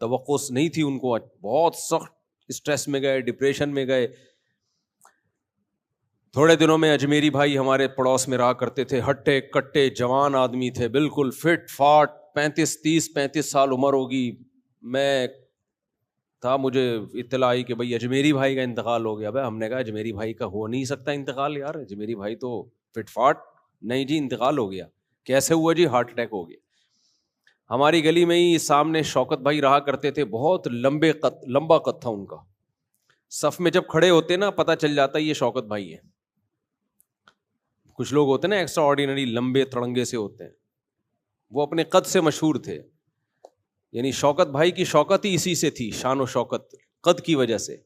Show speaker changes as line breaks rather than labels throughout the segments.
توقع نہیں تھی ان کو, بہت سخت اسٹریس میں گئے, ڈپریشن میں گئے. تھوڑے دنوں میں اجمیری بھائی ہمارے پڑوس میں رہا کرتے تھے, ہٹے کٹے جوان آدمی تھے, بالکل فٹ فاٹ, 35 سال عمر ہوگی. میں تھا, مجھے اطلاع آئی کہ بھائی اجمیری بھائی کا انتقال ہو گیا. بھائی ہم نے کہا اجمیری بھائی کا ہو نہیں سکتا انتقال یار, اجمیری بھائی تو فٹ فاٹ. نہیں جی انتقال ہو گیا. کیسے ہوا جی؟ ہارٹ اٹیک ہو گیا. ہماری گلی میں ہی سامنے شوکت بھائی رہا کرتے تھے, بہت لمبا قد تھا ان کا. صف میں جب کھڑے ہوتے نا پتہ چل جاتا یہ شوکت بھائی ہیں. کچھ لوگ ہوتے ہیں نا ایکسٹرا آرڈینری, لمبے تڑنگے سے ہوتے ہیں, وہ اپنے قد سے مشہور تھے. یعنی شوکت بھائی کی شوکت ہی اسی سے تھی, شان و شوکت قد کی وجہ سے.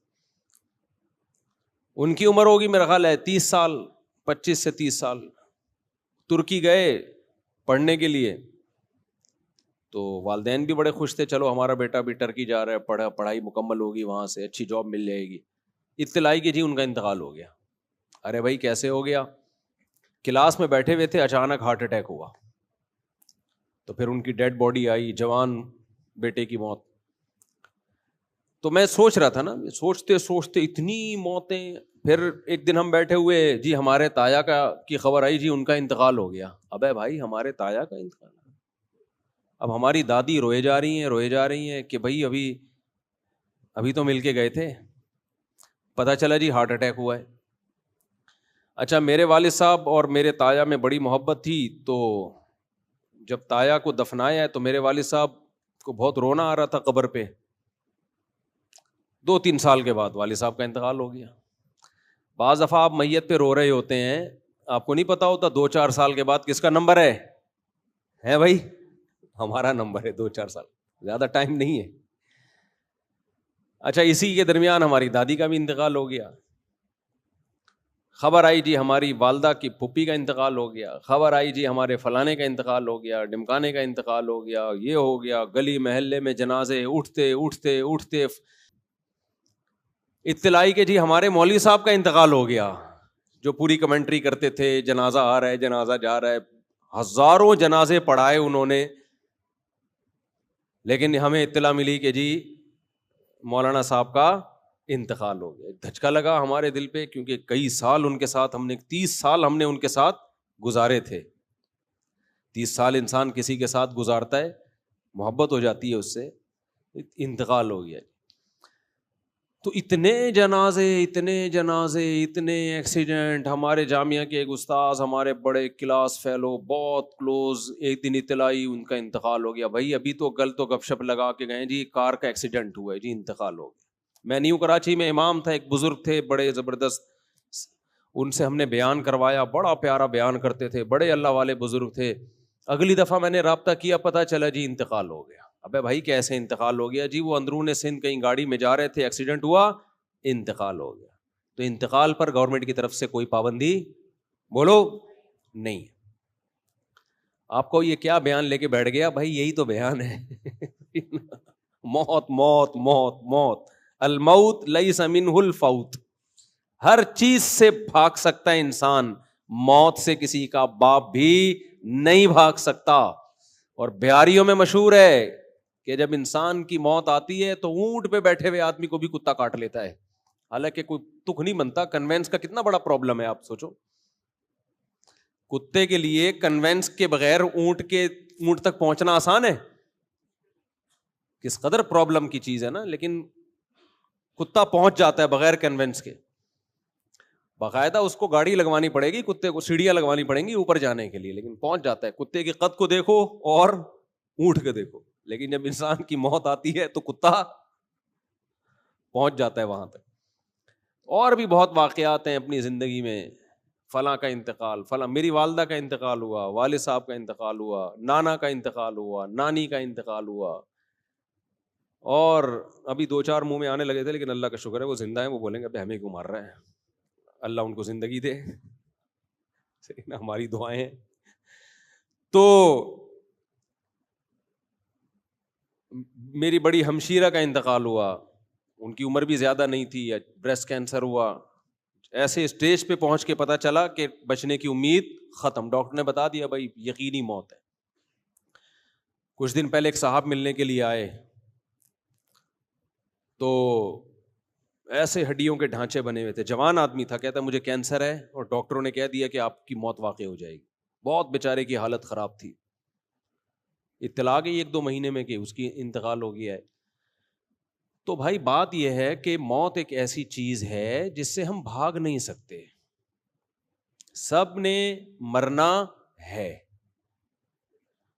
ان کی عمر ہوگی میرا خیال ہے 30 سال, 25 سے 30 سال. ترکی گئے پڑھنے کے لیے, تو والدین بھی بڑے خوش تھے, چلو ہمارا بیٹا بھی ٹرکی جا رہا ہے, پڑھائی مکمل ہوگی, وہاں سے اچھی جاب مل جائے گی. اطلاع آئی کہ جی ان کا انتقال ہو گیا. ارے بھائی کیسے ہو گیا؟ کلاس میں بیٹھے ہوئے تھے, اچانک ہارٹ اٹیک ہوا. تو پھر ان کی ڈیڈ باڈی آئی, جوان بیٹے کی موت. تو میں سوچ رہا تھا نا, سوچتے سوچتے اتنی موتیں. پھر ایک دن ہم بیٹھے ہوئے, جی ہمارے تایا کی خبر آئی, جی ان کا انتقال ہو گیا. ابے بھائی ہمارے تایا کا انتقال. اب ہماری دادی روئے جا رہی ہیں کہ بھائی ابھی تو مل کے گئے تھے, پتہ چلا جی ہارٹ اٹیک ہوا ہے. اچھا, میرے والد صاحب اور میرے تایا میں بڑی محبت تھی, تو جب تایا کو دفنایا ہے تو میرے والد صاحب کو بہت رونا آ رہا تھا قبر پہ. 2-3 سال کے بعد والد صاحب کا انتقال ہو گیا. بعض دفعہ آپ میت پہ رو رہے ہوتے ہیں, آپ کو نہیں پتا ہوتا 2-4 سال کے بعد کس کا نمبر ہے بھائی؟ ہمارا نمبر ہے 2-4 سال, زیادہ ٹائم نہیں ہے. اچھا, اسی کے درمیان ہماری دادی کا بھی انتقال ہو گیا. خبر آئی جی ہماری والدہ کی پھپھی کا انتقال ہو گیا. خبر آئی جی ہمارے فلانے کا انتقال ہو گیا, ڈمکانے کا انتقال ہو گیا, یہ ہو گیا. گلی محلے میں جنازے اٹھتے اٹھتے اٹھتے. اطلاعی کہ جی ہمارے مولوی صاحب کا انتقال ہو گیا, جو پوری کمنٹری کرتے تھے, جنازہ آ رہا ہے جنازہ جا رہا ہے. ہزاروں جنازے پڑھائے انہوں نے, لیکن ہمیں اطلاع ملی کہ جی مولانا صاحب کا انتقال ہو گیا. دھچکا لگا ہمارے دل پہ, کیونکہ کئی سال ان کے ساتھ 30 سال ہم نے ان کے ساتھ گزارے تھے. 30 سال انسان کسی کے ساتھ گزارتا ہے, محبت ہو جاتی ہے اس سے. انتقال ہو گیا. تو اتنے جنازے اتنے ایکسیڈنٹ. ہمارے جامعہ کے ایک استاذ, ہمارے بڑے کلاس فیلو, بہت کلوز, ایک دن اطلاعی ان کا انتقال ہو گیا. بھائی ابھی تو تو گپ شپ لگا کے گئے, جی کار کا ایکسیڈنٹ ہوا ہے, جی انتقال ہو گیا. میں نیو کراچی میں امام تھا, ایک بزرگ تھے بڑے زبردست, ان سے ہم نے بیان کروایا, بڑا پیارا بیان کرتے تھے, بڑے اللہ والے بزرگ تھے. اگلی دفعہ میں نے رابطہ کیا, پتہ چلا جی انتقال ہو گیا. ابے بھائی کیسے انتقال ہو گیا؟ جی وہ اندرون سندھ کہیں گاڑی میں جا رہے تھے, ایکسیڈنٹ ہوا, انتقال ہو گیا. تو انتقال پر گورنمنٹ کی طرف سے کوئی پابندی بولو نہیں. آپ کو یہ کیا بیان لے کے بیٹھ گیا بھائی؟ یہی تو بیان ہے. موت موت موت موت, الموت لیس منہ الفوت. ہر چیز سے بھاگ سکتا ہے انسان, موت سے کسی کا باپ بھی نہیں بھاگ سکتا. اور بہاریوں میں مشہور ہے کہ جب انسان کی موت آتی ہے تو اونٹ پہ بیٹھے ہوئے آدمی کو بھی کتا کاٹ لیتا ہے. حالانکہ کوئی تک نہیں بنتا. کنوینس کا کتنا بڑا پرابلم ہے, آپ سوچو. کتے کے لیے کنوینس کے بغیر اونٹ تک پہنچنا آسان ہے, کس قدر پرابلم کی چیز ہے نا. لیکن کتا پہنچ جاتا ہے بغیر کنوینس کے. باقاعدہ اس کو گاڑی لگوانی پڑے گی, کتے کو سیڑھیاں لگوانی پڑیں گی اوپر جانے کے لیے, لیکن پہنچ جاتا ہے. کتے کے قد کو دیکھو اور اونٹ کو دیکھو, لیکن جب انسان کی موت آتی ہے تو کتا پہنچ جاتا ہے وہاں تک. اور بھی بہت واقعات ہیں اپنی زندگی میں. فلاں کا انتقال, فلاں میری والدہ کا انتقال ہوا, والد صاحب کا انتقال ہوا, نانا کا انتقال ہوا, نانی کا انتقال ہوا. اور ابھی 2-4 منہ میں آنے لگے تھے, لیکن اللہ کا شکر ہے وہ زندہ ہیں. وہ بولیں گے ابھی ہمیں کیوں مار رہا ہے, اللہ ان کو زندگی دے. ہماری دعائیں ہیں. تو میری بڑی ہمشیرہ کا انتقال ہوا, ان کی عمر بھی زیادہ نہیں تھی, بریسٹ کینسر ہوا. ایسے اسٹیج پہ پہنچ کے پتا چلا کہ بچنے کی امید ختم, ڈاکٹر نے بتا دیا بھائی یقینی موت ہے. کچھ دن پہلے ایک صاحب ملنے کے لیے آئے, تو ایسے ہڈیوں کے ڈھانچے بنے ہوئے تھے, جوان آدمی تھا, کہتا مجھے کینسر ہے اور ڈاکٹروں نے کہہ دیا کہ آپ کی موت واقع ہو جائے گی. بہت بیچارے کی حالت خراب تھی, اطلاع گئی 1-2 مہینے میں کہ اس کی انتقال ہو گیا ہے. تو بھائی بات یہ ہے کہ موت ایک ایسی چیز ہے جس سے ہم بھاگ نہیں سکتے, سب نے مرنا ہے.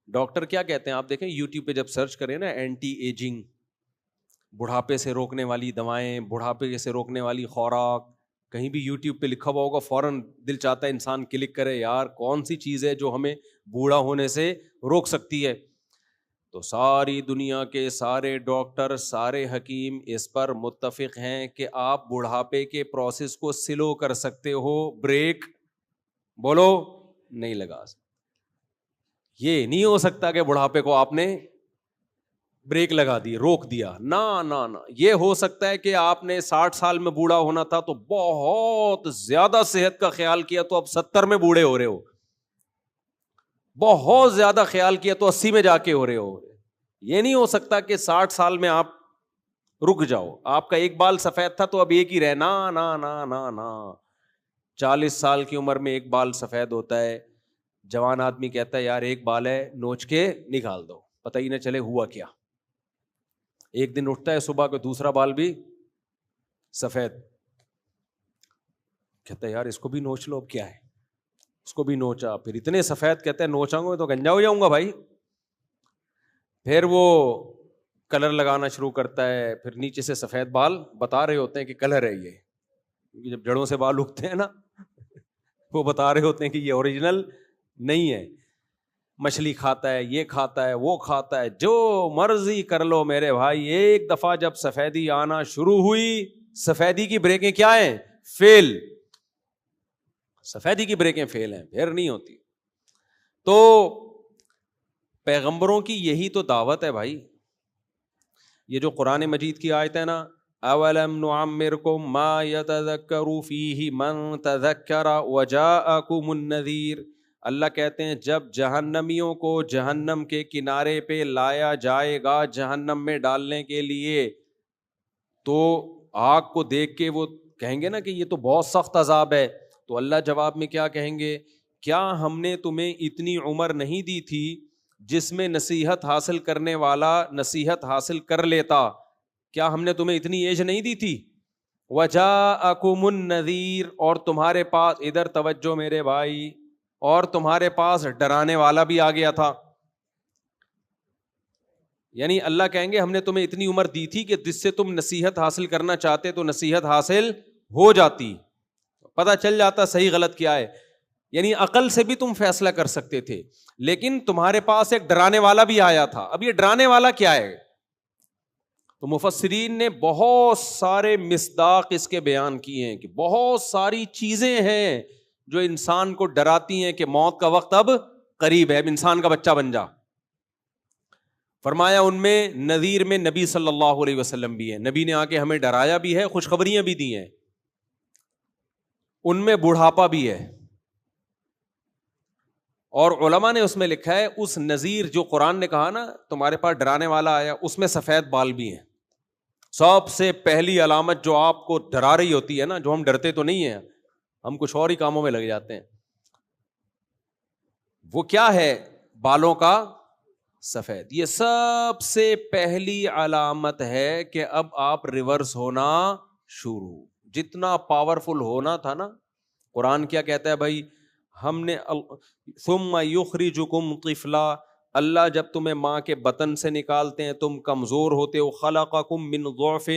ڈاکٹر کیا کہتے ہیں آپ دیکھیں یوٹیوب پہ جب سرچ کریں نا, اینٹی ایجنگ, بڑھاپے سے روکنے والی دوائیں, بڑھاپے سے روکنے والی خوراک, کہیں بھی یوٹیوب پہ لکھا ہوا ہوگا, فوراً دل چاہتا ہے انسان کلک کرے, یار کون سی چیز ہے جو ہمیں بوڑھا ہونے سے روک سکتی ہے. تو ساری دنیا کے سارے ڈاکٹر, سارے حکیم اس پر متفق ہیں کہ آپ بڑھاپے کے پروسیس کو سلو کر سکتے ہو, بریک بولو نہیں لگا سکتے. یہ نہیں ہو سکتا کہ بڑھاپے کو آپ نے بریک لگا دی, روک دیا, نہ نہ نہ. یہ ہو سکتا ہے کہ آپ نے 60 سال میں بوڑھا ہونا تھا تو بہت زیادہ صحت کا خیال کیا تو اب 70 میں بوڑھے ہو رہے ہو, بہت زیادہ خیال کیا تو 80 میں جا کے ہو رہے ہو. یہ نہیں ہو سکتا کہ 60 سال میں آپ رک جاؤ, آپ کا ایک بال سفید تھا تو اب ایک ہی رہے, نا نا نا نا نا. 40 سال کی عمر میں ایک بال سفید ہوتا ہے, جوان آدمی کہتا ہے یار ایک بال ہے نوچ کے نکال دو, پتہ ہی نہ چلے ہوا کیا. ایک دن اٹھتا ہے صبح کو دوسرا بال بھی سفید, کہتا ہے یار اس کو بھی نوچ لو, اب کیا ہے. اس کو بھی نوچا, پھر اتنے سفید, کہتے ہیں نوچاؤں گے تو گنجا ہو جاؤں گا بھائی. پھر وہ کلر لگانا شروع کرتا ہے, پھر نیچے سے سفید بال بتا رہے ہوتے ہیں کہ کلر ہے یہ, کیونکہ جب جڑوں سے بال اگتے ہیں نا وہ بتا رہے ہوتے ہیں کہ یہ اوریجنل نہیں ہے. مچھلی کھاتا ہے, یہ کھاتا ہے, وہ کھاتا ہے, جو مرضی کر لو میرے بھائی, ایک دفعہ جب سفیدی آنا شروع ہوئی, سفیدی کی بریکیں کیا ہیں, فیل. سفیدی کی بریکیں فیل ہیں, پھر نہیں ہوتی. تو پیغمبروں کی یہی تو دعوت ہے بھائی. یہ جو قرآن مجید کی آیت ہے نا, اولم نعمرکم ما یتذکر فیہ من تذکر وجاءکم النذیر, اللہ کہتے ہیں جب جہنمیوں کو جہنم کے کنارے پہ لایا جائے گا جہنم میں ڈالنے کے لیے, تو آگ کو دیکھ کے وہ کہیں گے نا کہ یہ تو بہت سخت عذاب ہے. تو اللہ جواب میں کیا کہیں گے, کیا ہم نے تمہیں اتنی عمر نہیں دی تھی جس میں نصیحت حاصل کرنے والا نصیحت حاصل کر لیتا, کیا ہم نے تمہیں اتنی ایج نہیں دی تھی. وجاءکم النذیر, اور تمہارے پاس, ادھر توجہ میرے بھائی, اور تمہارے پاس ڈرانے والا بھی آ گیا تھا. یعنی اللہ کہیں گے ہم نے تمہیں اتنی عمر دی تھی کہ جس سے تم نصیحت حاصل کرنا چاہتے تو نصیحت حاصل ہو جاتی, پتہ چل جاتا صحیح غلط کیا ہے. یعنی عقل سے بھی تم فیصلہ کر سکتے تھے, لیکن تمہارے پاس ایک ڈرانے والا بھی آیا تھا. اب یہ ڈرانے والا کیا ہے؟ تو مفسرین نے بہت سارے مصداق اس کے بیان کیے ہیں کہ بہت ساری چیزیں ہیں جو انسان کو ڈراتی ہیں کہ موت کا وقت اب قریب ہے, اب انسان کا بچہ بن جا. فرمایا ان میں نذیر میں نبی صلی اللہ علیہ وسلم بھی ہیں, نبی نے آ کے ہمیں ڈرایا بھی ہے, خوشخبریاں بھی دی ہیں. ان میں بڑھاپا بھی ہے, اور علماء نے اس میں لکھا ہے اس نذیر جو قرآن نے کہا نا تمہارے پاس ڈرانے والا آیا, اس میں سفید بال بھی ہیں. سب سے پہلی علامت جو آپ کو ڈرا رہی ہوتی ہے نا, جو ہم ڈرتے تو نہیں ہیں, ہم کچھ اور ہی کاموں میں لگ جاتے ہیں, وہ کیا ہے؟ بالوں کا سفید. یہ سب سے پہلی علامت ہے کہ اب آپ ریورس ہونا شروع. جتنا پاورفل ہونا تھا نا, قرآن کیا کہتا ہے بھائی, ہم نے ثم یخرجکم طفلا, اللہ جب تمہیں ماں کے بطن سے نکالتے ہیں تم کمزور ہوتے ہو, خلقکم من ضعف,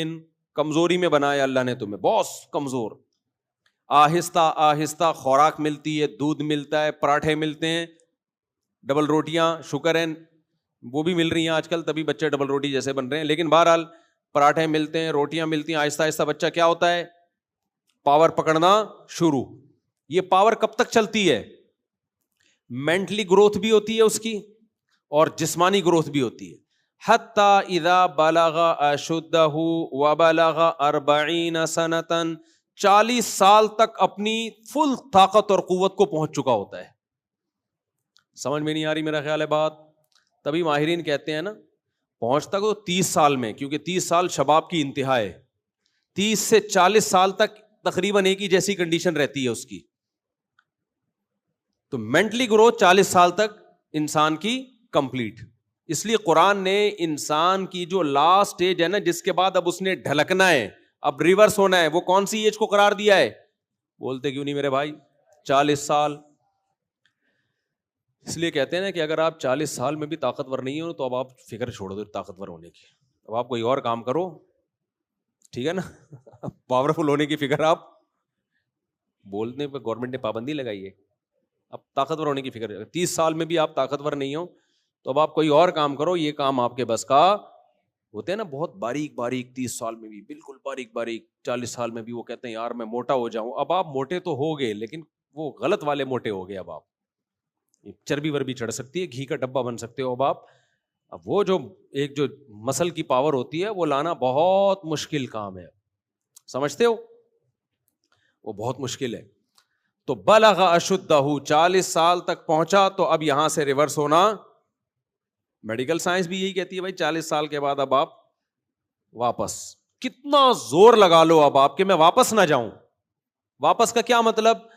کمزوری میں بنایا اللہ نے تمہیں, بہت کمزور. آہستہ آہستہ خوراک ملتی ہے, دودھ ملتا ہے, پراٹھے ملتے ہیں, ڈبل روٹیاں, شکر ہے وہ بھی مل رہی ہیں آج کل, تبھی بچے ڈبل روٹی جیسے بن رہے ہیں. لیکن بہرحال پراٹھے ملتے ہیں, روٹیاں ملتی ہیں, آہستہ آہستہ بچہ کیا ہوتا ہے, پاور پکڑنا شروع. یہ پاور کب تک چلتی ہے؟ مینٹلی گروتھ بھی ہوتی ہے اس کی, اور جسمانی گروتھ بھی ہوتی ہے. حتی اذا بلغ اشدہ وبلغ 40 سنۃ, 40 سال تک اپنی فل طاقت اور قوت کو پہنچ چکا ہوتا ہے. سمجھ میں نہیں آ رہی میرا خیال ہے بات؟ تبھی ماہرین کہتے ہیں نا, پہنچتا تو 30 سال میں، کیونکہ 30 سال شباب کی انتہا ہے. 30 سے 40 سال تک تقریباً ایک ہی جیسی کنڈیشن رہتی ہے اس کی. تو مینٹلی گروتھ 40 سال تک انسان کی کمپلیٹ. اس لیے قرآن نے انسان کی جو لاسٹ ایج ہے نا، جس کے بعد اب اس نے ڈھلکنا ہے، اب ریورس ہونا ہے، وہ کون سی ایج کو قرار دیا ہے؟ بولتے کیوں نہیں میرے بھائی؟ 40 سال. اس لیے کہتے ہیں نا کہ اگر آپ 40 سال میں بھی طاقتور نہیں ہو تو اب آپ فکر چھوڑ دو طاقتور ہونے کی، اب آپ کوئی اور کام کرو، ٹھیک ہے نا. پاورفل ہونے کی فکر آپ بولنے پہ گورنمنٹ نے پابندی لگائی ہے، اب طاقتور ہونے کی فکر. 30 سال میں بھی آپ طاقتور نہیں ہو تو اب آپ کوئی اور کام کرو، یہ کام آپ کے بس کا. ہوتے ہیں نا بہت باریک باریک 30 سال میں بھی بالکل باریک باریک، 40 سال میں بھی وہ کہتے ہیں یار میں موٹا ہو جاؤں. اب آپ موٹے تو ہو گئے لیکن وہ غلط والے موٹے ہو گئے. اب آپ چربی وربی چڑھ سکتی ہے، گھی کا ڈبہ بن سکتے ہو. اب وہ جو ایک جو مسل کی پاور ہوتی ہے وہ لانا بہت مشکل کام ہے، سمجھتے ہو؟ وہ بہت مشکل ہے. تو بلغ اشدہ، 40 سال تک پہنچا تو اب یہاں سے ریورس ہونا. میڈیکل سائنس بھی یہی کہتی ہے بھائی 40 سال کے بعد اب آپ واپس، کتنا زور لگا لو اب آپ کہ میں واپس نہ جاؤں. واپس کا کیا مطلب؟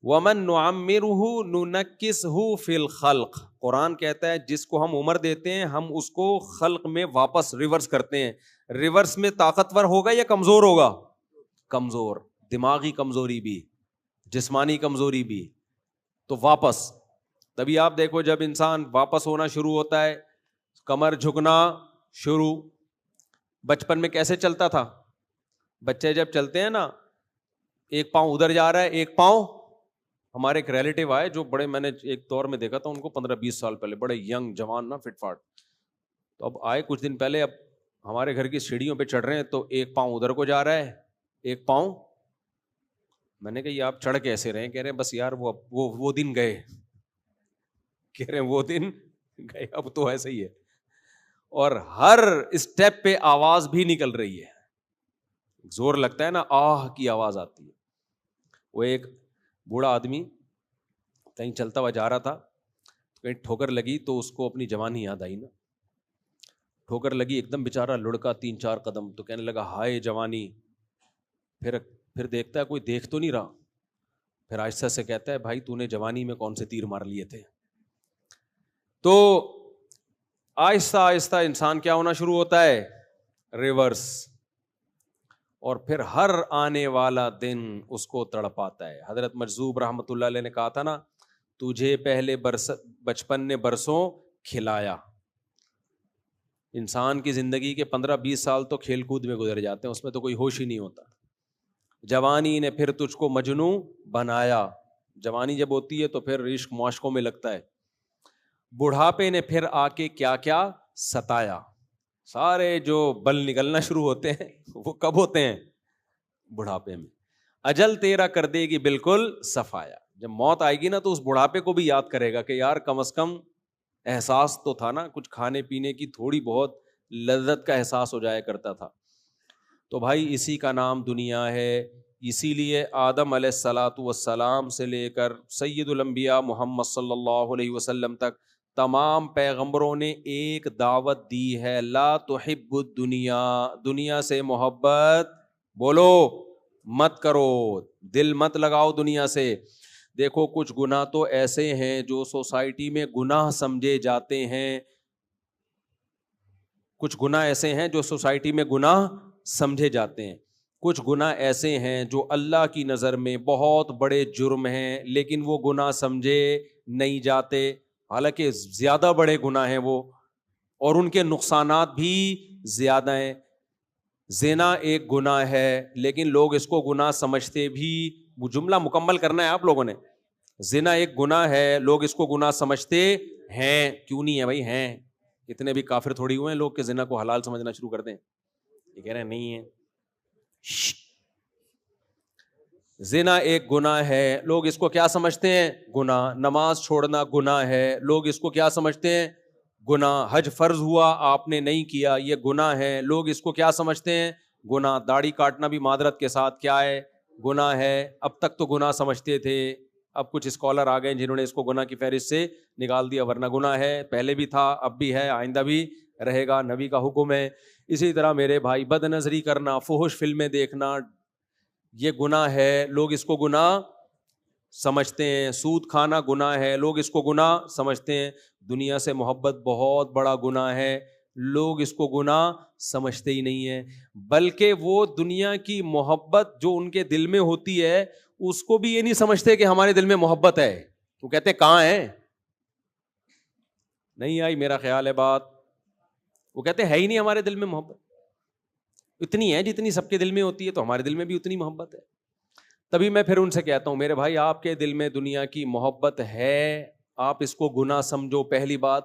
وَمَن نُعَمِّرُهُ نُنَكِّسْهُ فِي الْخَلْقِ. قرآن کہتا ہے جس کو ہم عمر دیتے ہیں ہم اس کو خلق میں واپس ریورس کرتے ہیں. ریورس میں طاقتور ہوگا یا کمزور ہوگا؟ کمزور، دماغی کمزوری بھی، جسمانی کمزوری بھی. تو واپس تبھی آپ دیکھو جب انسان واپس ہونا شروع ہوتا ہے، کمر جھکنا شروع. بچپن میں کیسے چلتا تھا؟ بچے جب چلتے ہیں نا، ایک پاؤں ادھر جا رہا ہے ایک پاؤں. ہمارے ایک ریلیٹیو آئے جو بڑے، میں نے ایک دور میں دیکھا تھا ان کو 15-20 سال پہلے، بڑے ینگ جوان نا، فٹ فاٹ. تو اب آئے کچھ دن پہلے، اب ہمارے گھر کی سیڑھیوں پہ چڑھ رہے ہیں تو ایک پاؤں ادھر کو جا رہا ہے ایک پاؤں. میں نے کہا یہ آپ چڑھ کیسے رہے ہیں؟ کہہ رہے ہیں بس یار وہ دن گئے. کہہ رہے ہیں وہ دن گئے، اب تو ایسے ہی ہے. اور ہر اسٹیپ پہ آواز بھی نکل رہی ہے، زور لگتا ہے نا، آہ کی آواز آتی ہے. وہ ایک بوڑھا آدمی کہیں چلتا ہوا جا رہا تھا، کہیں ٹھوکر لگی تو اس کو اپنی جوانی یاد آئی نا. ٹھوکر لگی ایک دم بیچارہ لڑکا 3-4 قدم، تو کہنے لگا ہائے جوانی. پھر دیکھتا ہے کوئی دیکھ تو نہیں رہا. پھر آہستہ سے کہتا ہے بھائی تو نے جوانی میں کون سے تیر مار لیے تھے؟ تو آہستہ آہستہ انسان کیا ہونا شروع ہوتا ہے؟ ریورس. اور پھر ہر آنے والا دن اس کو تڑپاتا ہے. حضرت مجذوب رحمۃ اللہ علیہ نے کہا تھا نا، تجھے پہلے بچپن نے برسوں کھلایا. انسان کی زندگی کے 15-20 سال تو کھیل کود میں گزر جاتے ہیں، اس میں تو کوئی ہوش ہی نہیں ہوتا. جوانی نے پھر تجھ کو مجنوں بنایا. جوانی جب ہوتی ہے تو پھر عشق معاشقوں میں لگتا ہے. بڑھاپے نے پھر آ کے کیا کیا ستایا. سارے جو بل نکلنا شروع ہوتے ہیں وہ کب ہوتے ہیں؟ بڑھاپے میں. اجل تیرا کر دے گی بالکل صفایا. جب موت آئے گی نا تو اس بڑھاپے کو بھی یاد کرے گا کہ یار کم از کم احساس تو تھا نا، کچھ کھانے پینے کی تھوڑی بہت لذت کا احساس ہو جایا کرتا تھا. تو بھائی اسی کا نام دنیا ہے. اسی لیے آدم علیہ الصلاۃ والسلام سے لے کر سید الانبیاء محمد صلی اللہ علیہ وسلم تک تمام پیغمبروں نے ایک دعوت دی ہے، لا تحب الدنیا، دنیا سے محبت بولو مت کرو، دل مت لگاؤ دنیا سے. دیکھو کچھ گناہ تو ایسے ہیں جو سوسائٹی میں گناہ سمجھے جاتے ہیں، کچھ گناہ ایسے ہیں جو سوسائٹی میں گناہ سمجھے جاتے ہیں، کچھ گناہ ایسے ہیں جو اللہ کی نظر میں بہت بڑے جرم ہیں لیکن وہ گناہ سمجھے نہیں جاتے، حالانکہ زیادہ بڑے گناہ ہیں وہ، اور ان کے نقصانات بھی زیادہ ہیں. زنا ایک گناہ ہے لیکن لوگ اس کو گناہ سمجھتے بھی، وہ جملہ مکمل کرنا ہے آپ لوگوں نے. زنا ایک گناہ ہے، لوگ اس کو گناہ سمجھتے ہیں. کیوں نہیں ہے بھائی؟ ہیں. اتنے بھی کافر تھوڑی ہوئے ہیں لوگ کہ زنا کو حلال سمجھنا شروع کر دیں. یہ کہہ رہے ہیں نہیں ہے. زنا ایک گناہ ہے، لوگ اس کو کیا سمجھتے ہیں؟ گناہ. نماز چھوڑنا گناہ ہے، لوگ اس کو کیا سمجھتے ہیں؟ گناہ. حج فرض ہوا آپ نے نہیں کیا، یہ گناہ ہے، لوگ اس کو کیا سمجھتے ہیں؟ گناہ. داڑھی کاٹنا بھی معذرت کے ساتھ کیا ہے؟ گناہ ہے. اب تک تو گناہ سمجھتے تھے، اب کچھ اسکالر آ گئے جنہوں نے اس کو گناہ کی فہرست سے نکال دیا، ورنہ گناہ ہے، پہلے بھی تھا اب بھی ہے آئندہ بھی رہے گا, نبی کا حکم ہے. اسی طرح میرے بھائی بد نظری کرنا, فحش فلمیں دیکھنا, یہ گناہ ہے, لوگ اس کو گناہ سمجھتے ہیں. سود کھانا گناہ ہے, لوگ اس کو گناہ سمجھتے ہیں. دنیا سے محبت بہت بڑا گناہ ہے, لوگ اس کو گناہ سمجھتے ہی نہیں ہیں. بلکہ وہ دنیا کی محبت جو ان کے دل میں ہوتی ہے اس کو بھی یہ نہیں سمجھتے کہ ہمارے دل میں محبت ہے. وہ کہتے ہیں کہاں ہے, نہیں آئی میرا خیال ہے بات. وہ کہتے ہیں ہے ہی نہیں ہمارے دل میں محبت. اتنی ہے جتنی سب کے دل میں ہوتی ہے, تو ہمارے دل میں بھی اتنی محبت ہے. تبھی میں پھر ان سے کہتا ہوں میرے بھائی آپ کے دل میں دنیا کی محبت ہے, آپ اس کو گناہ سمجھو پہلی بات.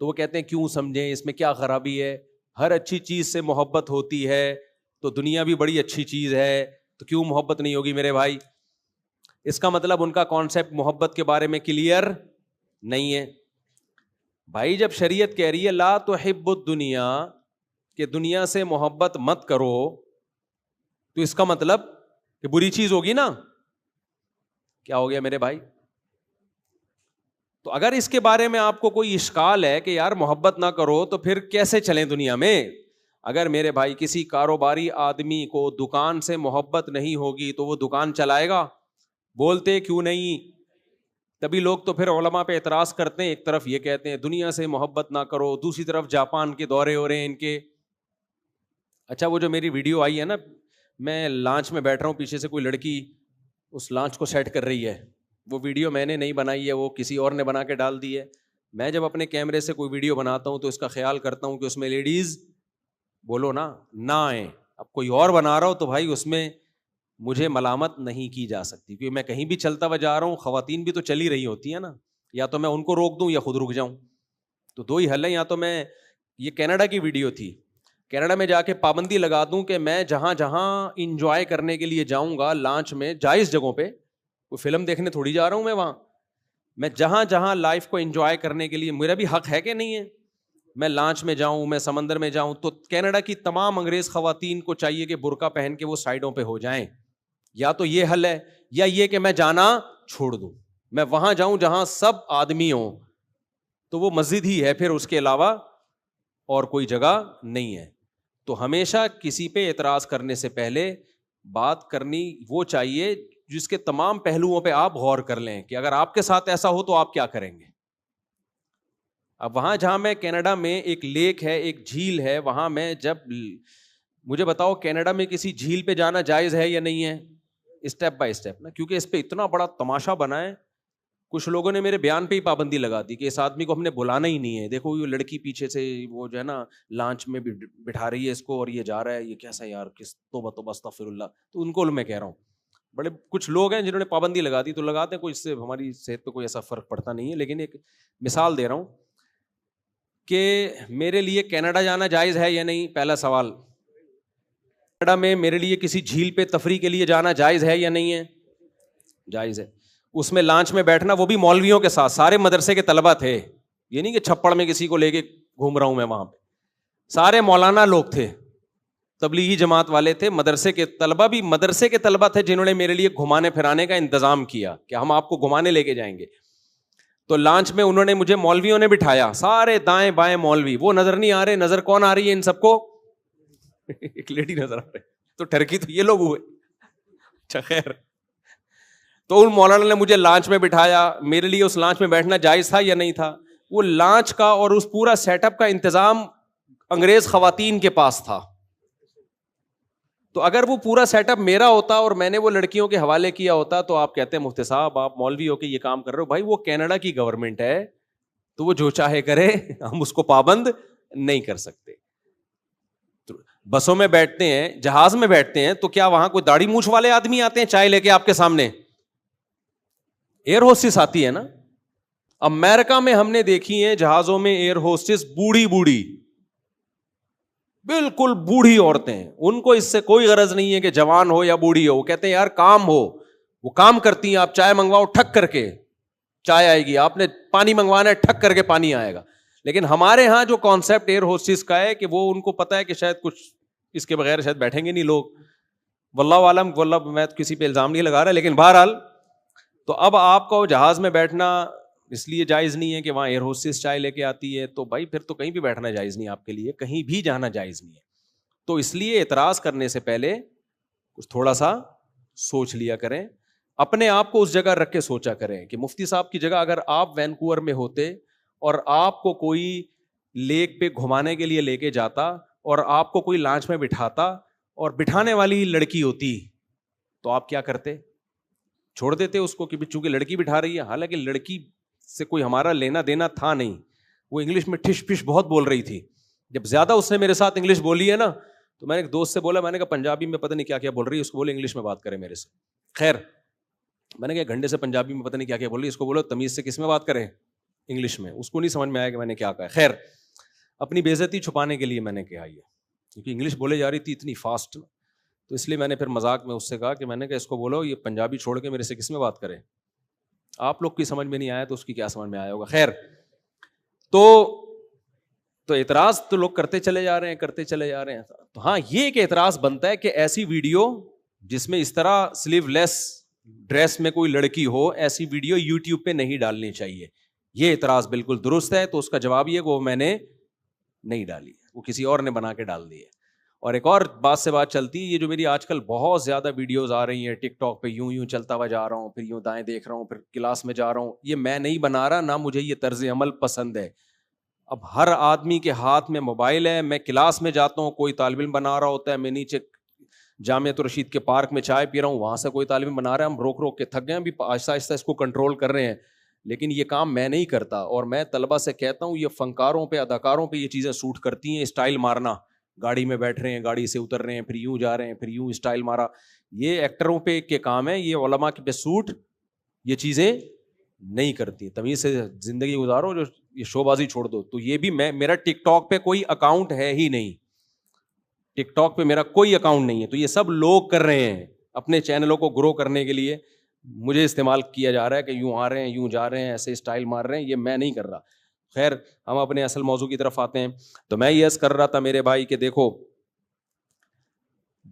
تو وہ کہتے ہیں کیوں سمجھیں, اس میں کیا خرابی ہے, ہر اچھی چیز سے محبت ہوتی ہے, تو دنیا بھی بڑی اچھی چیز ہے, تو کیوں محبت نہیں ہوگی میرے بھائی. اس کا مطلب ان کا کانسیپٹ محبت کے بارے میں کلیئر نہیں ہے. بھائی جب شریعت کہہ رہی ہے لا تحب الدنیا, کہ دنیا سے محبت مت کرو, تو اس کا مطلب کہ بری چیز ہوگی نا. کیا ہو گیا میرے بھائی؟ تو اگر اس کے بارے میں آپ کو کوئی اشکال ہے کہ یار محبت نہ کرو, تو پھر کیسے چلیں دنیا میں؟ اگر میرے بھائی کسی کاروباری آدمی کو دکان سے محبت نہیں ہوگی تو وہ دکان چلائے گا؟ بولتے کیوں نہیں. تبھی لوگ تو پھر علماء پہ اعتراض کرتے ہیں, ایک طرف یہ کہتے ہیں دنیا سے محبت نہ کرو, دوسری طرف جاپان کے دورے ہو رہے ہیں ان کے. اچھا وہ جو میری ویڈیو آئی ہے نا, میں لانچ میں بیٹھ رہا ہوں, پیچھے سے کوئی لڑکی اس لانچ کو سیٹ کر رہی ہے, وہ ویڈیو میں نے نہیں بنائی ہے, وہ کسی اور نے بنا کے ڈال دی ہے. میں جب اپنے کیمرے سے کوئی ویڈیو بناتا ہوں تو اس کا خیال کرتا ہوں کہ اس میں لیڈیز بولو نا نہ آئیں. اب کوئی اور بنا رہا ہو تو بھائی اس میں مجھے ملامت نہیں کی جا سکتی, کیونکہ میں کہیں بھی چلتا ہوا جا رہا ہوں, خواتین بھی تو چلی رہی ہوتی ہیں نا, یا تو میں ان کو روک دوں یا خود رک جاؤں. تو دو ہی حل ہے, یا تو میں, یہ کینیڈا کی ویڈیو تھی, کینیڈا میں جا کے پابندی لگا دوں کہ میں جہاں جہاں انجوائے کرنے کے لیے جاؤں گا لانچ میں, جائز جگہوں پہ, کوئی فلم دیکھنے تھوڑی جا رہا ہوں میں وہاں, میں جہاں جہاں لائف کو انجوائے کرنے کے لیے, میرا بھی حق ہے کہ نہیں ہے, میں لانچ میں جاؤں, میں سمندر میں جاؤں, تو کینیڈا کی تمام انگریز خواتین کو چاہیے کہ برقع پہن کے وہ سائڈوں پہ ہو جائیں. یا تو یہ حل ہے, یا یہ کہ میں جانا چھوڑ دوں, میں وہاں جاؤں جہاں سب آدمی ہوں, تو وہ مسجد ہی ہے پھر, اس کے علاوہ اور کوئی جگہ نہیں ہے. تو ہمیشہ کسی پہ اعتراض کرنے سے پہلے بات کرنی وہ چاہیے جس کے تمام پہلوؤں پہ آپ غور کر لیں کہ اگر آپ کے ساتھ ایسا ہو تو آپ کیا کریں گے. اب وہاں جہاں میں کینیڈا میں ایک لیک ہے, ایک جھیل ہے, وہاں میں جب, مجھے بتاؤ کینیڈا میں کسی جھیل پہ جانا جائز ہے یا نہیں ہے؟ اسٹیپ بائی اسٹیپ نا, کیونکہ اس پہ اتنا بڑا تماشا بنا ہے. کچھ لوگوں نے میرے بیان پہ ہی پابندی لگا دی کہ اس آدمی کو ہم نے بلانا ہی نہیں ہے, دیکھو یہ لڑکی پیچھے سے وہ جو ہے نا لانچ میں بھی بٹھا رہی ہے اس کو, اور یہ جا رہا ہے, یہ کیسا یار, کس توبہ استغفر اللہ. تو ان کو میں کہہ رہا ہوں, بڑے کچھ لوگ ہیں جنہوں نے پابندی لگا دی, تو لگاتے ہیں, کوئی اس سے ہماری صحت پہ کوئی ایسا فرق پڑتا نہیں ہے. لیکن ایک مثال دے رہا ہوں کہ میرے لیے کینیڈا جانا جائز ہے یا نہیں. پہلا سوال, کینیڈا میں میرے لیے کسی جھیل پہ تفریح کے لیے جانا جائز ہے یا نہیں ہے؟ جائز ہے. اس میں لانچ میں بیٹھنا, وہ بھی مولویوں کے ساتھ, سارے مدرسے کے طلبہ تھے, یہ نہیں کہ چھپڑ میں کسی کو لے کے گھوم رہا ہوں میں, وہاں پہ سارے مولانا لوگ تھے, تبلیغی جماعت والے تھے, مدرسے کے طلبہ بھی مدرسے کے طلبہ تھے جنہوں نے میرے لیے گھمانے پھرانے کا انتظام کیا کہ ہم آپ کو گھمانے لے کے جائیں گے. تو لانچ میں انہوں نے مجھے, مولویوں نے بٹھایا, سارے دائیں بائیں مولوی, وہ نظر نہیں آ رہے, نظر کون آ رہی ہے ان سب کو؟ ایک لیڈی نظر آ رہی. تو ٹرکی تو یہ لوگ ہوئے. اچھا خیر, تو ان مولانا نے مجھے لانچ میں بٹھایا, میرے لیے اس لانچ میں بیٹھنا جائز تھا یا نہیں تھا؟ وہ لانچ کا اور اس پورا سیٹ اپ کا انتظام انگریز خواتین کے پاس تھا. تو اگر وہ پورا سیٹ اپ میرا ہوتا اور میں نے وہ لڑکیوں کے حوالے کیا ہوتا, تو آپ کہتے ہیں مفتی صاحب آپ مولوی ہو کے یہ کام کر رہے ہو. بھائی وہ کینیڈا کی گورنمنٹ ہے, تو وہ جو چاہے کرے, ہم اس کو پابند نہیں کر سکتے. بسوں میں بیٹھتے ہیں, جہاز میں بیٹھتے ہیں, تو کیا وہاں کوئی داڑھی مونچھ والے آدمی آتے ہیں چائے لے کے آپ کے سامنے؟ ایئر ہوسٹس آتی ہے نا. امریکہ میں ہم نے دیکھی ہیں جہازوں میں ایئر ہوسٹس بوڑھی بوڑھی, بالکل بوڑھی عورتیں, ان کو اس سے کوئی غرض نہیں ہے کہ جوان ہو یا بوڑھی ہو. وہ کہتے ہیں یار کام ہو, وہ کام کرتی ہیں. آپ چائے منگواؤ, ٹھک کر کے چائے آئے گی, آپ نے پانی منگوانا ہے, ٹھک کر کے پانی آئے گا. لیکن ہمارے ہاں جو کانسیپٹ ایئر ہوسٹس کا ہے کہ وہ ان کو پتا ہے کہ شاید کچھ اس کے بغیر شاید بیٹھیں گے نہیں لوگ, واللہ عالم, واللہ میں کسی پہ الزام نہیں لگا رہا, لیکن بہرحال. تو اب آپ کو جہاز میں بیٹھنا اس لیے جائز نہیں ہے کہ وہاں ایئر ہوسٹس چائے لے کے آتی ہے, تو بھائی پھر تو کہیں بھی بیٹھنا جائز نہیں آپ کے لیے, کہیں بھی جانا جائز نہیں ہے. تو اس لیے اعتراض کرنے سے پہلے کچھ تھوڑا سا سوچ لیا کریں, اپنے آپ کو اس جگہ رکھ کے سوچا کریں کہ مفتی صاحب کی جگہ اگر آپ وینکوور میں ہوتے اور آپ کو کوئی لیک پہ گھمانے کے لیے لے کے جاتا اور آپ کو کوئی لانچ میں بٹھاتا اور بٹھانے والی لڑکی ہوتی, تو آپ کیا کرتے؟ چھوڑ دیتے اس کو کہ چونکہ لڑکی بٹھا رہی ہے. حالانکہ لڑکی سے کوئی ہمارا لینا دینا تھا نہیں, وہ انگلش میں ٹھش پش بہت بول رہی تھی. جب زیادہ اس نے میرے ساتھ انگلش بولی ہے نا, تو میں نے ایک دوست سے بولا, میں نے کہا پنجابی میں پتہ نہیں کیا کیا بول رہی ہے, اس کو بولے انگلش میں بات کرے میرے سے. خیر میں نے کہا گھنٹے سے پنجابی میں پتہ نہیں کیا کیا بول رہی ہے, اس کو بولو تمیز سے کس میں بات کریں, انگلش میں. اس کو نہیں سمجھ میں آیا کہ میں نے کیا کہا. خیر اپنی بے عزتی چھپانے کے لیے میں نے کہا یہ, کیونکہ انگلش بولے جا رہی تھی اتنی فاسٹ, تو اس لیے میں نے پھر مذاق میں اس سے کہا کہ میں نے کہا اس کو بولو یہ پنجابی چھوڑ کے میرے سے کس میں بات کرے. آپ لوگ کی سمجھ میں نہیں آیا تو اس کی کیا سمجھ میں آیا ہوگا. خیر تو اعتراض تو لوگ کرتے چلے جا رہے ہیں. تو ہاں یہ ایک اعتراض بنتا ہے کہ ایسی ویڈیو جس میں اس طرح سلیو لیس ڈریس میں کوئی لڑکی ہو, ایسی ویڈیو یوٹیوب پہ نہیں ڈالنی چاہیے. یہ اعتراض بالکل درست ہے. تو اس کا جواب یہ کہ وہ میں نے نہیں ڈالی, وہ کسی اور نے بنا کے ڈال دی ہے. اور ایک اور بات سے بات چلتی ہے, یہ جو میری آج کل بہت زیادہ ویڈیوز آ رہی ہیں ٹک ٹاک پہ, یوں چلتا ہوا جا رہا ہوں, پھر یوں دائیں دیکھ رہا ہوں, پھر کلاس میں جا رہا ہوں, یہ میں نہیں بنا رہا, نہ مجھے یہ طرز عمل پسند ہے. اب ہر آدمی کے ہاتھ میں موبائل ہے. میں کلاس میں جاتا ہوں, کوئی طالب علم بنا رہا ہوتا ہے, میں نیچے جامعۃ الرشید کے پارک میں چائے پی رہا ہوں, وہاں سے کوئی طالب علم بنا رہا ہے, ہم روک روک کے تھک گئے ہیں, ابھی آہستہ آہستہ اس کو کنٹرول کر رہے ہیں. لیکن یہ کام میں نہیں کرتا, اور میں طلبہ سے کہتا ہوں یہ فنکاروں پہ, اداکاروں پہ یہ چیزیں سوٹ کرتی ہیں. اسٹائل مارنا, گاڑی میں بیٹھ رہے ہیں, گاڑی سے اتر رہے ہیں, پھر یوں جا رہے ہیں, پھر یوں اسٹائل مارا, یہ ایکٹروں پہ کے کام ہے. یہ علماء کے پہ سوٹ یہ چیزیں نہیں کرتی. تمیز سے زندگی گزارو, جو یہ شو بازی چھوڑ دو. تو یہ بھی میرا ٹک ٹاک پہ کوئی اکاؤنٹ ہے ہی نہیں, ٹک ٹاک پہ میرا کوئی اکاؤنٹ نہیں ہے. تو یہ سب لوگ کر رہے ہیں اپنے چینلوں کو گرو کرنے کے لیے, مجھے استعمال کیا جا رہا ہے کہ یوں آ رہے ہیں, یوں جا رہے ہیں, ایسے اسٹائل مار رہے ہیں. یہ میں نہیں کر رہا. خیر ہم اپنے اصل موضوع کی طرف آتے ہیں. تو میں یہ عرض کر رہا تھا میرے بھائی کہ دیکھو,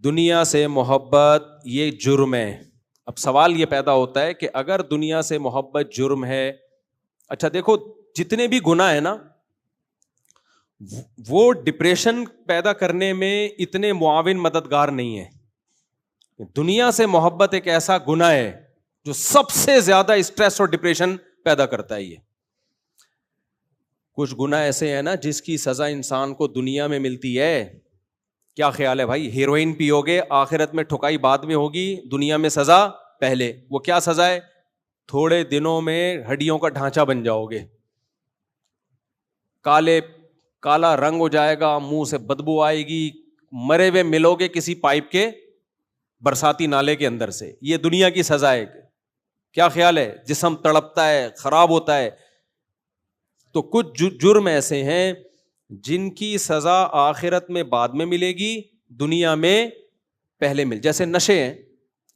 دنیا سے محبت یہ جرم ہے. اب سوال یہ پیدا ہوتا ہے کہ اگر دنیا سے محبت جرم ہے, اچھا دیکھو جتنے بھی گناہ ہیں نا, وہ ڈپریشن پیدا کرنے میں اتنے معاون مددگار نہیں ہے. دنیا سے محبت ایک ایسا گناہ ہے جو سب سے زیادہ اسٹریس اور ڈپریشن پیدا کرتا ہے. یہ کچھ گناہ ایسے ہیں نا جس کی سزا انسان کو دنیا میں ملتی ہے. کیا خیال ہے بھائی؟ ہیروئن پیو گے, آخرت میں ٹھکائی بعد میں ہوگی, دنیا میں سزا پہلے. وہ کیا سزا ہے؟ تھوڑے دنوں میں ہڈیوں کا ڈھانچہ بن جاؤ گے, کالا رنگ ہو جائے گا, منہ سے بدبو آئے گی, مرے ہوئے ملو گے کسی پائپ کے برساتی نالے کے اندر سے. یہ دنیا کی سزا ہے. کیا خیال ہے؟ جسم تڑپتا ہے, خراب ہوتا ہے. تو کچھ جرم ایسے ہیں جن کی سزا آخرت میں بعد میں ملے گی, دنیا میں پہلے جیسے نشے ہیں,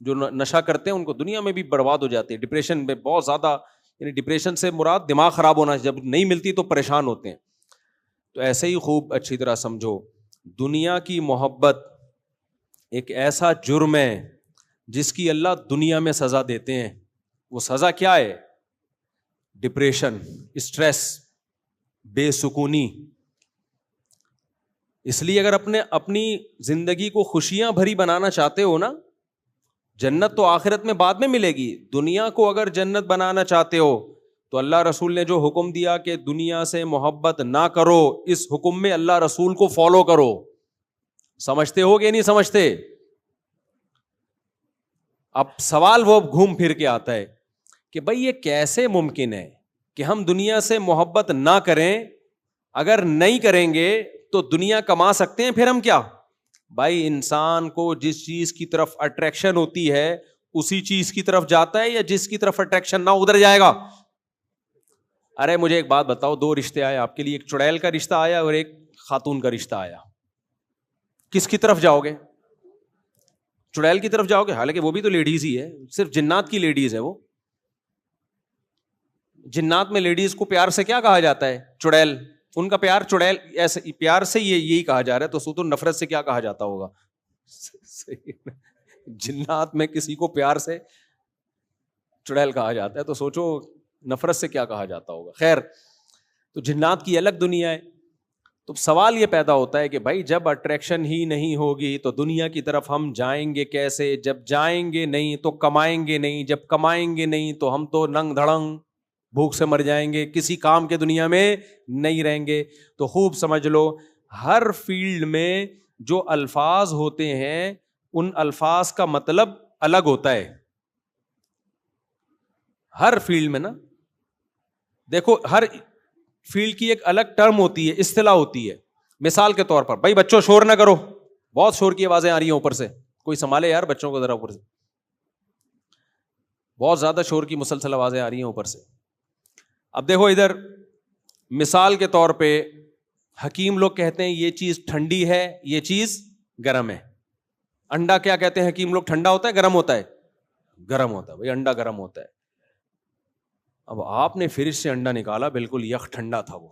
جو نشہ کرتے ہیں ان کو دنیا میں بھی برباد ہو جاتے ہیں. ڈپریشن میں بہت زیادہ, یعنی ڈپریشن سے مراد دماغ خراب ہونا, جب نہیں ملتی تو پریشان ہوتے ہیں. تو ایسے ہی خوب اچھی طرح سمجھو, دنیا کی محبت ایک ایسا جرم ہے جس کی اللہ دنیا میں سزا دیتے ہیں. وہ سزا کیا ہے؟ ڈپریشن, اسٹریس, بے سکونی. اس لیے اگر اپنی زندگی کو خوشیاں بھری بنانا چاہتے ہو نا, جنت تو آخرت میں بعد میں ملے گی. دنیا کو اگر جنت بنانا چاہتے ہو تو اللہ رسول نے جو حکم دیا کہ دنیا سے محبت نہ کرو, اس حکم میں اللہ رسول کو فالو کرو. سمجھتے ہو کہ نہیں سمجھتے؟ اب سوال وہ گھوم پھر کے آتا ہے کہ بھئی یہ کیسے ممکن ہے کہ ہم دنیا سے محبت نہ کریں؟ اگر نہیں کریں گے تو دنیا کما سکتے ہیں پھر ہم کیا؟ بھائی انسان کو جس چیز کی طرف اٹریکشن ہوتی ہے اسی چیز کی طرف جاتا ہے, یا جس کی طرف اٹریکشن نہ ادھر جائے گا؟ ارے مجھے ایک بات بتاؤ, دو رشتے آئے آپ کے لیے, ایک چڑیل کا رشتہ آیا اور ایک خاتون کا رشتہ آیا, کس کی طرف جاؤ گے؟ چڑیل کی طرف جاؤ گے, حالانکہ وہ بھی تو لیڈیز ہی ہے, صرف جنات کی لیڈیز ہے وہ. جنات میں لیڈیز کو پیار سے کیا کہا جاتا ہے؟ چڑیل. ان کا پیار چڑیل, ایسے پیار سے یہی کہا جا رہا ہے, تو سو تو نفرت سے کیا کہا جاتا ہوگا؟ جنات میں کسی کو پیار سے چڑیل کہا جاتا ہے, تو سوچو نفرت سے کیا کہا جاتا ہوگا. خیر, تو جنات کی الگ دنیا ہے. تو سوال یہ پیدا ہوتا ہے کہ بھائی جب اٹریکشن ہی نہیں ہوگی تو دنیا کی طرف ہم جائیں گے کیسے؟ جب جائیں گے نہیں تو کمائیں گے نہیں, جب کمائیں گے نہیں تو ہم تو ننگ دھڑنگ بھوک سے مر جائیں گے, کسی کام کے دنیا میں نہیں رہیں گے. تو خوب سمجھ لو, ہر فیلڈ میں جو الفاظ ہوتے ہیں ان الفاظ کا مطلب الگ ہوتا ہے. ہر فیلڈ میں نا, دیکھو ہر فیلڈ کی ایک الگ ٹرم ہوتی ہے, اصطلاح ہوتی ہے. مثال کے طور پر, بھائی بچوں شور نہ کرو, بہت شور کی آوازیں آ رہی ہیں اوپر سے, کوئی سنبھالے یار بچوں کو ذرا اوپر سے, بہت زیادہ شور کی مسلسل آوازیں آ رہی ہیں اوپر سے. اب دیکھو ادھر مثال کے طور پہ حکیم لوگ کہتے ہیں یہ چیز ٹھنڈی ہے, یہ چیز گرم ہے. انڈا کیا کہتے ہیں حکیم لوگ, ٹھنڈا ہوتا ہے گرم ہوتا ہے؟ گرم ہوتا ہے. بھائی انڈا گرم ہوتا ہے. اب آپ نے فریج سے انڈا نکالا, بالکل یخ ٹھنڈا تھا وہ,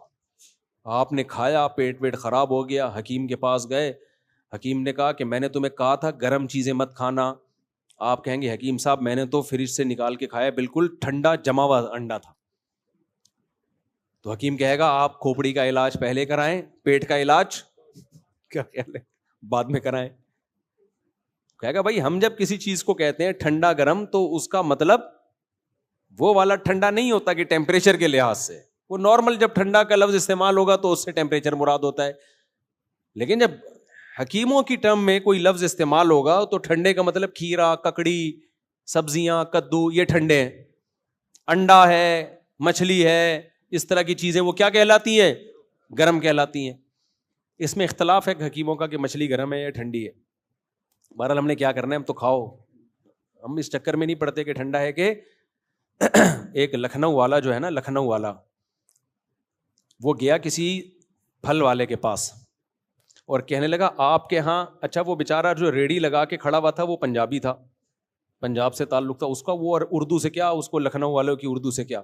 آپ نے کھایا, پیٹ ویٹ خراب ہو گیا, حکیم کے پاس گئے, حکیم نے کہا کہ میں نے تمہیں کہا تھا گرم چیزیں مت کھانا. آپ کہیں گے حکیم صاحب میں نے تو فریج سے نکال کے کھایا, بالکل ٹھنڈا جما ہوا انڈا تھا. تو حکیم کہے گا آپ کھوپڑی کا علاج پہلے کرائیں, پیٹ کا علاج کیا بعد میں کرائیں. کہے گا بھائی ہم جب کسی چیز کو کہتے ہیں ٹھنڈا گرم تو اس کا مطلب وہ والا ٹھنڈا نہیں ہوتا کہ ٹیمپریچر کے لحاظ سے, وہ نارمل جب ٹھنڈا کا لفظ استعمال ہوگا تو اس سے ٹیمپریچر مراد ہوتا ہے. لیکن جب حکیموں کی ٹرم میں کوئی لفظ استعمال ہوگا تو ٹھنڈے کا مطلب کھیرا, ککڑی, سبزیاں, کدو, یہ ٹھنڈے ہیں. انڈا ہے, مچھلی ہے, اس طرح کی چیزیں وہ کیا کہلاتی ہیں؟ گرم کہلاتی ہیں. اس میں اختلاف ہے حکیموں کا کہ مچھلی گرم ہے یا ٹھنڈی ہے. بہرحال ہم نے کیا کرنا ہے, ہم تو کھاؤ, ہم اس چکر میں نہیں پڑتے کہ ٹھنڈا ہے کہ. ایک لکھنؤ والا جو ہے نا, لکھنؤ والا, وہ گیا کسی پھل والے کے پاس اور کہنے لگا آپ کے ہاں, اچھا وہ بیچارہ جو ریڑھی لگا کے کھڑا ہوا تھا وہ پنجابی تھا, پنجاب سے تعلق تھا اس کا, وہ اور اردو سے کیا, اس کو لکھنؤ والوں کی اردو سے کیا.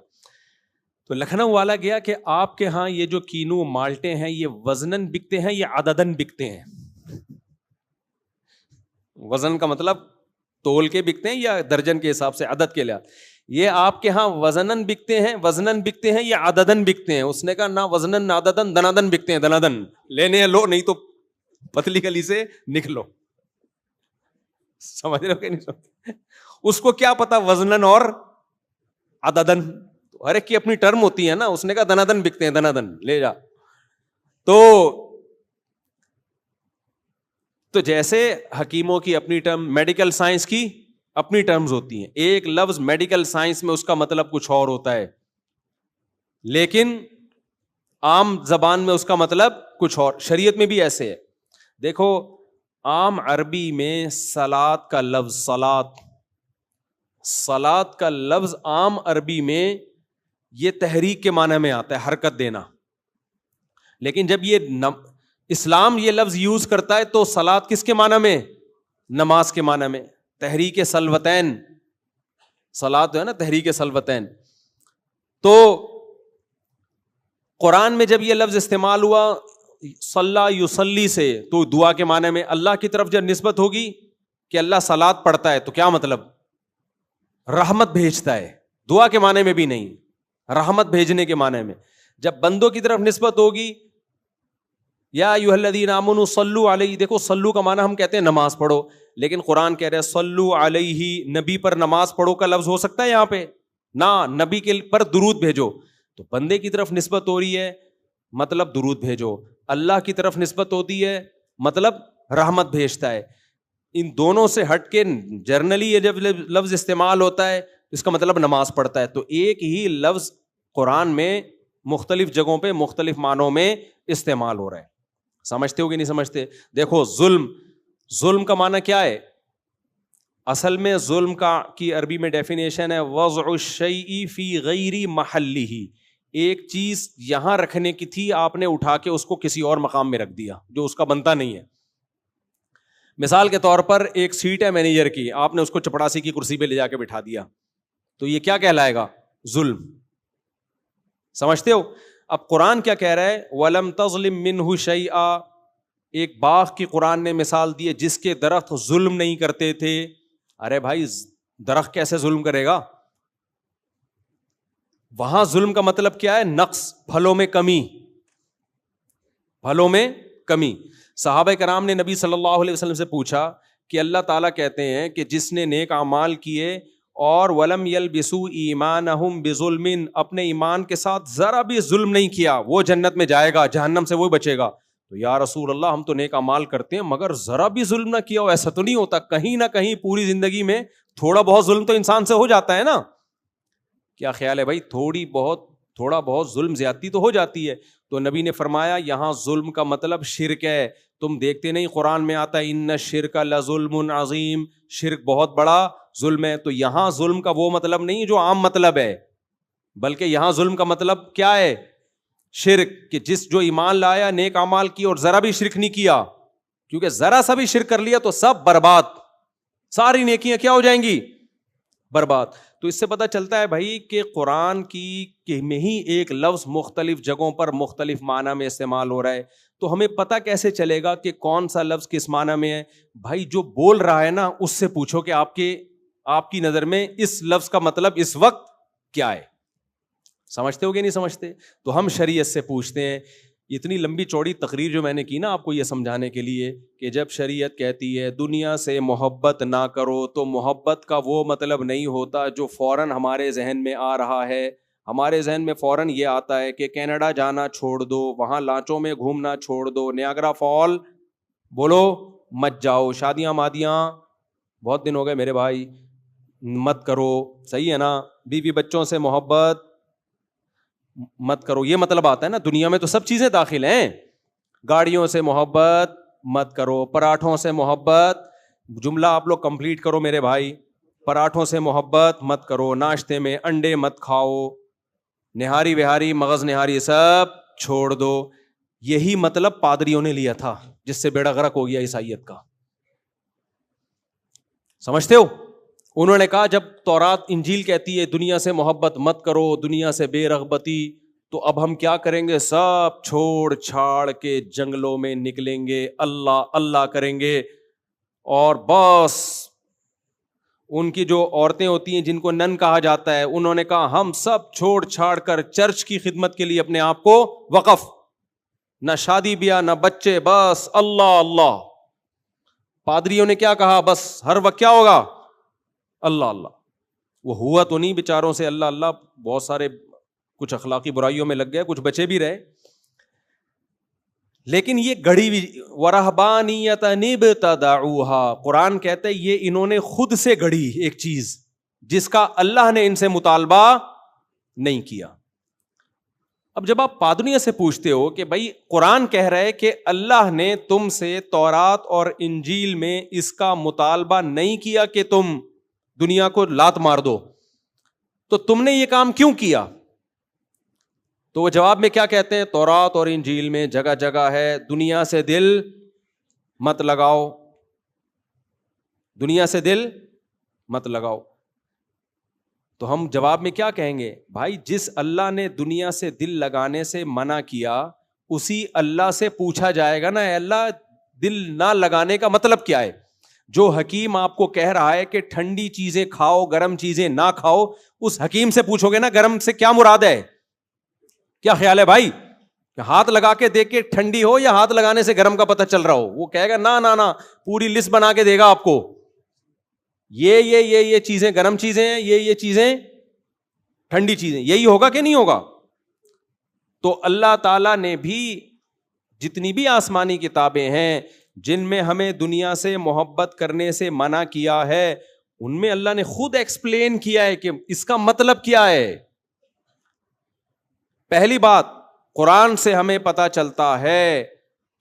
تو لکھنؤ والا گیا کہ آپ کے ہاں یہ جو کینو مالٹے ہیں یہ وزنن بکتے ہیں یا عددن بکتے ہیں؟ وزن کا مطلب تول کے بکتے ہیں یا درجن کے حساب سے, عدد کے لحاظ. یہ آپ کے ہاں وزنن بکتے ہیں, وزنن بکتے ہیں یا عددن بکتے ہیں؟ اس نے کہا نہ وزنن نہ عددن, دنادن بکتے ہیں, دنادن لینے ہیں لو, نہیں تو پتلی گلی سے نکلو. سمجھ رہے ہو کہ نہیں سمجھ؟ اس کو کیا پتا وزنن اور عددن, ہر ایک کی اپنی ٹرم ہوتی ہے نا. اس نے کہا دنادن بکتے ہیں, دنادن لے جا. تو جیسے حکیموں کی اپنی ٹرم, میڈیکل سائنس کی اپنی ٹرمز ہوتی ہیں. ایک لفظ میڈیکل سائنس میں اس کا مطلب کچھ اور ہوتا ہے, لیکن عام زبان میں اس کا مطلب کچھ اور. شریعت میں بھی ایسے ہے. دیکھو عام عربی میں صلاۃ کا لفظ, صلاۃ کا لفظ عام عربی میں یہ تحریک کے معنی میں آتا ہے, حرکت دینا. لیکن جب یہ اسلام یہ لفظ یوز کرتا ہے تو صلاۃ کس کے معنی میں؟ نماز کے معنی میں. تحریک سلوتین, صلاۃ جو ہے نا تحریک سلوتین. تو قرآن میں جب یہ لفظ استعمال ہوا صلی یصلی سے, تو دعا کے معنی میں. اللہ کی طرف جب نسبت ہوگی کہ اللہ صلاۃ پڑھتا ہے تو کیا مطلب؟ رحمت بھیجتا ہے. دعا کے معنی میں بھی نہیں, رحمت بھیجنے کے معنی میں. جب بندوں کی طرف نسبت ہوگی یا ایھا الذین آمنوا صلوا علیہ, دیکھو صلو کا معنی ہم کہتے ہیں نماز پڑھو, لیکن قرآن کہہ رہے ہیں صلو علیہ, نبی پر نماز پڑھو کا لفظ ہو سکتا ہے یہاں پہ؟ نہ, نبی کے پر درود بھیجو. تو بندے کی طرف نسبت ہو رہی ہے مطلب درود بھیجو, اللہ کی طرف نسبت ہوتی ہے مطلب رحمت بھیجتا ہے. ان دونوں سے ہٹ کے جرنلی یہ جب لفظ استعمال ہوتا ہے اس کا مطلب نماز پڑھتا ہے. تو ایک ہی لفظ قرآن میں مختلف جگہوں پہ مختلف معنوں میں استعمال ہو رہا ہے. سمجھتے ہو کہ نہیں سمجھتے؟ دیکھو ظلم کا معنی کیا ہے اصل میں؟ ظلم کی عربی میں ڈیفینیشن ہے وضع الشیء فی غیر محلہ, ایک چیز یہاں رکھنے کی تھی, آپ نے اٹھا کے اس کو کسی اور مقام میں رکھ دیا جو اس کا بنتا نہیں ہے. مثال کے طور پر ایک سیٹ ہے مینیجر کی, آپ نے اس کو چپڑاسی کی کرسی پہ لے جا کے بٹھا دیا, تو یہ کیا کہلائے گا؟ ظلم. سمجھتے ہو؟ اب قرآن کیا کہہ رہا ہے؟ وَلَمْ تَظْلِمْ مِنْهُ شَيْئًا, ایک باغ کی قرآن نے مثال دی ہے جس کے درخت ظلم نہیں کرتے تھے. ارے بھائی درخت کیسے ظلم کرے گا؟ وہاں ظلم کا مطلب کیا ہے؟ نقص، پھلوں میں کمی، پھلوں میں کمی. صحابہ کرام نے نبی صلی اللہ علیہ وسلم سے پوچھا کہ اللہ تعالیٰ کہتے ہیں کہ جس نے نیک اعمال کیے اور ولم یلبسوا ایمانہم بظلم، اپنے ایمان کے ساتھ ذرا بھی ظلم نہیں کیا، وہ جنت میں جائے گا، جہنم سے وہ بچے گا. تو یا رسول اللہ ہم تو نیک اعمال کرتے ہیں مگر ذرا بھی ظلم نہ کیا ہو. ایسا تو نہیں ہوتا، کہیں نہ کہیں پوری زندگی میں تھوڑا بہت ظلم تو انسان سے ہو جاتا ہے نا. کیا خیال ہے بھائی؟ تھوڑا بہت ظلم زیادتی تو ہو جاتی ہے. تو نبی نے فرمایا یہاں ظلم کا مطلب شرک ہے. تم دیکھتے نہیں قرآن میں آتا ہے ان الشرک لظلم عظیم، شرک بہت بڑا ظلم ہے. تو یہاں ظلم کا وہ مطلب نہیں جو عام مطلب ہے، بلکہ یہاں ظلم کا مطلب کیا ہے؟ شرک. کہ جو ایمان لایا، نیک اعمال کی اور ذرا بھی شرک نہیں کیا، کیونکہ ذرا سا بھی شرک کر لیا تو سب برباد، ساری نیکیاں کیا ہو جائیں گی؟ برباد. تو اس سے پتہ چلتا ہے بھائی کہ قرآن کی میں ہی ایک لفظ مختلف جگہوں پر مختلف معنی میں استعمال ہو رہا ہے. تو ہمیں پتہ کیسے چلے گا کہ کون سا لفظ کس معنی میں ہے؟ بھائی جو بول رہا ہے نا اس سے پوچھو کہ آپ کی نظر میں اس لفظ کا مطلب اس وقت کیا ہے. سمجھتے ہو کہ نہیں سمجھتے؟ تو ہم شریعت سے پوچھتے ہیں. اتنی لمبی چوڑی تقریر جو میں نے کی نا آپ کو یہ سمجھانے کے لیے کہ جب شریعت کہتی ہے دنیا سے محبت نہ کرو، تو محبت کا وہ مطلب نہیں ہوتا جو فوراً ہمارے ذہن میں آ رہا ہے. ہمارے ذہن میں فوراً یہ آتا ہے کہ کینیڈا جانا چھوڑ دو، وہاں لانچوں میں گھومنا چھوڑ دو، نیاگرا فال بولو مت جاؤ، شادیاں مادیاں بہت دن ہو گئے میرے بھائی مت کرو، صحیح ہے نا، بیوی بچوں سے محبت مت کرو. یہ مطلب آتا ہے نا. دنیا میں تو سب چیزیں داخل ہیں. گاڑیوں سے محبت مت کرو، پراٹھوں سے محبت، جملہ آپ لوگ کمپلیٹ کرو میرے بھائی، پراٹھوں سے محبت مت کرو، ناشتے میں انڈے مت کھاؤ، نہاری وہاری مغز نہاری سب چھوڑ دو. یہی مطلب پادریوں نے لیا تھا جس سے بیڑا غرق ہو گیا عیسائیت کا. سمجھتے ہو؟ انہوں نے کہا جب تورات انجیل کہتی ہے دنیا سے محبت مت کرو، دنیا سے بے رغبتی، تو اب ہم کیا کریں گے؟ سب چھوڑ چھاڑ کے جنگلوں میں نکلیں گے، اللہ اللہ کریں گے. اور بس ان کی جو عورتیں ہوتی ہیں جن کو نن کہا جاتا ہے، انہوں نے کہا ہم سب چھوڑ چھاڑ کر چرچ کی خدمت کے لیے اپنے آپ کو وقف، نہ شادی بیاہ نہ بچے، بس اللہ اللہ. پادریوں نے کیا کہا؟ بس ہر وقت کیا ہوگا؟ اللہ اللہ. وہ ہوا تو نہیں بیچاروں سے اللہ اللہ، بہت سارے کچھ اخلاقی برائیوں میں لگ گئے، کچھ بچے بھی رہے. لیکن یہ گڑھی بھی وَرَهْبَانِيَّةً ابْتَدَعُوهَا، قرآن کہتا ہے یہ انہوں نے خود سے گڑھی ایک چیز جس کا اللہ نے ان سے مطالبہ نہیں کیا. اب جب آپ پادریوں سے پوچھتے ہو کہ بھائی قرآن کہہ رہا ہے کہ اللہ نے تم سے تورات اور انجیل میں اس کا مطالبہ نہیں کیا کہ تم دنیا کو لات مار دو، تو تم نے یہ کام کیوں کیا؟ تو وہ جواب میں کیا کہتے ہیں؟ تورات اور انجیل میں جگہ جگہ ہے دنیا سے دل مت لگاؤ، دنیا سے دل مت لگاؤ. تو ہم جواب میں کیا کہیں گے؟ بھائی جس اللہ نے دنیا سے دل لگانے سے منع کیا اسی اللہ سے پوچھا جائے گا نا اے اللہ دل نہ لگانے کا مطلب کیا ہے؟ جو حکیم آپ کو کہہ رہا ہے کہ ٹھنڈی چیزیں کھاؤ گرم چیزیں نہ کھاؤ، اس حکیم سے پوچھو گے نا گرم سے کیا مراد ہے؟ کیا خیال ہے بھائی؟ ہاتھ لگا کے دیکھ کے ٹھنڈی ہو یا ہاتھ لگانے سے گرم کا پتہ چل رہا ہو؟ وہ کہے گا نا نا نا، پوری لسٹ بنا کے دے گا آپ کو، یہ چیزیں گرم چیزیں ہیں، یہ چیزیں ٹھنڈی چیزیں، یہی ہوگا کہ نہیں ہوگا؟ تو اللہ تعالیٰ نے بھی جتنی بھی آسمانی کتابیں ہیں جن میں ہمیں دنیا سے محبت کرنے سے منع کیا ہے، ان میں اللہ نے خود ایکسپلین کیا ہے کہ اس کا مطلب کیا ہے. پہلی بات، قرآن سے ہمیں پتہ چلتا ہے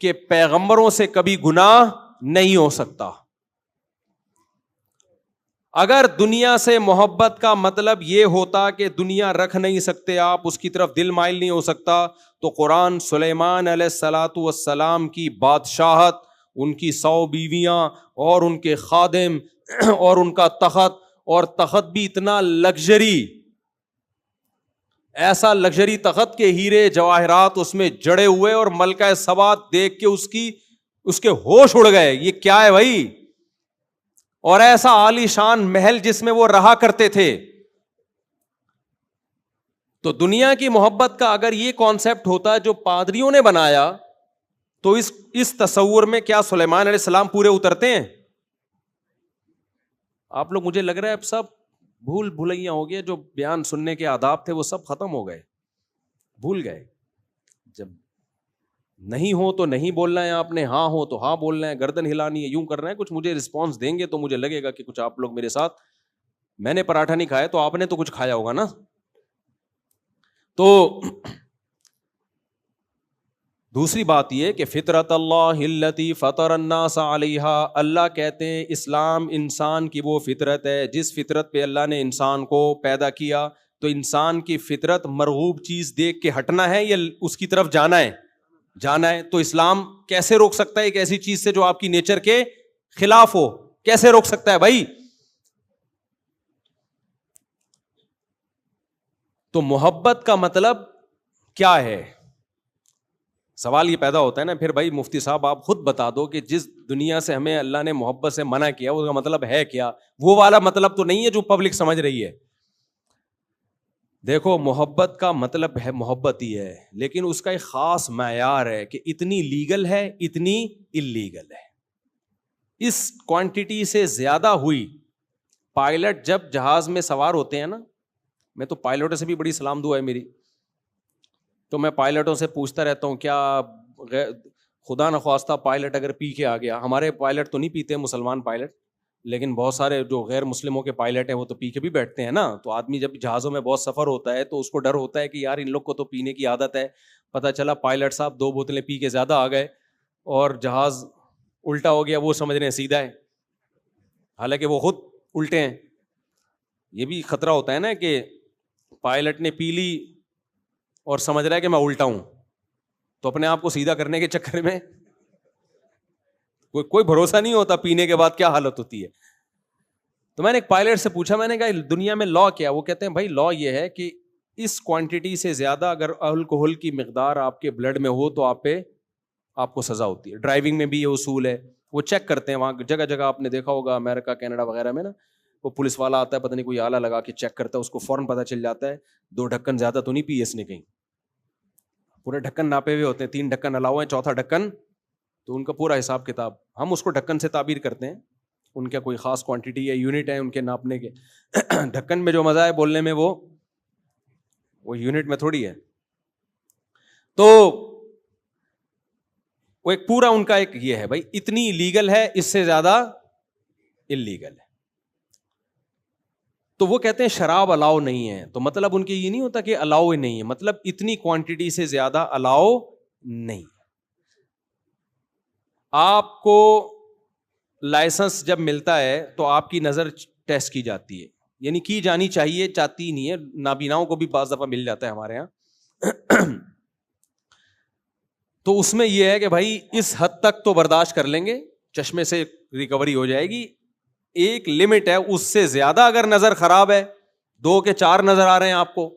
کہ پیغمبروں سے کبھی گناہ نہیں ہو سکتا. اگر دنیا سے محبت کا مطلب یہ ہوتا کہ دنیا رکھ نہیں سکتے آپ، اس کی طرف دل مائل نہیں ہو سکتا، تو قرآن سلیمان علیہ الصلاۃ والسلام کی بادشاہت، ان کی 100 بیویاں اور ان کے خادم اور ان کا تخت، اور تخت بھی اتنا لگژری، ایسا لگژری تخت کے ہیرے جواہرات اس میں جڑے ہوئے، اور ملکہ سبا دیکھ کے اس کے ہوش اڑ گئے، یہ کیا ہے بھائی؟ اور ایسا عالی شان محل جس میں وہ رہا کرتے تھے. تو دنیا کی محبت کا اگر یہ کانسیپٹ ہوتا جو پادریوں نے بنایا تو اس تصور میں کیا سلیمان علیہ السلام پورے اترتے ہیں؟ آپ لوگ مجھے لگ رہا ہے اب سب بھول بھلائیاں ہو گیا، جو بیان سننے کے آداب تھے وہ سب ختم ہو گئے، بھول گئے. جب نہیں ہو تو نہیں بولنا ہے آپ نے، ہاں ہو تو ہاں بولنا ہے، گردن ہلانی ہے، یوں کرنا ہے. کچھ مجھے رسپانس دیں گے تو مجھے لگے گا کہ کچھ آپ لوگ میرے ساتھ، میں نے پراٹھا نہیں کھایا تو آپ نے تو کچھ کھایا ہوگا نا. تو دوسری بات یہ کہ فطرت اللہ التی فطر الناس علیہا، اللہ کہتے ہیں اسلام انسان کی وہ فطرت ہے جس فطرت پہ اللہ نے انسان کو پیدا کیا. تو انسان کی فطرت مرغوب چیز دیکھ کے ہٹنا ہے یا اس کی طرف جانا ہے؟ جانا ہے. تو اسلام کیسے روک سکتا ہے ایک ایسی چیز سے جو آپ کی نیچر کے خلاف ہو؟ کیسے روک سکتا ہے بھائی؟ تو محبت کا مطلب کیا ہے؟ سوال یہ پیدا ہوتا ہے نا پھر بھائی مفتی صاحب آپ خود بتا دو کہ جس دنیا سے ہمیں اللہ نے محبت سے منع کیا اس کا مطلب ہے کیا؟ وہ والا مطلب تو نہیں ہے جو پبلک سمجھ رہی ہے. دیکھو محبت کا مطلب ہے محبت ہی ہے، لیکن اس کا ایک خاص معیار ہے کہ اتنی لیگل ہے اتنی اللیگل ہے. اس کوانٹٹی سے زیادہ ہوئی. پائلٹ جب جہاز میں سوار ہوتے ہیں نا، میں تو پائلٹوں سے بھی بڑی سلام دعا ہے میری، تو میں پائلٹوں سے پوچھتا رہتا ہوں کیا خدا نخواستہ پائلٹ اگر پی کے آ گیا، ہمارے پائلٹ تو نہیں پیتے مسلمان پائلٹ، لیکن بہت سارے جو غیر مسلموں کے پائلٹ ہیں وہ تو پی کے بھی بیٹھتے ہیں نا. تو آدمی جب جہازوں میں بہت سفر ہوتا ہے تو اس کو ڈر ہوتا ہے کہ یار ان لوگ کو تو پینے کی عادت ہے. پتہ چلا پائلٹ صاحب 2 بوتلیں پی کے زیادہ آ گئے اور جہاز الٹا ہو گیا، وہ سمجھ رہے ہیں سیدھا ہے، حالانکہ وہ خود الٹے ہیں. یہ بھی خطرہ ہوتا ہے نا کہ پائلٹ نے پی لی اور سمجھ رہا ہے کہ میں الٹا ہوں، تو اپنے آپ کو سیدھا کرنے کے چکر میں کوئی بھروسہ نہیں ہوتا پینے کے بعد کیا حالت ہوتی ہے. تو میں نے ایک پائلٹ سے پوچھا، میں نے کہا دنیا میں لا کیا؟ وہ کہتے ہیں بھائی لا یہ ہے کہ اس کوانٹٹی سے زیادہ اگر الکوہل کی مقدار آپ کے بلڈ میں ہو تو آپ کو سزا ہوتی ہے. ڈرائیونگ میں بھی یہ اصول ہے، وہ چیک کرتے ہیں وہاں جگہ جگہ، آپ نے دیکھا ہوگا امریکہ کینیڈا وغیرہ میں نا، وہ پولیس والا آتا ہے پتہ نہیں کوئی آلہ لگا کے چیک کرتا ہے، اس کو فوراً پتہ چل جاتا ہے 2 ڈھکن زیادہ تو نہیں پی اس نے کہیں. پورے ڈھکن ناپے ہوئے ہوتے ہیں، 3 ڈھکن الاؤ ہیں، 4تھا ڈھکن تو ان کا پورا حساب کتاب. ہم اس کو ڈھکن سے تعبیر کرتے ہیں، ان کا کوئی خاص کوانٹٹی ہے، یونٹ ہے ان کے ناپنے کے. ڈھکن میں جو مزہ ہے بولنے میں وہ یونٹ میں تھوڑی ہے. تو وہ ایک پورا ان کا ایک یہ ہے بھائی اتنی لیگل ہے، اس سے زیادہ اللیگل ہے. تو وہ کہتے ہیں شراب الاؤ نہیں ہے، تو مطلب ان کے یہ نہیں ہوتا کہ الاؤ ہی نہیں ہے، مطلب اتنی کوانٹٹی سے زیادہ الاؤ نہیں. آپ کو لائسنس جب ملتا ہے تو آپ کی نظر ٹیسٹ کی جاتی ہے، یعنی کی جانی چاہیے، چاہتی نہیں ہے. نابیناؤں کو بھی بعض دفعہ مل جاتا ہے ہمارے یہاں. تو اس میں یہ ہے کہ بھائی اس حد تک تو برداشت کر لیں گے، چشمے سے ریکوری ہو جائے گی، ایک لمٹ ہے، اس سے زیادہ اگر نظر خراب ہے، 2 کے 4 نظر آ رہے ہیں آپ کو،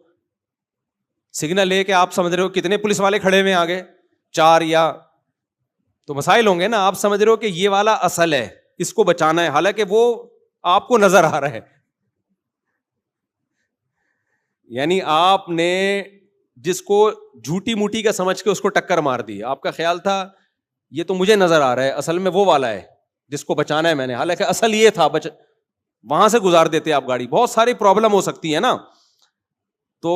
سگنل لے کے آپ سمجھ رہے ہو کتنے پولیس والے کھڑے ہوئے آگے 4 یا تو مسائل ہوں گے نا. آپ سمجھ رہے ہو کہ یہ والا اصل ہے، اس کو بچانا ہے، حالانکہ وہ آپ کو نظر آ رہا ہے. یعنی آپ نے جس کو جھوٹی موٹی کا سمجھ کے اس کو ٹکر مار دی، آپ کا خیال تھا یہ تو مجھے نظر آ رہا ہے، اصل میں وہ والا ہے جس کو بچانا ہے میں نے، حالانکہ اصل یہ تھا وہاں سے گزار دیتے آپ گاڑی. بہت ساری پرابلم ہو سکتی ہے نا. تو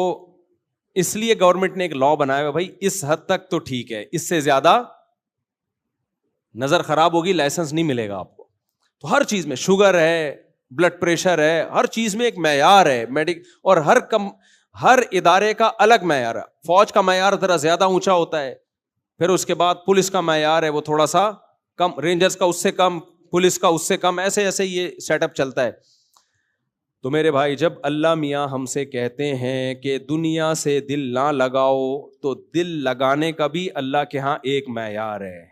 اس لیے گورنمنٹ نے ایک لا بنایا ہے بھائی اس حد تک تو ٹھیک ہے، اس سے زیادہ نظر خراب ہوگی لائسنس نہیں ملے گا آپ کو. تو ہر چیز میں شوگر ہے، بلڈ پریشر ہے، ہر چیز میں ایک معیار ہے اور ہر ادارے کا الگ معیار ہے. فوج کا معیار ذرا زیادہ اونچا ہوتا ہے، پھر اس کے بعد پولیس کا معیار ہے وہ تھوڑا سا کم، رینجرز کا اس سے کم، پولیس کا اس سے کم، ایسے ایسے یہ سیٹ اپ چلتا ہے. تو میرے بھائی جب اللہ میاں ہم سے کہتے ہیں کہ دنیا سے دل نہ لگاؤ، تو دل لگانے کا بھی اللہ کے ہاں ایک معیار ہے.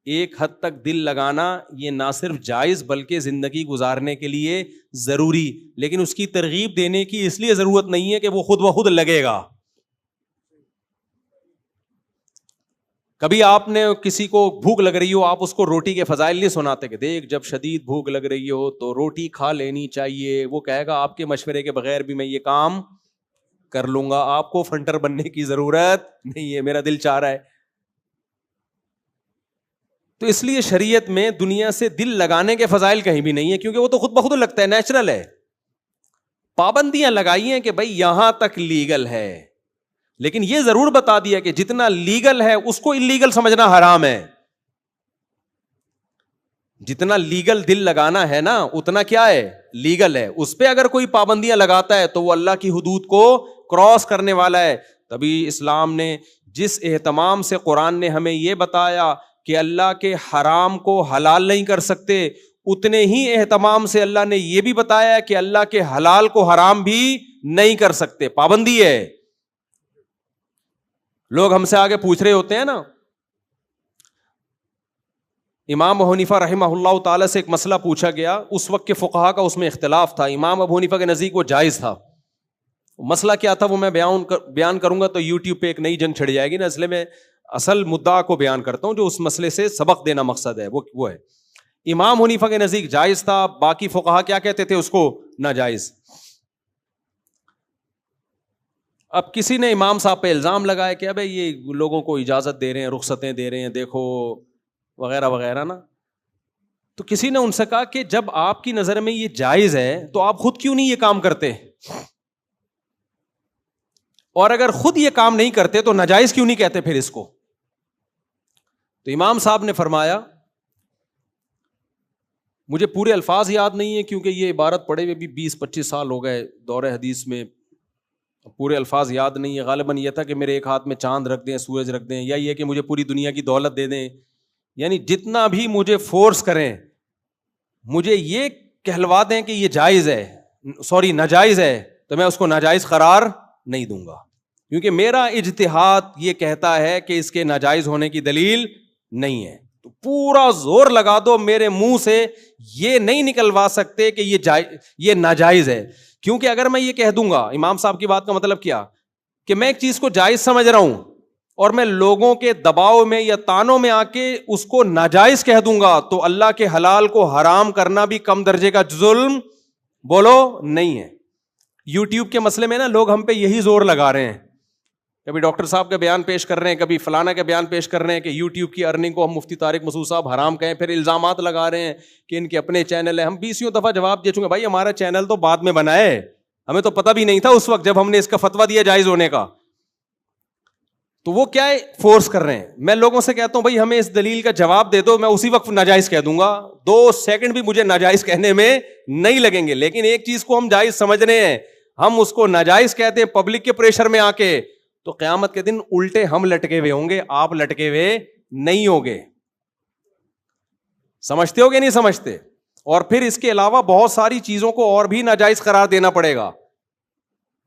ایک حد تک دل لگانا یہ نہ صرف جائز بلکہ زندگی گزارنے کے لیے ضروری، لیکن اس کی ترغیب دینے کی اس لیے ضرورت نہیں ہے کہ وہ خود بخود لگے گا. کبھی آپ نے کسی کو بھوک لگ رہی ہو، آپ اس کو روٹی کے فضائل نہیں سناتے کہ دیکھ جب شدید بھوک لگ رہی ہو تو روٹی کھا لینی چاہیے، وہ کہے گا آپ کے مشورے کے بغیر بھی میں یہ کام کر لوں گا, آپ کو فنٹر بننے کی ضرورت نہیں ہے, میرا دل چاہ رہا ہے. تو اس لیے شریعت میں دنیا سے دل لگانے کے فضائل کہیں بھی نہیں ہے, کیونکہ وہ تو خود بخود لگتا ہے, نیچرل ہے. پابندیاں لگائی ہیں کہ بھائی یہاں تک لیگل ہے, لیکن یہ ضرور بتا دیا کہ جتنا لیگل ہے اس کو انلیگل سمجھنا حرام ہے. جتنا لیگل دل لگانا ہے نا اتنا کیا ہے, لیگل ہے. اس پہ اگر کوئی پابندیاں لگاتا ہے تو وہ اللہ کی حدود کو کراس کرنے والا ہے. تبھی اسلام نے جس اہتمام سے قرآن نے ہمیں یہ بتایا کہ اللہ کے حرام کو حلال نہیں کر سکتے, اتنے ہی اہتمام سے اللہ نے یہ بھی بتایا کہ اللہ کے حلال کو حرام بھی نہیں کر سکتے. پابندی ہے. لوگ ہم سے آگے پوچھ رہے ہوتے ہیں نا, امام ابو حنیفہ رحمہ اللہ تعالی سے ایک مسئلہ پوچھا گیا, اس وقت کے فقہا کا اس میں اختلاف تھا. امام ابو حنیفہ کے نزدیک وہ جائز تھا. مسئلہ کیا تھا وہ میں بیان کروں گا تو یوٹیوب پہ ایک نئی جنگ چھڑ جائے گی نا, اس لیے میں اصل مدعا کو بیان کرتا ہوں جو اس مسئلے سے سبق دینا مقصد ہے. وہ ہے امام حنیفہ کے نزدیک جائز تھا, باقی فقہا کیا کہتے تھے, اس کو ناجائز. اب کسی نے امام صاحب پہ الزام لگایا کہ ابے یہ لوگوں کو اجازت دے رہے ہیں, رخصتیں دے رہے ہیں, دیکھو وغیرہ وغیرہ نا. تو کسی نے ان سے کہا کہ جب آپ کی نظر میں یہ جائز ہے تو آپ خود کیوں نہیں یہ کام کرتے, اور اگر خود یہ کام نہیں کرتے تو ناجائز کیوں نہیں کہتے پھر اس کو. تو امام صاحب نے فرمایا, مجھے پورے الفاظ یاد نہیں ہے کیونکہ یہ عبارت پڑھے ہوئے بھی 20-25 سال ہو گئے دور حدیث میں, پورے الفاظ یاد نہیں ہے. غالباً یہ تھا کہ میرے ایک ہاتھ میں چاند رکھ دیں, سورج رکھ دیں, یا یہ کہ مجھے پوری دنیا کی دولت دے دیں, یعنی جتنا بھی مجھے فورس کریں, مجھے یہ کہلوا دیں کہ یہ جائز ہے, ناجائز ہے, تو میں اس کو ناجائز قرار نہیں دوں گا, کیونکہ میرا اجتہاد یہ کہتا ہے کہ اس کے ناجائز ہونے کی دلیل نہیں ہے. تو پورا زور لگا دو, میرے منہ سے یہ نہیں نکلوا سکتے کہ یہ ناجائز ہے, کیونکہ اگر میں یہ کہہ دوں گا, امام صاحب کی بات کا مطلب کیا کہ میں ایک چیز کو جائز سمجھ رہا ہوں اور میں لوگوں کے دباؤ میں یا تانوں میں آ کے اس کو ناجائز کہہ دوں گا, تو اللہ کے حلال کو حرام کرنا بھی کم درجے کا ظلم بولو نہیں ہے. یوٹیوب کے مسئلے میں نا لوگ ہم پہ یہی زور لگا رہے ہیں, کبھی ڈاکٹر صاحب کا بیان پیش کر رہے ہیں, کبھی فلانا کا بیان پیش کر رہے ہیں کہ یوٹیوب کی ارننگ کو ہم مفتی طارق مسعود صاحب حرام کہیں, پھر الزامات لگا رہے ہیں کہ ان کے اپنے چینل ہیں. ہم 20 دفعہ جواب دے چکے, بھائی ہمارا چینل تو بعد میں بنا ہے, ہمیں تو پتہ بھی نہیں تھا اس وقت جب ہم نے اس کا فتویٰ دیا جائز ہونے کا. تو وہ کیا ہے, فورس کر رہے ہیں. میں لوگوں سے کہتا ہوں بھائی ہمیں اس دلیل کا جواب دے دو, میں اسی وقت ناجائز کہہ دوں گا, 2 سیکنڈ بھی مجھے ناجائز کہنے میں نہیں لگیں گے. لیکن ایک چیز کو ہم جائز سمجھ رہے ہیں, ہم اس کو ناجائز کہتے ہیں پبلک کے پریشر میں آ کے, تو قیامت کے دن الٹے ہم لٹکے ہوئے ہوں گے, آپ لٹکے ہوئے نہیں ہوگے. سمجھتے ہو گے نہیں سمجھتے؟ اور پھر اس کے علاوہ بہت ساری چیزوں کو اور بھی ناجائز قرار دینا پڑے گا.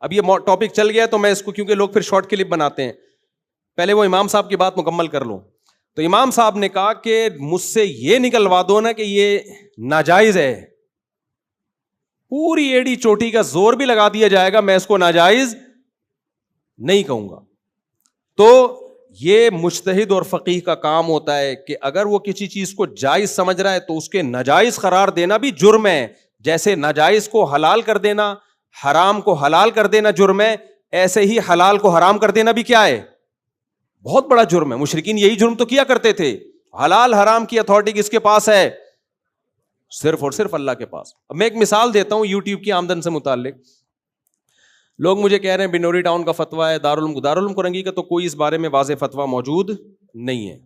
اب یہ ٹاپک چل گیا تو میں اس کو, کیونکہ لوگ پھر شارٹ کلپ بناتے ہیں, پہلے وہ امام صاحب کی بات مکمل کر لوں. تو امام صاحب نے کہا کہ مجھ سے یہ نکلوا دو نا کہ یہ ناجائز ہے, پوری ایڑی چوٹی کا زور بھی لگا دیا جائے گا, میں اس کو ناجائز نہیں کہوں گا. تو یہ مجتہد اور فقیہ کا کام ہوتا ہے کہ اگر وہ کسی چیز کو جائز سمجھ رہا ہے تو اس کے ناجائز قرار دینا بھی جرم ہے. جیسے ناجائز کو حلال کر دینا, حرام کو حلال کر دینا جرم ہے, ایسے ہی حلال کو حرام کر دینا بھی کیا ہے, بہت بڑا جرم ہے. مشرکین یہی جرم تو کیا کرتے تھے. حلال حرام کی اتھارٹی کس کے پاس ہے؟ صرف اور صرف اللہ کے پاس. اب میں ایک مثال دیتا ہوں یوٹیوب کی آمدن سے متعلق. لوگ مجھے کہہ رہے ہیں بنوری ٹاؤن کا فتویٰ ہے, دارالعلوم کرنگی کا تو کوئی اس بارے میں واضح فتویٰ موجود نہیں ہے.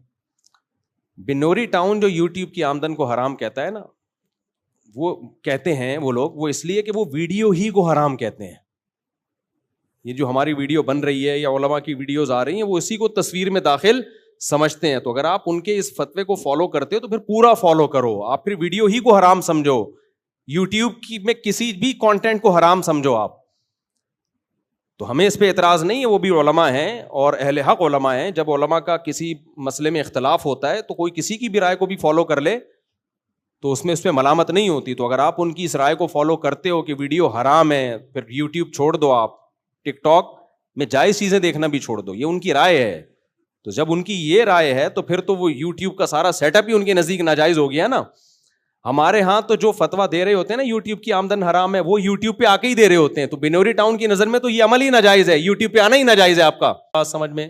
بنوری ٹاؤن جو یوٹیوب کی آمدن کو حرام کہتا ہے نا, وہ کہتے ہیں وہ لوگ, وہ اس لیے کہ وہ ویڈیو ہی کو حرام کہتے ہیں. یہ جو ہماری ویڈیو بن رہی ہے یا علماء کی ویڈیوز آ رہی ہیں, وہ اسی کو تصویر میں داخل سمجھتے ہیں. تو اگر آپ ان کے اس فتوے کو فالو کرتے ہو تو پھر پورا فالو کرو, آپ پھر ویڈیو ہی کو حرام سمجھو, یوٹیوب کی میں کسی بھی کانٹینٹ کو حرام سمجھو آپ. تو ہمیں اس پہ اعتراض نہیں ہے, وہ بھی علماء ہیں اور اہل حق علماء ہیں. جب علماء کا کسی مسئلے میں اختلاف ہوتا ہے تو کوئی کسی کی بھی رائے کو بھی فالو کر لے تو اس پہ ملامت نہیں ہوتی. تو اگر آپ ان کی اس رائے کو فالو کرتے ہو کہ ویڈیو حرام ہے, پھر یوٹیوب چھوڑ دو, آپ ٹک ٹاک میں جائز چیزیں دیکھنا بھی چھوڑ دو, یہ ان کی رائے ہے. تو جب ان کی یہ رائے ہے تو پھر تو وہ یوٹیوب کا سارا سیٹ اپ ہی ان کے نزدیک ناجائز ہو گیا نا. ہمارے ہاں تو جو فتوا دے رہے ہوتے ہیں نا یوٹیوب کی آمدن حرام ہے, وہ یوٹیوب پہ آ کے ہی دے رہے ہوتے ہیں. تو بنوری ٹاؤن کی نظر میں تو یہ عمل ہی ناجائز ہے, یوٹیوب پہ آنا ہی ناجائز ہے. آپ کا بات سمجھ میں.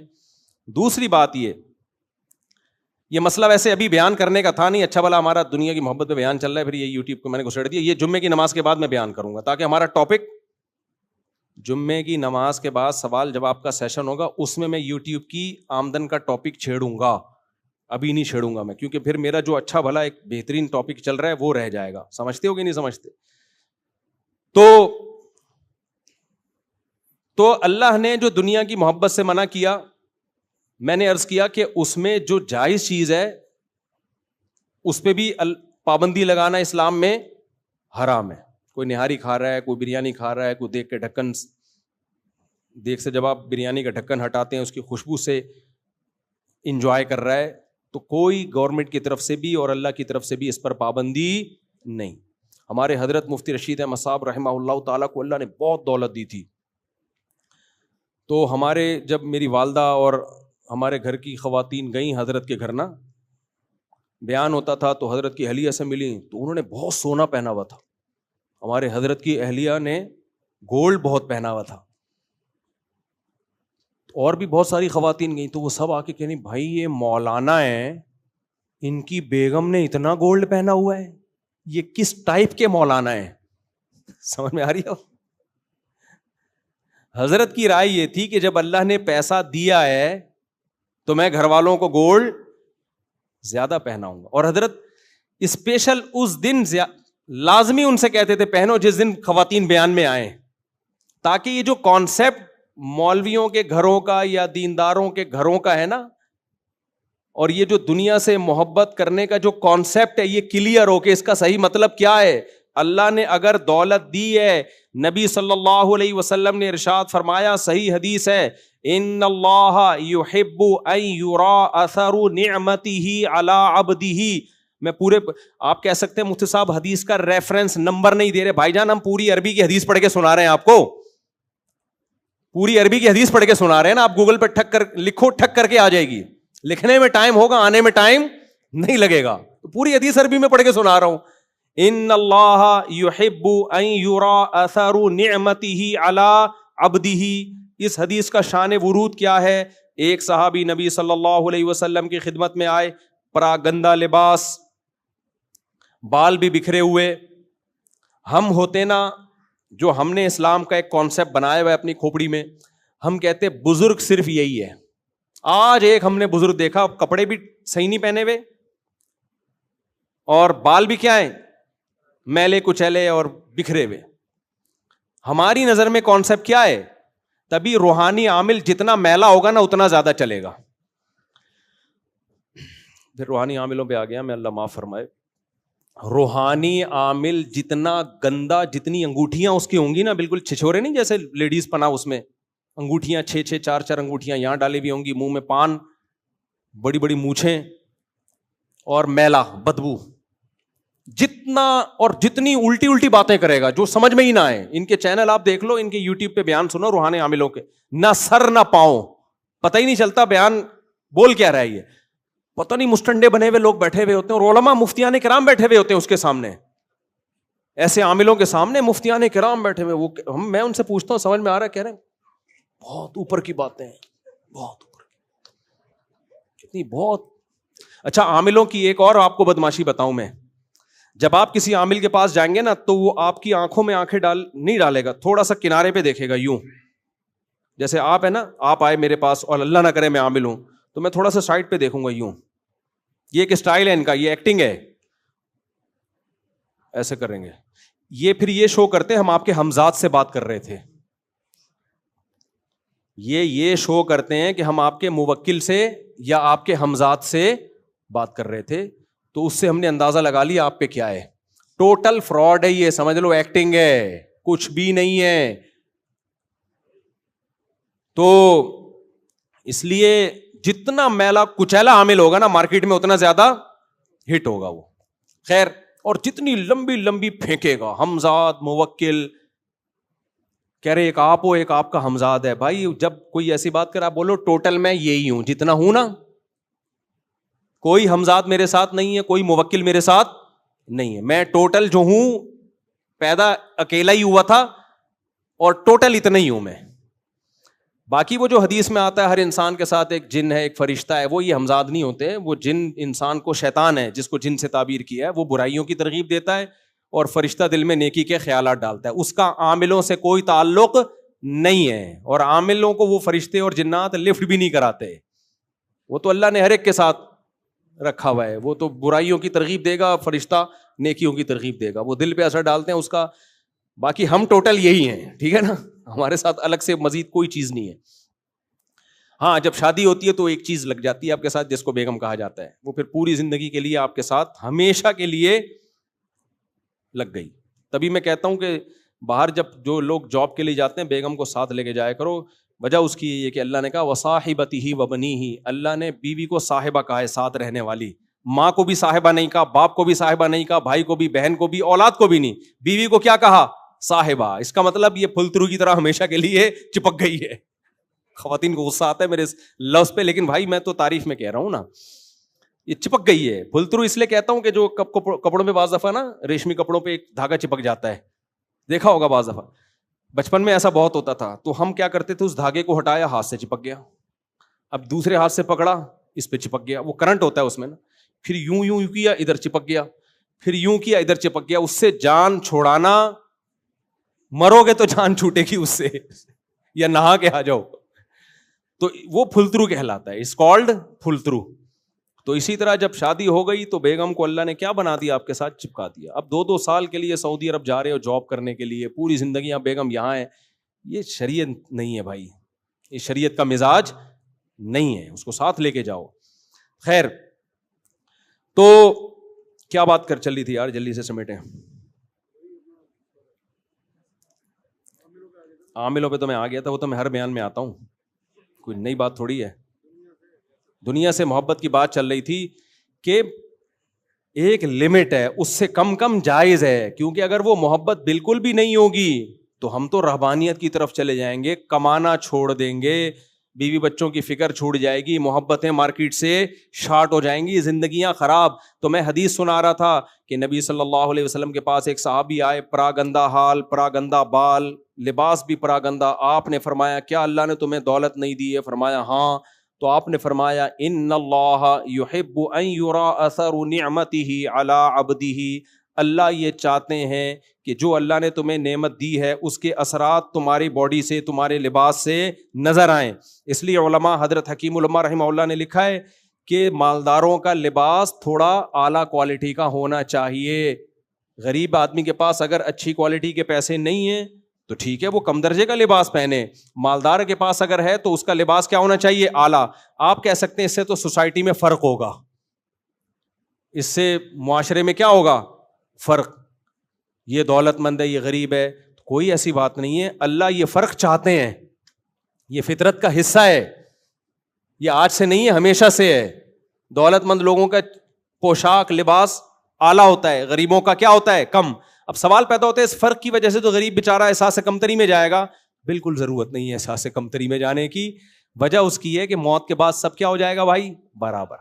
دوسری بات یہ مسئلہ ویسے ابھی بیان کرنے کا تھا نہیں, اچھا بھلا ہمارا دنیا کی محبت پہ بیان چل رہا ہے, پھر یہ یوٹیوب کو میں نے گھسیٹ دیا. یہ جمعے کی نماز کے بعد میں بیان کروں گا, تاکہ ہمارا ٹاپک جمعے کی نماز کے بعد سوال جواب کا سیشن ہوگا, اس میں یوٹیوب کی آمدن کا ٹاپک چھیڑوں گا. ابھی نہیں چھیڑوں گا میں, کیونکہ پھر میرا جو اچھا بھلا ایک بہترین ٹاپک چل رہا ہے وہ رہ جائے گا. سمجھتے ہو کہ نہیں سمجھتے؟ تو اللہ نے جو دنیا کی محبت سے منع کیا, میں نے عرض کیا کہ اس میں جو جائز چیز ہے اس پہ بھی پابندی لگانا اسلام میں حرام ہے. کوئی نہاری کھا رہا ہے, کوئی بریانی کھا رہا ہے, کوئی دیکھ سے جب آپ بریانی کا ڈھکن ہٹاتے ہیں اس کی خوشبو سے انجوائے کر رہا ہے, تو کوئی گورنمنٹ کی طرف سے بھی اور اللہ کی طرف سے بھی اس پر پابندی نہیں. ہمارے حضرت مفتی رشید احمد صاحب رحمہ اللہ تعالیٰ کو اللہ نے بہت دولت دی تھی, تو ہمارے جب میری والدہ اور ہمارے گھر کی خواتین گئیں حضرت کے گھر نا, بیان ہوتا تھا تو حضرت کی اہلیہ سے ملی, تو انہوں نے بہت سونا پہنا ہوا تھا. ہمارے حضرت کی اہلیہ نے گولڈ بہت پہنا ہوا تھا, اور بھی بہت ساری خواتین گئیں, تو وہ سب آ کے کہنی بھائی یہ مولانا ہے, ان کی بیگم نے اتنا گولڈ پہنا ہوا ہے, یہ کس ٹائپ کے مولانا ہے؟ سمجھ میں آ رہی ہے؟ حضرت کی رائے یہ تھی کہ جب اللہ نے پیسہ دیا ہے تو میں گھر والوں کو گولڈ زیادہ پہناؤں گا. اور حضرت اسپیشل اس دن لازمی ان سے کہتے تھے پہنو جس دن خواتین بیان میں آئیں, تاکہ یہ جو کانسیپٹ مولویوں کے گھروں کا یا دینداروں کے گھروں کا ہے نا, اور یہ جو دنیا سے محبت کرنے کا جو کانسیپٹ ہے یہ کلیئر ہو کہ اس کا صحیح مطلب کیا ہے. اللہ نے اگر دولت دی ہے, نبی صلی اللہ علیہ وسلم نے ارشاد فرمایا, صحیح حدیث ہے, ان اللہ یحب ان یرا اثر نعمتہ علی عبدہ. میں پورے آپ کہہ سکتے ہیں مفتی صاحب حدیث کا ریفرنس نمبر نہیں دے رہے بھائی جان, ہم پوری عربی کی حدیث پڑھ کے سنا رہے ہیں آپ کو, پوری عربی کی حدیث پڑھ کے سنا رہے ہیں نا. آپ گوگل پہ ٹھک کر لکھو, ٹھک کر کے آ جائے گی. لکھنے میں ٹائم ہوگا, آنے میں ٹائم نہیں لگے گا. تو پوری حدیث عربی میں پڑھ کے سنا رہا ہوں. ان اللہ یحب ان یرا اثر نعمتہ علی عبدہ. اس حدیث کا شان ورود کیا ہے؟ ایک صحابی نبی صلی اللہ علیہ وسلم کی خدمت میں آئے, پرا گندا لباس, بال بھی بکھرے ہوئے. ہم ہوتے نا جو ہم نے اسلام کا ایک کانسیپٹ بنایا ہوا ہے اپنی کھوپڑی میں, ہم کہتے بزرگ صرف یہی ہے. آج ایک ہم نے بزرگ دیکھا, کپڑے بھی صحیح نہیں پہنے ہوئے اور بال بھی کیا ہیں, میلے کچیلے اور بکھرے ہوئے. ہماری نظر میں کانسیپٹ کیا ہے؟ تبھی روحانی عامل جتنا میلا ہوگا نا اتنا زیادہ چلے گا. پھر روحانی عاملوں پہ آ گیا میں, اللہ معاف فرمائے. روحانی عامل جتنا گندا, جتنی انگوٹھیاں اس کی ہوں گی نا, بالکل چھچورے نہیں جیسے لیڈیز پنا, اس میں انگوٹھیاں 6 4 انگوٹھیاں یہاں ڈالی ہوئی ہوں گی, منہ میں پان, بڑی بڑی مونچھیں اور میلا بدبو, جتنا اور جتنی الٹی الٹی باتیں کرے گا جو سمجھ میں ہی نہ آئے. ان کے چینل آپ دیکھ لو, ان کے یوٹیوب پہ بیان سنو روحانی عاملوں کے, نہ سر نہ پاؤں, پتہ ہی نہیں چلتا بیان بول کیا رہا ہے. یہ پتہ نہیں مستنڈے بنے ہوئے لوگ بیٹھے ہوئے ہوتے ہیں, اور علماء مفتیان کرام بیٹھے ہوئے ہوتے ہیں اس کے سامنے, ایسے عاملوں کے سامنے مفتیان کرام بیٹھے ہوئے. وہ میں ان سے پوچھتا ہوں سمجھ میں آ رہا ہے؟ کہہ رہے ہیں بہت اوپر کی باتیں ہیں, بہت اوپر کتنی بہت. اچھا, عاملوں کی ایک اور آپ کو بدماشی بتاؤں میں. جب آپ کسی عامل کے پاس جائیں گے نا تو وہ آپ کی آنکھوں میں آنکھیں نہیں ڈالے گا, تھوڑا سا کنارے پہ دیکھے گا یوں. جیسے آپ ہے نا, آپ آئے میرے پاس اور اللہ نہ کرے میں عامل ہوں تو میں تھوڑا سا سائڈ پہ دیکھوں گا یوں. یہ ایک اسٹائل ہے ان کا, یہ ایکٹنگ ہے, ایسے کریں گے. یہ پھر یہ شو کرتے ہم آپ کے ہمزاد سے بات کر رہے تھے. یہ شو کرتے ہیں کہ ہم آپ کے موکل سے یا آپ کے ہمزاد سے بات کر رہے تھے, تو اس سے ہم نے اندازہ لگا لیا آپ پہ کیا ہے. ٹوٹل فراڈ ہے یہ, سمجھ لو ایکٹنگ ہے, کچھ بھی نہیں ہے. تو اس لیے جتنا میلا کچیلا عامل ہوگا نا مارکیٹ میں اتنا زیادہ ہٹ ہوگا وہ. خیر, اور جتنی لمبی لمبی پھینکے گا ہمزاد موکل, کہہ رہے ایک آپ ہو, ایک آپ کا ہمزاد ہے. بھائی جب کوئی ایسی بات کر آپ بولو ٹوٹل میں یہی ہوں جتنا ہوں نا, کوئی ہمزاد میرے ساتھ نہیں ہے, کوئی موکل میرے ساتھ نہیں ہے. میں ٹوٹل جو ہوں پیدا اکیلا ہی ہوا تھا اور ٹوٹل اتنا ہی ہوں میں. باقی وہ جو حدیث میں آتا ہے ہر انسان کے ساتھ ایک جن ہے ایک فرشتہ ہے, وہ یہ ہمزاد نہیں ہوتے. وہ جن انسان کو شیطان ہے جس کو جن سے تعبیر کیا ہے, وہ برائیوں کی ترغیب دیتا ہے اور فرشتہ دل میں نیکی کے خیالات ڈالتا ہے. اس کا عاملوں سے کوئی تعلق نہیں ہے اور عاملوں کو وہ فرشتے اور جنات لفٹ بھی نہیں کراتے. وہ تو اللہ نے ہر ایک کے ساتھ رکھا ہوا ہے. وہ تو برائیوں کی ترغیب دے گا, فرشتہ نیکیوں کی ترغیب دے گا. وہ دل پہ اثر ڈالتے ہیں اس کا. باقی ہم ٹوٹل یہی ہیں, ٹھیک ہے نا, ہمارے ساتھ الگ سے مزید کوئی چیز نہیں ہے. ہاں جب شادی ہوتی ہے تو ایک چیز لگ جاتی ہے آپ کے ساتھ جس کو بیگم کہا جاتا ہے. وہ پھر پوری زندگی کے لیے آپ کے ساتھ ہمیشہ کے لیے لگ گئی. تبھی میں کہتا ہوں کہ باہر جب جو لوگ جاب کے لیے جاتے ہیں بیگم کو ساتھ لے کے جایا کرو. وجہ اس کی یہ کہ اللہ نے کہا وصاحبتہ وبنیہ, اللہ نے بیوی کو صاحبہ کہا ہے, ساتھ رہنے والی. ماں کو بھی صاحبہ نہیں کہا, باپ کو بھی صاحبہ نہیں کہا, بھائی کو بھی, بہن کو بھی, اولاد کو بھی نہیں. بیوی کو کیا کہا؟ صاحبہ. اس کا مطلب یہ پھلترو کی طرح ہمیشہ کے لیے چپک گئی ہے. خواتین کو غصہ آتا ہے میرے لفظ پہ, لیکن بھائی میں تو تعریف میں کہہ رہا ہوں نا, یہ چپک گئی ہے. پھلترو اس لیے کہتا ہوں کہ جو کپڑوں پہ بعض دفعہ نا ریشمی کپڑوں پہ ایک دھاگا چپک جاتا ہے, دیکھا ہوگا بعض دفعہ. بچپن میں ایسا بہت ہوتا تھا, تو ہم کیا کرتے تھے, اس دھاگے کو ہٹایا, ہاتھ سے چپک گیا. اب دوسرے ہاتھ سے پکڑا, اس پہ چپک گیا. وہ کرنٹ ہوتا ہے اس میں نا. پھر یوں یوں کیا, ادھر چپک گیا. پھر یوں کیا, ادھر چپک گیا. اس سے جان چھوڑانا, مرو گے تو جان چھوٹے گی اس سے, یا نہا کے آ جاؤ. تو وہ پھلترو کہلاتا ہے, اس کالڈ پھلترو. تو اسی طرح جب شادی ہو گئی تو بیگم کو اللہ نے کیا بنا دیا, آپ کے ساتھ چپکا دیا. اب 2-2 سال کے لیے سعودی عرب جا رہے ہو جاب کرنے کے لیے, پوری زندگی آپ بیگم یہاں ہے. یہ شریعت نہیں ہے بھائی, یہ شریعت کا مزاج نہیں ہے. اس کو ساتھ لے کے جاؤ. خیر, تو کیا بات کر چلی تھی یار, جلدی سے سمیٹیں. عاملوں پہ تو میں آ گیا تھا, وہ تو میں ہر بیان میں آتا ہوں, کوئی نئی بات تھوڑی ہے. دنیا سے محبت کی بات چل رہی تھی کہ ایک لمٹ ہے, اس سے کم کم جائز ہے. کیونکہ اگر وہ محبت بالکل بھی نہیں ہوگی تو ہم تو رہبانیت کی طرف چلے جائیں گے, کمانا چھوڑ دیں گے, بیوی بچوں کی فکر چھوٹ جائے گی, محبتیں مارکیٹ سے شارٹ ہو جائیں گی, زندگیاں خراب. تو میں حدیث سنا رہا تھا کہ نبی صلی اللہ علیہ وسلم کے پاس ایک صحابی آئے, پراگندہ حال, پراگندہ بال, لباس بھی پراگندہ. آپ نے فرمایا کیا اللہ نے تمہیں دولت نہیں دی ہے؟ فرمایا ہاں. تو آپ نے فرمایا ان اللہ یحب ان یرا اثر نعمتہ علی عبدہ, اللہ یہ چاہتے ہیں کہ جو اللہ نے تمہیں نعمت دی ہے اس کے اثرات تمہاری باڈی سے, تمہارے لباس سے نظر آئیں. اس لیے علماء, حضرت حکیم علماء رحمہ اللہ نے لکھا ہے کہ مالداروں کا لباس تھوڑا اعلیٰ کوالٹی کا ہونا چاہیے. غریب آدمی کے پاس اگر اچھی کوالٹی کے پیسے نہیں ہیں تو ٹھیک ہے, وہ کم درجے کا لباس پہنے. مالدار کے پاس اگر ہے تو اس کا لباس کیا ہونا چاہیے؟ اعلیٰ. آپ کہہ سکتے ہیں اس سے تو سوسائٹی میں فرق ہوگا, اس سے معاشرے میں کیا ہوگا؟ فرق. یہ دولت مند ہے, یہ غریب ہے, کوئی ایسی بات نہیں ہے. اللہ یہ فرق چاہتے ہیں, یہ فطرت کا حصہ ہے, یہ آج سے نہیں ہے, ہمیشہ سے ہے. دولت مند لوگوں کا پوشاک لباس اعلیٰ ہوتا ہے, غریبوں کا کیا ہوتا ہے؟ کم. اب سوال پیدا ہوتا ہے اس فرق کی وجہ سے تو غریب بیچارہ احساس کمتری میں جائے گا. بالکل ضرورت نہیں ہے احساس کمتری میں جانے کی. وجہ اس کی ہے کہ موت کے بعد سب کیا ہو جائے گا بھائی؟ برابر.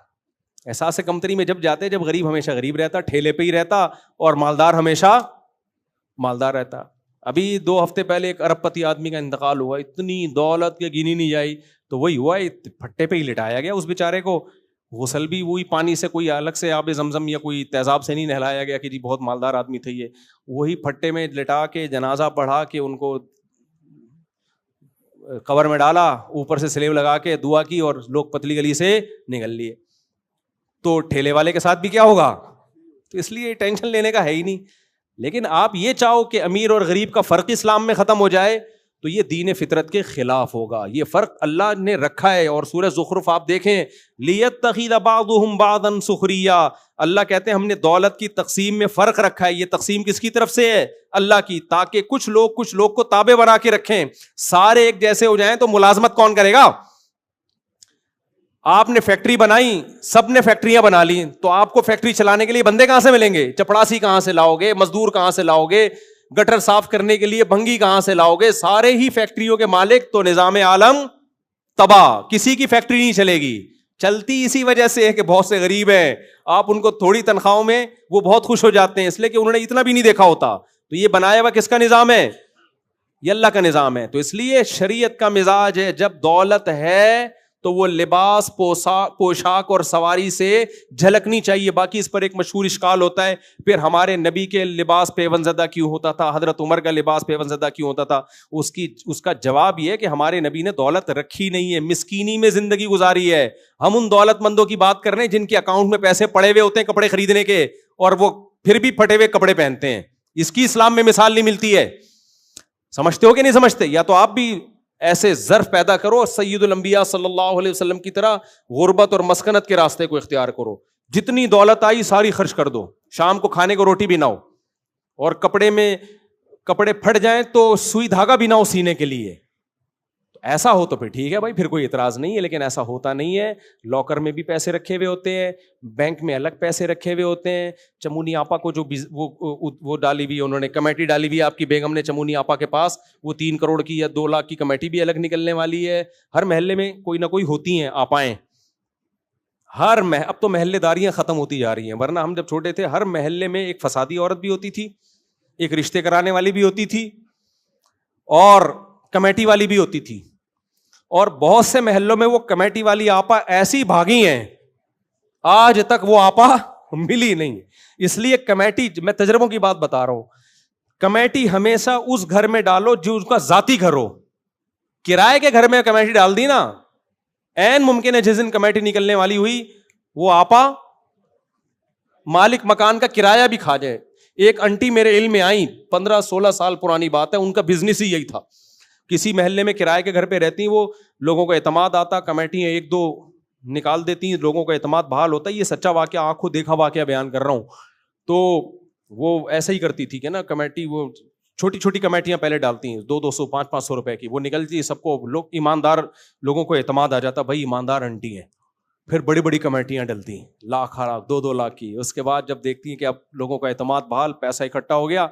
احساس کمتری میں جب جاتے, جب غریب ہمیشہ غریب رہتا, ٹھیلے پہ ہی رہتا, اور مالدار ہمیشہ مالدار رہتا. ابھی 2 ہفتے پہلے ایک ارب پتی آدمی کا انتقال ہوا, اتنی دولت کے گنی نہیں جائی, تو وہی ہوا, پھٹے پہ ہی لٹایا گیا اس بیچارے کو. غسل بھی وہی پانی سے, کوئی الگ سے آب زمزم یا کوئی تیزاب سے نہیں نہلایا گیا کہ جی بہت مالدار آدمی تھے یہ. وہی پھٹے میں لٹا کے جنازہ پڑھا کے ان کو قبر میں ڈالا, اوپر سے سلیب لگا کے دعا کی, اور لوگ پتلی گلی سے نکل لیے. تو ٹھیلے والے کے ساتھ بھی کیا ہوگا؟ تو اس لیے ٹینشن لینے کا ہے ہی نہیں. لیکن آپ یہ چاہو کہ امیر اور غریب کا فرق اسلام میں ختم ہو جائے تو یہ دین فطرت کے خلاف ہوگا. یہ فرق اللہ نے رکھا ہے, اور سورہ زخرف آپ دیکھیں, لیتخذ بعضهم بعضا سخریا, اللہ کہتے ہیں ہم نے دولت کی تقسیم میں فرق رکھا ہے. یہ تقسیم کس کی طرف سے ہے؟ اللہ کی, تاکہ کچھ لوگ کو تابع بنا کے رکھیں. سارے ایک جیسے ہو جائیں تو ملازمت کون کرے گا؟ آپ نے فیکٹری بنائی, سب نے فیکٹریاں بنا لی, تو آپ کو فیکٹری چلانے کے لیے بندے کہاں سے ملیں گے؟ چپڑاسی کہاں سے لاؤ گے؟ مزدور کہاں سے لاؤ گے؟ گٹر صاف کرنے کے لیے بھنگی کہاں سے لاؤ گے؟ سارے ہی فیکٹریوں کے مالک, تو نظام عالم تباہ, کسی کی فیکٹری نہیں چلے گی. چلتی اسی وجہ سے ہے کہ بہت سے غریب ہیں, آپ ان کو تھوڑی تنخواہوں میں وہ بہت خوش ہو جاتے ہیں, اس لیے کہ انہوں نے اتنا بھی نہیں دیکھا ہوتا. تو یہ بنایا ہوا کس کا نظام ہے؟ یہ اللہ کا نظام ہے. تو اس لیے شریعت کا مزاج ہے جب دولت ہے تو وہ لباس پوشاک اور سواری سے جھلکنی چاہیے. باقی اس پر ایک مشہور اشکال ہوتا ہے, پھر ہمارے نبی کے لباس پیون زدہ کیوں ہوتا تھا, حضرت عمر کا لباس پیون زدہ کیوں ہوتا تھا؟ اس کا جواب یہ ہے کہ ہمارے نبی نے دولت رکھی نہیں ہے, مسکینی میں زندگی گزاری ہے. ہم ان دولت مندوں کی بات کر رہے ہیں جن کے اکاؤنٹ میں پیسے پڑے ہوئے ہوتے ہیں کپڑے خریدنے کے, اور وہ پھر بھی پھٹے ہوئے کپڑے پہنتے ہیں. اس کی اسلام میں مثال نہیں ملتی ہے. سمجھتے ہو کہ نہیں سمجھتے؟ یا تو آپ بھی ایسے ظرف پیدا کرو سید الانبیاء صلی اللہ علیہ وسلم کی طرح غربت اور مسکنت کے راستے کو اختیار کرو. جتنی دولت آئی ساری خرچ کر دو, شام کو کھانے کو روٹی بھی نہ ہو, اور کپڑے پھٹ جائیں تو سوئی دھاگا بھی نہ ہو سینے کے لیے. ایسا ہو تو پھر ٹھیک ہے بھائی, پھر کوئی اعتراض نہیں ہے, لیکن ایسا ہوتا نہیں ہے. لاکر میں بھی پیسے رکھے ہوئے ہوتے ہیں, بینک میں الگ پیسے رکھے ہوئے ہوتے ہیں. چمونی آپا کو جو وہ ڈالی ہوئی, انہوں نے کمیٹی ڈالی ہوئی آپ کی بیگم نے چمونی آپا کے پاس, وہ 3 کروڑ کی یا 2 لاکھ کی کمیٹی بھی الگ نکلنے والی ہے. ہر محلے میں کوئی نہ کوئی ہوتی ہیں آپائیں. اب تو محلے داریاں ختم ہوتی جا رہی ہیں, ورنہ ہم جب چھوٹے تھے ہر محلے میں ایک فسادی عورت بھی ہوتی تھی, ایک رشتے کرانے والی بھی ہوتی تھی, اور کمیٹی والی بھی ہوتی تھی. اور بہت سے محلوں میں وہ کمیٹی والی آپا ایسی بھاگی ہیں, آج تک وہ آپا ملی نہیں. اس لیے کمیٹی, میں تجربوں کی بات بتا رہا ہوں, کمیٹی ہمیشہ اس گھر میں ڈالو جو اس کا ذاتی گھر ہو. کرائے کے گھر میں کمیٹی ڈال دی نا, این ممکن ہے جس دن کمیٹی نکلنے والی ہوئی وہ آپا مالک مکان کا کرایہ بھی کھا جائے. ایک انٹی میرے علم میں آئی, 15-16 سال پرانی بات ہے, ان کا بزنس ہی یہی تھا. کسی محلے میں کرائے کے گھر پہ رہتی, وہ لوگوں کو اعتماد آتا, کمیٹی 1-2 نکال دیتی, لوگوں کا اعتماد بحال ہوتا ہے. یہ سچا واقعہ, آنکھوں دیکھا واقعہ بیان کر رہا ہوں. تو وہ ایسا ہی کرتی تھی کہ نا کمیٹی, وہ چھوٹی چھوٹی کمیٹیاں پہلے ڈالتی ہیں 200-200 500 روپے کی, وہ نکلتی, سب کو لوگ ایماندار لوگوں کو اعتماد آ جاتا, بھائی ایماندار انٹی ہیں. پھر بڑی بڑی کمیٹیاں ڈلتی ہیں, لاکھ 2-2 لاکھ کی. اس کے بعد جب دیکھتی ہیں کہ اب لوگوں کا اعتماد بحال, پیسہ اکٹھا ہو گیا,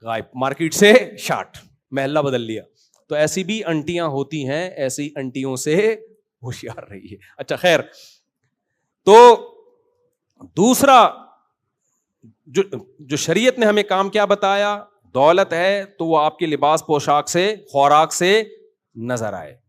غائب, مارکیٹ سے شارٹ, محلہ بدل لیا. تو ایسی بھی انٹیاں ہوتی ہیں, ایسی انٹیوں سے ہوشیار رہی ہے. اچھا خیر, تو دوسرا جو شریعت نے ہمیں کام کیا بتایا, دولت ہے تو وہ آپ کے لباس پوشاک سے, خوراک سے نظر آئے.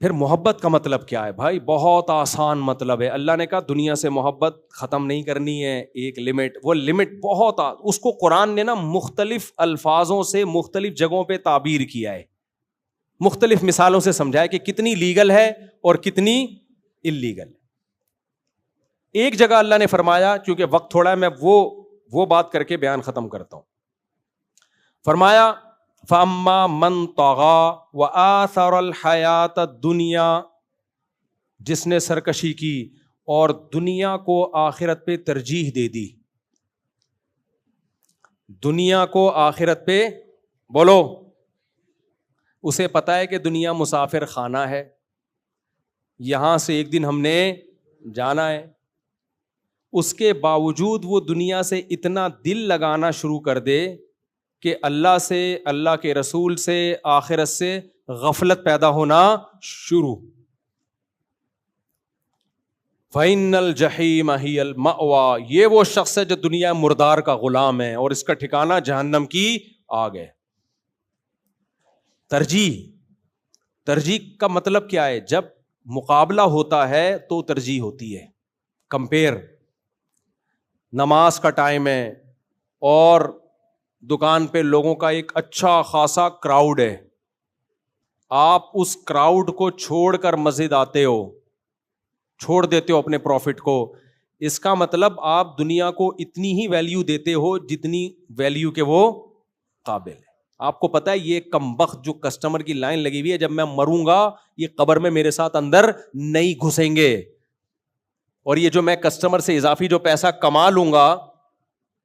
پھر محبت کا مطلب کیا ہے بھائی؟ بہت آسان مطلب ہے. اللہ نے کہا دنیا سے محبت ختم نہیں کرنی ہے, ایک لمٹ, وہ لمٹ بہت اس کو قرآن نے نا مختلف الفاظوں سے مختلف جگہوں پہ تعبیر کیا ہے, مختلف مثالوں سے سمجھایا کہ کتنی لیگل ہے اور کتنی اللیگل ہے. ایک جگہ اللہ نے فرمایا, چونکہ وقت تھوڑا ہے, میں وہ بات کر کے بیان ختم کرتا ہوں. فرمایا فَأَمَّا مَن طَغَىٰ وَآثَرَ الْحَيَاةَ الدُّنْيَا, جس نے سرکشی کی اور دنیا کو آخرت پہ ترجیح دے دی. دنیا کو آخرت پہ, بولو, اسے پتا ہے کہ دنیا مسافر خانہ ہے, یہاں سے ایک دن ہم نے جانا ہے. اس کے باوجود وہ دنیا سے اتنا دل لگانا شروع کر دے کہ اللہ سے, اللہ کے رسول سے, آخرت سے غفلت پیدا ہونا شروع. فَإِنَّ الْجَحِيمَ هِيَ الْمَأْوَىٰ, یہ وہ شخص ہے جو دنیا مردار کا غلام ہے اور اس کا ٹھکانہ جہنم کی آگ ہے. ترجیح کا مطلب کیا ہے؟ جب مقابلہ ہوتا ہے تو ترجیح ہوتی ہے. کمپیئر, نماز کا ٹائم ہے اور دکان پہ لوگوں کا ایک اچھا خاصا کراؤڈ ہے, آپ اس کراؤڈ کو چھوڑ کر مسجد آتے ہو, چھوڑ دیتے ہو اپنے پروفٹ کو. اس کا مطلب آپ دنیا کو اتنی ہی ویلیو دیتے ہو جتنی ویلیو کے وہ قابل ہے. آپ کو پتا ہے یہ کمبخت جو کسٹمر کی لائن لگی ہوئی ہے, جب میں مروں گا یہ قبر میں میرے ساتھ اندر نہیں گھسیں گے, اور یہ جو میں کسٹمر سے اضافی جو پیسہ کما لوں گا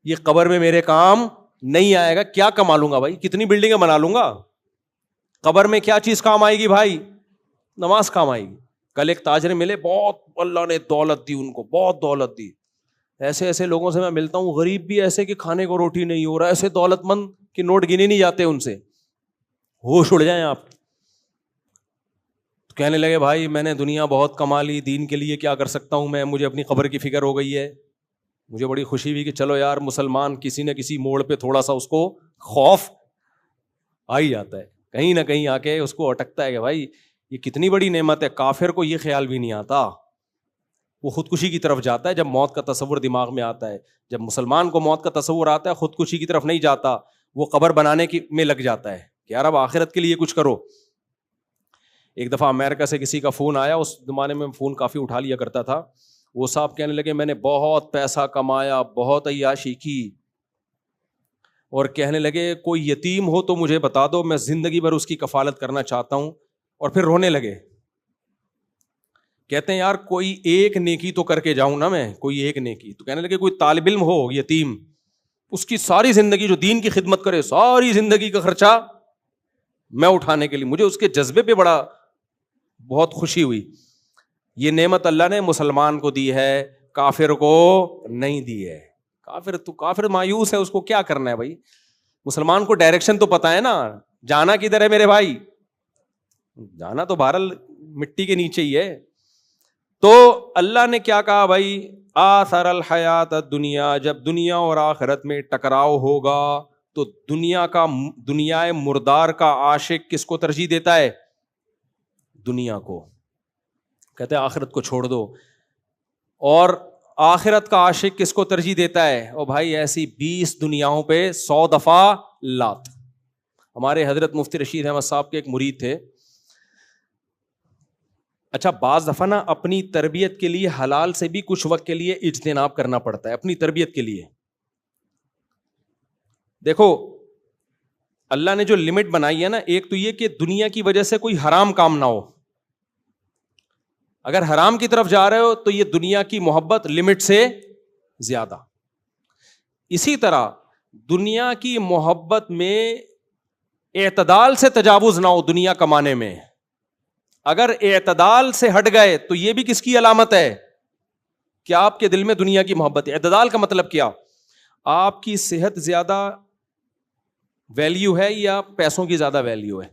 یہ قبر میں میرے کام نہیں آئے گا. کیا کما لوں گا بھائی؟ کتنی بلڈنگیں بنا لوں گا, قبر میں کیا چیز کام آئے گی بھائی؟ نماز کام آئے گی. کل ایک تاجر ملے, بہت اللہ نے دولت دی ان کو, بہت دولت دی. ایسے لوگوں سے میں ملتا ہوں, غریب بھی ایسے کہ کھانے کو روٹی نہیں ہو رہا, ایسے دولت مند کہ نوٹ گنے نہیں جاتے ان سے. ہوش اڑ جائیں آپ. کہنے لگے بھائی میں نے دنیا بہت کما لی, دین کے لیے کیا کر سکتا ہوں میں, مجھے اپنی قبر کی فکر ہو گئی ہے. مجھے بڑی خوشی ہوئی کہ چلو یار مسلمان کسی نہ کسی موڑ پہ تھوڑا سا اس کو خوف آ ہی جاتا ہے, کہیں نہ کہیں آ کے اس کو اٹکتا ہے کہ بھائی یہ کتنی بڑی نعمت ہے. کافر کو یہ خیال بھی نہیں آتا, وہ خودکشی کی طرف جاتا ہے جب موت کا تصور دماغ میں آتا ہے. جب مسلمان کو موت کا تصور آتا ہے خودکشی کی طرف نہیں جاتا, وہ قبر بنانے میں لگ جاتا ہے کہ یار اب آخرت کے لیے کچھ کرو. ایک دفعہ امریکہ سے کسی کا فون آیا, اس زمانے میں فون کافی اٹھا لیا کرتا تھا. وہ صاحب کہنے لگے میں نے بہت پیسہ کمایا, بہت عیاشی کی, اور کہنے لگے کوئی یتیم ہو تو مجھے بتا دو, میں زندگی بھر اس کی کفالت کرنا چاہتا ہوں. اور پھر رونے لگے. کہتے ہیں یار کوئی ایک نیکی تو کر کے جاؤں نا میں, کوئی ایک نیکی. تو کہنے لگے کوئی طالب علم ہو یتیم, اس کی ساری زندگی جو دین کی خدمت کرے, ساری زندگی کا خرچہ میں اٹھانے کے لیے, مجھے اس کے جذبے پہ بہت خوشی ہوئی. یہ نعمت اللہ نے مسلمان کو دی ہے, کافر کو نہیں دی ہے. کافر مایوس ہے, اس کو کیا کرنا ہے بھائی. مسلمان کو ڈائریکشن تو پتا ہے نا, جانا کدھر ہے میرے بھائی, جانا تو بہرحال مٹی کے نیچے ہی ہے. تو اللہ نے کیا کہا بھائی, آثر الحیات الدنیا, جب دنیا اور آخرت میں ٹکراؤ ہوگا تو دنیا مردار کا عاشق کس کو ترجیح دیتا ہے؟ دنیا کو. کہتے ہیں آخرت کو چھوڑ دو. اور آخرت کا عاشق کس کو ترجیح دیتا ہے؟ او بھائی ایسی 20 دنیاؤں پہ 100 دفعہ لات. ہمارے حضرت مفتی رشید احمد صاحب کے ایک مرید تھے. اچھا بعض دفعہ نا اپنی تربیت کے لیے حلال سے بھی کچھ وقت کے لیے اجتناب کرنا پڑتا ہے, اپنی تربیت کے لیے. دیکھو اللہ نے جو لمٹ بنائی ہے نا, ایک تو یہ کہ دنیا کی وجہ سے کوئی حرام کام نہ ہو. اگر حرام کی طرف جا رہے ہو تو یہ دنیا کی محبت لمٹ سے زیادہ. اسی طرح دنیا کی محبت میں اعتدال سے تجاوز نہ ہو دنیا کمانے میں. اگر اعتدال سے ہٹ گئے تو یہ بھی کس کی علامت ہے کہ آپ کے دل میں دنیا کی محبت ہے. اعتدال کا مطلب کیا؟ آپ کی صحت زیادہ ویلیو ہے یا پیسوں کی زیادہ ویلیو ہے؟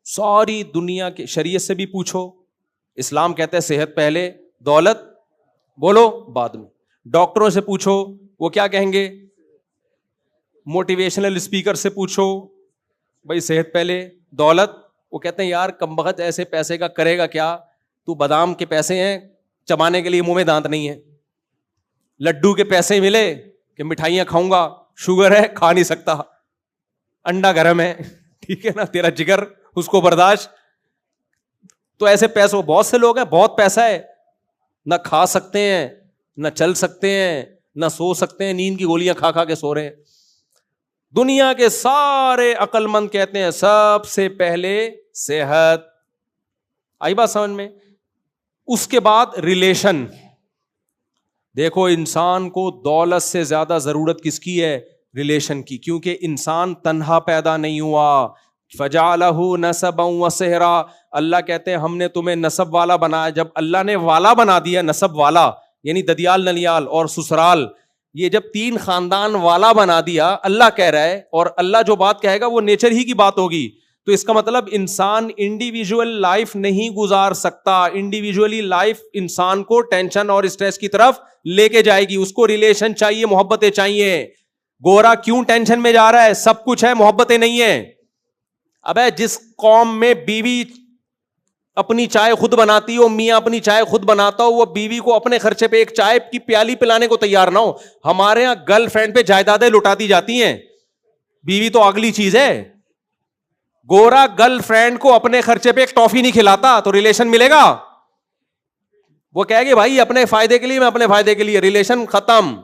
ساری دنیا کے شریعت سے بھی پوچھو, اسلام کہتا ہے صحت پہلے, دولت بولو بعد میں. ڈاکٹروں سے پوچھو وہ کیا کہیں گے, موٹیویشنل اسپیکر سے پوچھو بھائی صحت پہلے دولت, وہ کہتے ہیں یار کمبخت ایسے پیسے کا کرے گا کیا, تو بادام کے پیسے ہیں چبانے کے لیے منہ میں دانت نہیں ہے, لڈو کے پیسے ملے کہ مٹھائیاں کھاؤں گا, شوگر ہے کھا نہیں سکتا, انڈا گرم ہے ٹھیک ہے نا, تیرا جگر اس کو برداشت. تو ایسے پیسوں بہت سے لوگ ہیں, بہت پیسہ ہے, نہ کھا سکتے ہیں, نہ چل سکتے ہیں, نہ سو سکتے ہیں, نیند کی گولیاں کھا کھا کے سو رہے ہیں. دنیا کے سارے عقل مند کہتے ہیں سب سے پہلے صحت. آئی بات سمجھ میں؟ اس کے بعد ریلیشن. دیکھو انسان کو دولت سے زیادہ ضرورت کس کی ہے؟ ریلیشن کی, کیونکہ انسان تنہا پیدا نہیں ہوا. فَجَعَلَهُ نَسَبًا وَصِهْرًا, اللہ کہتے ہیں ہم نے تمہیں نسب والا بنایا. جب اللہ نے والا بنا دیا, نسب والا یعنی ددیال نلیال اور سسرال, یہ جب 3 خاندان والا بنا دیا, اللہ کہہ رہا ہے, اور اللہ جو بات کہے گا وہ نیچر ہی کی بات ہوگی. تو اس کا مطلب انسان انڈیویجول لائف نہیں گزار سکتا. انڈیویجولی لائف انسان کو ٹینشن اور اسٹریس کی طرف لے کے جائے گی. اس کو ریلیشن چاہیے, محبتیں چاہیے. گورا کیوں ٹینشن میں جا رہا ہے؟ سب کچھ ہے, محبتیں نہیں ہیں. ابے جس قوم میں بیوی اپنی چائے خود بناتی ہو, میاں اپنی چائے خود بناتا ہو, وہ بیوی کو اپنے خرچے پہ ایک چائے کی پیالی پلانے کو تیار نہ ہو. ہمارے یہاں گرل فرینڈ پہ جائیدادیں لٹاتی جاتی ہیں, بیوی تو اگلی چیز ہے. گورا گرل فرینڈ کو اپنے خرچے پہ ایک ٹافی نہیں کھلاتا تو ریلیشن ملے گا؟ وہ کہے گی بھائی اپنے فائدے کے لیے, میں اپنے فائدے کے لیے, ریلیشن ختم.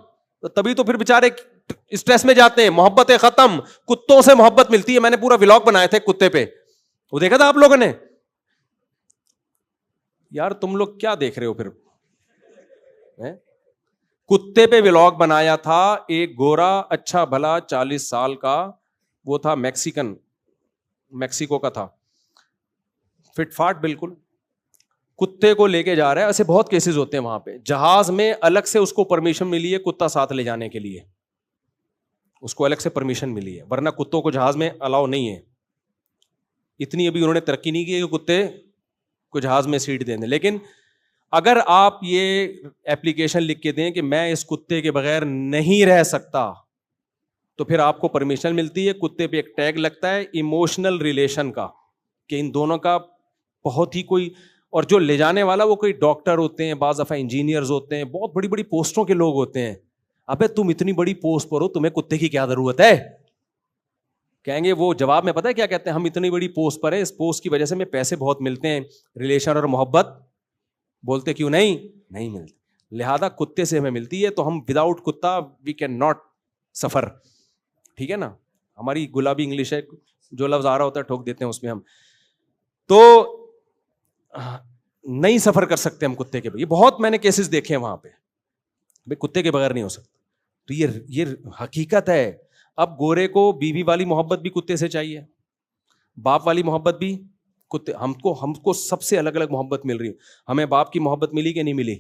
تبھی تو پھر بےچارے اسٹریس میں جاتے ہیں, محبتیں ختم. کتوں سے محبت ملتی ہے. میں نے پورا ولاگ بنائے تھے کتے پہ, وہ دیکھا تھا آپ لوگوں نے؟ یار تم لوگ کیا دیکھ رہے ہو پھر؟ کتے پہ ولاگ بنایا تھا. ایک گورا اچھا بھلا 40 سال کا, وہ تھا میکسیکو کا تھا, فٹ فاٹ بالکل. کتے کو لے کے جا رہا ہے. ایسے بہت کیسز ہوتے ہیں وہاں پہ. جہاز میں الگ سے اس کو پرمیشن ملی ہے کتا ساتھ لے جانے کے لیے, اس کو الگ سے پرمیشن ملی ہے, ورنہ کتوں کو جہاز میں الاؤ نہیں ہے. اتنی ابھی انہوں نے ترقی نہیں کی کہ کتے کو جہاز میں سیٹ دے دیں. لیکن اگر آپ یہ ایپلیکیشن لکھ کے دیں کہ میں اس کتے کے بغیر نہیں رہ سکتا, تو پھر آپ کو پرمیشن ملتی ہے. کتے پہ ایک ٹیگ لگتا ہے ایموشنل ریلیشن کا, کہ ان دونوں کا بہت ہی کوئی, اور جو لے جانے والا وہ کوئی ڈاکٹر ہوتے ہیں, بعض دفعہ انجینئرز ہوتے ہیں, بہت بڑی بڑی پوسٹوں کے لوگ ہوتے ہیں. ابے تم اتنی بڑی پوسٹ پر ہو, تمہیں کتے کی کیا ضرورت ہے؟ کہیں گے وہ جواب میں پتہ ہے کیا کہتے ہیں, ہم اتنی بڑی پوسٹ پر ہیں, اس پوسٹ کی وجہ سے ہمیں پیسے بہت ملتے ہیں, ریلیشن اور محبت بولتے کیوں نہیں ملتے, لہذا کتے سے ہمیں ملتی ہے. تو ہم وداؤٹ کتا وی کین ناٹ سفر. ٹھیک ہے نا, ہماری گلابی انگلش ہے, جو لفظ آ رہا ہوتا ہے ٹھوک دیتے ہیں اس میں ہم, تو نہیں سفر کر سکتے ہم کتے کے. یہ بہت میں نے کیسز دیکھے ہیں وہاں پہ, بھائی کتے کے بغیر نہیں ہو سکتا. تو یہ حقیقت ہے. اب گورے کو بیوی والی محبت بھی کتے سے چاہیے, باپ والی محبت بھی کتے. ہم کو سب سے الگ الگ محبت مل رہی ہے. ہمیں باپ کی محبت ملی کہ نہیں ملی؟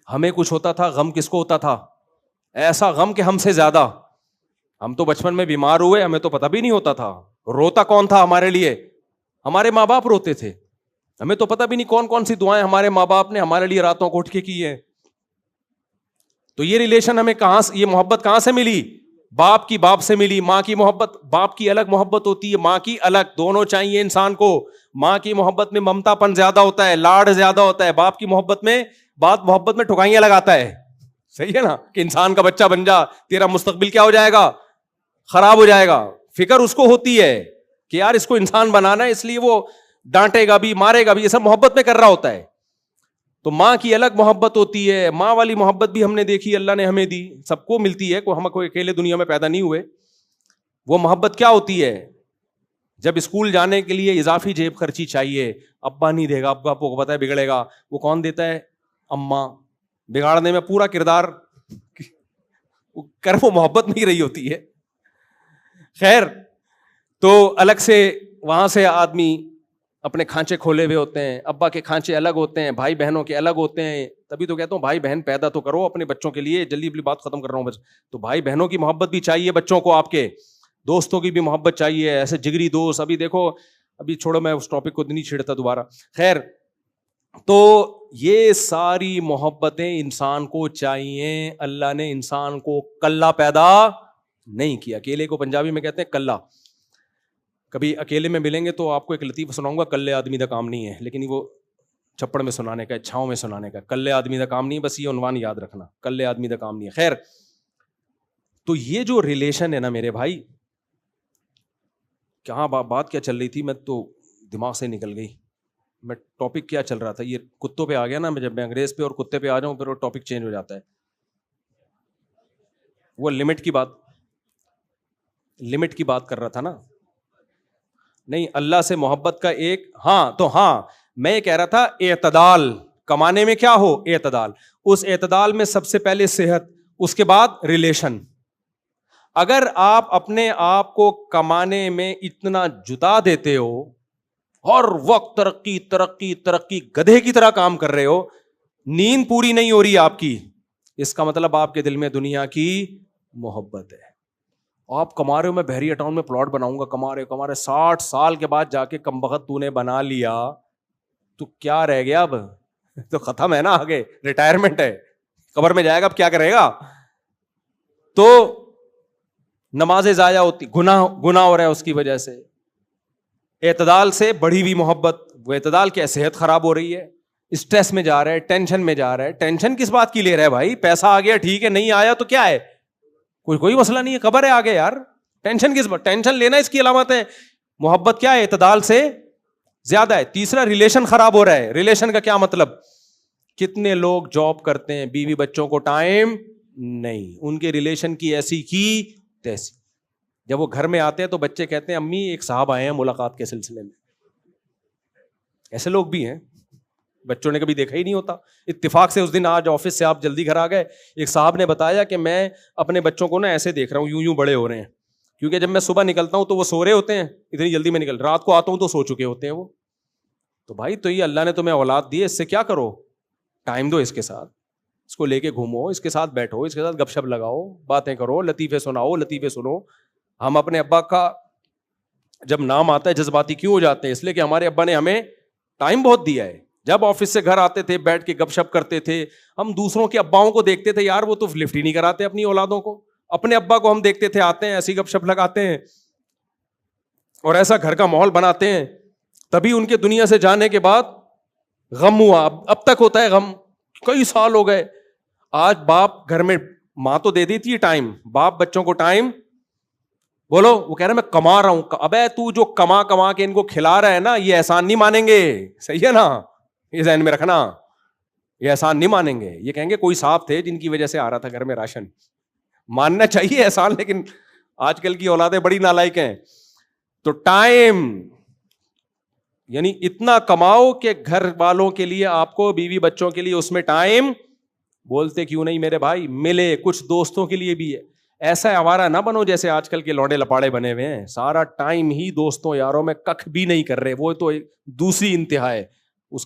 ہمیں کچھ ہوتا تھا غم کس کو ہوتا تھا؟ ایسا غم کہ ہم سے زیادہ. ہم تو بچپن میں بیمار ہوئے, ہمیں تو پتہ بھی نہیں ہوتا تھا. روتا کون تھا ہمارے لیے؟ ہمارے ماں باپ روتے تھے. ہمیں تو پتہ بھی نہیں کون کون سی دعائیں ہمارے ماں باپ نے ہمارے لیے راتوں کو اٹھ کے کی ہیں. تو یہ ریلیشن ہمیں کہاں سے, یہ محبت کہاں سے ملی؟ باپ کی باپ سے ملی. ماں کی محبت, باپ کی الگ محبت ہوتی ہے, ماں کی الگ, دونوں چاہیے انسان کو. ماں کی محبت میں ممتا پن زیادہ ہوتا ہے, لاڈ زیادہ ہوتا ہے. باپ کی محبت میں ٹھکائیاں لگاتا ہے. صحیح ہے نا, کہ انسان کا بچہ بن جا, تیرا مستقبل کیا ہو جائے گا, خراب ہو جائے گا. فکر اس کو ہوتی ہے کہ یار اس کو انسان بنانا ہے, اس لیے وہ ڈانٹے گا بھی مارے گا بھی, یہ سب محبت میں کر رہا ہوتا ہے. تو ماں کی الگ محبت ہوتی ہے. ماں والی محبت بھی ہم نے دیکھی, اللہ نے ہمیں دی, سب کو ملتی ہے, ہم کوئی اکیلے دنیا میں پیدا نہیں ہوئے. وہ محبت کیا ہوتی ہے؟ جب اسکول جانے کے لیے اضافی جیب خرچی چاہیے, ابا نہیں دے گا, ابا کو پتہ ہے بگڑے گا, وہ کون دیتا ہے؟ اماں. بگاڑنے میں پورا کردار کر, وہ محبت نہیں رہی ہوتی ہے. خیر, تو الگ سے وہاں سے آدمی اپنے کھانچے کھولے ہوئے ہوتے ہیں. ابا کے کھانچے الگ ہوتے ہیں, بھائی بہنوں کے الگ ہوتے ہیں. تبھی تو کہتا ہوں بھائی بہن پیدا تو کرو اپنے بچوں کے لیے. جلدی جلدی بات ختم کر رہا ہوں بس. تو بھائی بہنوں کی محبت بھی چاہیے بچوں کو, آپ کے دوستوں کی بھی محبت چاہیے, ایسے جگری دوست. ابھی دیکھو, ابھی چھوڑو, میں اس ٹاپک کو نہیں چھیڑتا دوبارہ. خیر, تو یہ ساری محبتیں انسان کو چاہیے. اللہ نے انسان کو کلا پیدا نہیں کیا. اکیلے کو پنجابی میں کہتے ہیں کلا. کبھی اکیلے میں ملیں گے تو آپ کو ایک لطیفہ سناؤں گا. کلے آدمی کا کام نہیں ہے, لیکن وہ چھپڑ میں سنانے کا, چھاؤں میں سنانے کا. کلے آدمی کا کام نہیں, بس یہ عنوان یاد رکھنا, کلے آدمی کا کام نہیں ہے. خیر, تو یہ جو ریلیشن ہے نا میرے بھائی, کہاں بات کیا چل رہی تھی, میں تو دماغ سے نکل گئی. میں ٹاپک کیا چل رہا تھا, یہ کتوں پہ آ گیا نا. جب میں انگریز پہ اور کتے پہ آ جاؤں پھر وہ ٹاپک چینج ہو جاتا ہے. وہ لمٹ کی بات کر رہا تھا نا. نہیں, اللہ سے محبت کا ایک, ہاں تو ہاں میں یہ کہہ رہا تھا اعتدال کمانے میں کیا ہو, اعتدال. اس اعتدال میں سب سے پہلے صحت, اس کے بعد ریلیشن. اگر آپ اپنے آپ کو کمانے میں اتنا جتا دیتے ہو, ہر وقت ترقی ترقی ترقی, گدھے کی طرح کام کر رہے ہو, نیند پوری نہیں ہو رہی آپ کی, اس کا مطلب آپ کے دل میں دنیا کی محبت ہے. آپ کما رہے ہو, میں بحریہ ٹاؤن میں پلاٹ بناؤں گا, کما رہے 60 سال کے بعد جا کے کم بخت تو نے بنا لیا, تو کیا رہ گیا اب؟ تو ختم ہے نا, آگے ریٹائرمنٹ ہے, قبر میں جائے گا, اب کیا کرے گا؟ تو نمازیں ضائع ہوتی, گناہ ہو رہا ہے اس کی وجہ سے. اعتدال سے بڑھی ہوئی محبت, وہ اعتدال کیا, صحت خراب ہو رہی ہے, اسٹریس میں جا رہا ہے, ٹینشن میں جا رہا ہے. ٹینشن کس بات کی لے رہا ہے بھائی؟ پیسہ آ گیا ٹھیک ہے, نہیں آیا تو کیا ہے, کوئی مسئلہ نہیں ہے, قبر ہے آگے یار. ٹینشن کس بات؟ ٹینشن لینا اس کی علامت ہے. محبت کیا ہے, اعتدال سے زیادہ ہے. تیسرا, ریلیشن خراب ہو رہا ہے. ریلیشن کا کیا مطلب؟ کتنے لوگ جاب کرتے ہیں, بیوی بچوں کو ٹائم نہیں, ان کے ریلیشن کی ایسی کی تیسی. جب وہ گھر میں آتے ہیں تو بچے کہتے ہیں امی ایک صاحب آئے ہیں ملاقات کے سلسلے میں. ایسے لوگ بھی ہیں, بچوں نے کبھی دیکھا ہی نہیں ہوتا. اتفاق سے اس دن آج آفس سے آپ جلدی گھر آ گئے, ایک صاحب نے بتایا کہ میں اپنے بچوں کو نا ایسے دیکھ رہا ہوں, یوں بڑے ہو رہے ہیں, کیونکہ جب میں صبح نکلتا ہوں تو وہ سو رہے ہوتے ہیں, اتنی جلدی میں رات کو آتا ہوں تو سو چکے ہوتے ہیں وہ. تو بھائی تو یہ اللہ نے تمہیں اولاد دی ہے, اس سے کیا کرو, ٹائم دو اس کے ساتھ, اس کو لے کے گھومو, اس کے ساتھ بیٹھو, اس کے ساتھ گپ شپ لگاؤ, باتیں کرو, لطیفے سناؤ, لطیفے سنو. ہم اپنے ابا کا جب نام آتا ہے جذباتی کیوں ہو جاتے ہیں؟ اس لیے کہ ہمارے ابا نے ہمیں ٹائم بہت دیا ہے. جب آفس سے گھر آتے تھے بیٹھ کے گپ شپ کرتے تھے, ہم دوسروں کے اباؤں کو دیکھتے تھے, یار وہ تو لفٹ ہی نہیں کراتے اپنی اولادوں کو. اپنے ابا کو ہم دیکھتے تھے آتے ہیں ایسی گپ شپ لگاتے ہیں اور ایسا گھر کا ماحول بناتے ہیں. تبھی ان کے دنیا سے جانے کے بعد غم ہوا. اب تک ہوتا ہے غم, کئی سال ہو گئے. آج باپ گھر میں, ماں تو دے دیتی ہے ٹائم, باپ بچوں کو ٹائم, بولو وہ کہہ رہا میں کما رہا ہوں. ابے تو جو کما کے ان کو کھلا رہا ہے نا, یہ احسان نہیں مانیں گے. صحیح ہے نا, یہ ذہن میں رکھنا, یہ احسان نہیں مانیں گے. یہ کہیں گے کوئی صاحب تھے جن کی وجہ سے آ رہا تھا گھر میں راشن. ماننا چاہیے احسان, لیکن آج کل کی اولادیں بڑی نالائق ہیں. تو ٹائم یعنی اتنا کماؤ کہ گھر والوں کے لیے, آپ کو بیوی بچوں کے لیے اس میں ٹائم, بولتے کیوں نہیں میرے بھائی, ملے. کچھ دوستوں کے لیے بھی ہے. ایسا آوارہ نہ بنو جیسے آج کل کے لوڈے لپاڑے بنے ہوئے ہیں, سارا ٹائم ہی دوستوں یاروں میں ککھ بھی نہیں کر رہے. وہ تو دوسری انتہا ہے, اس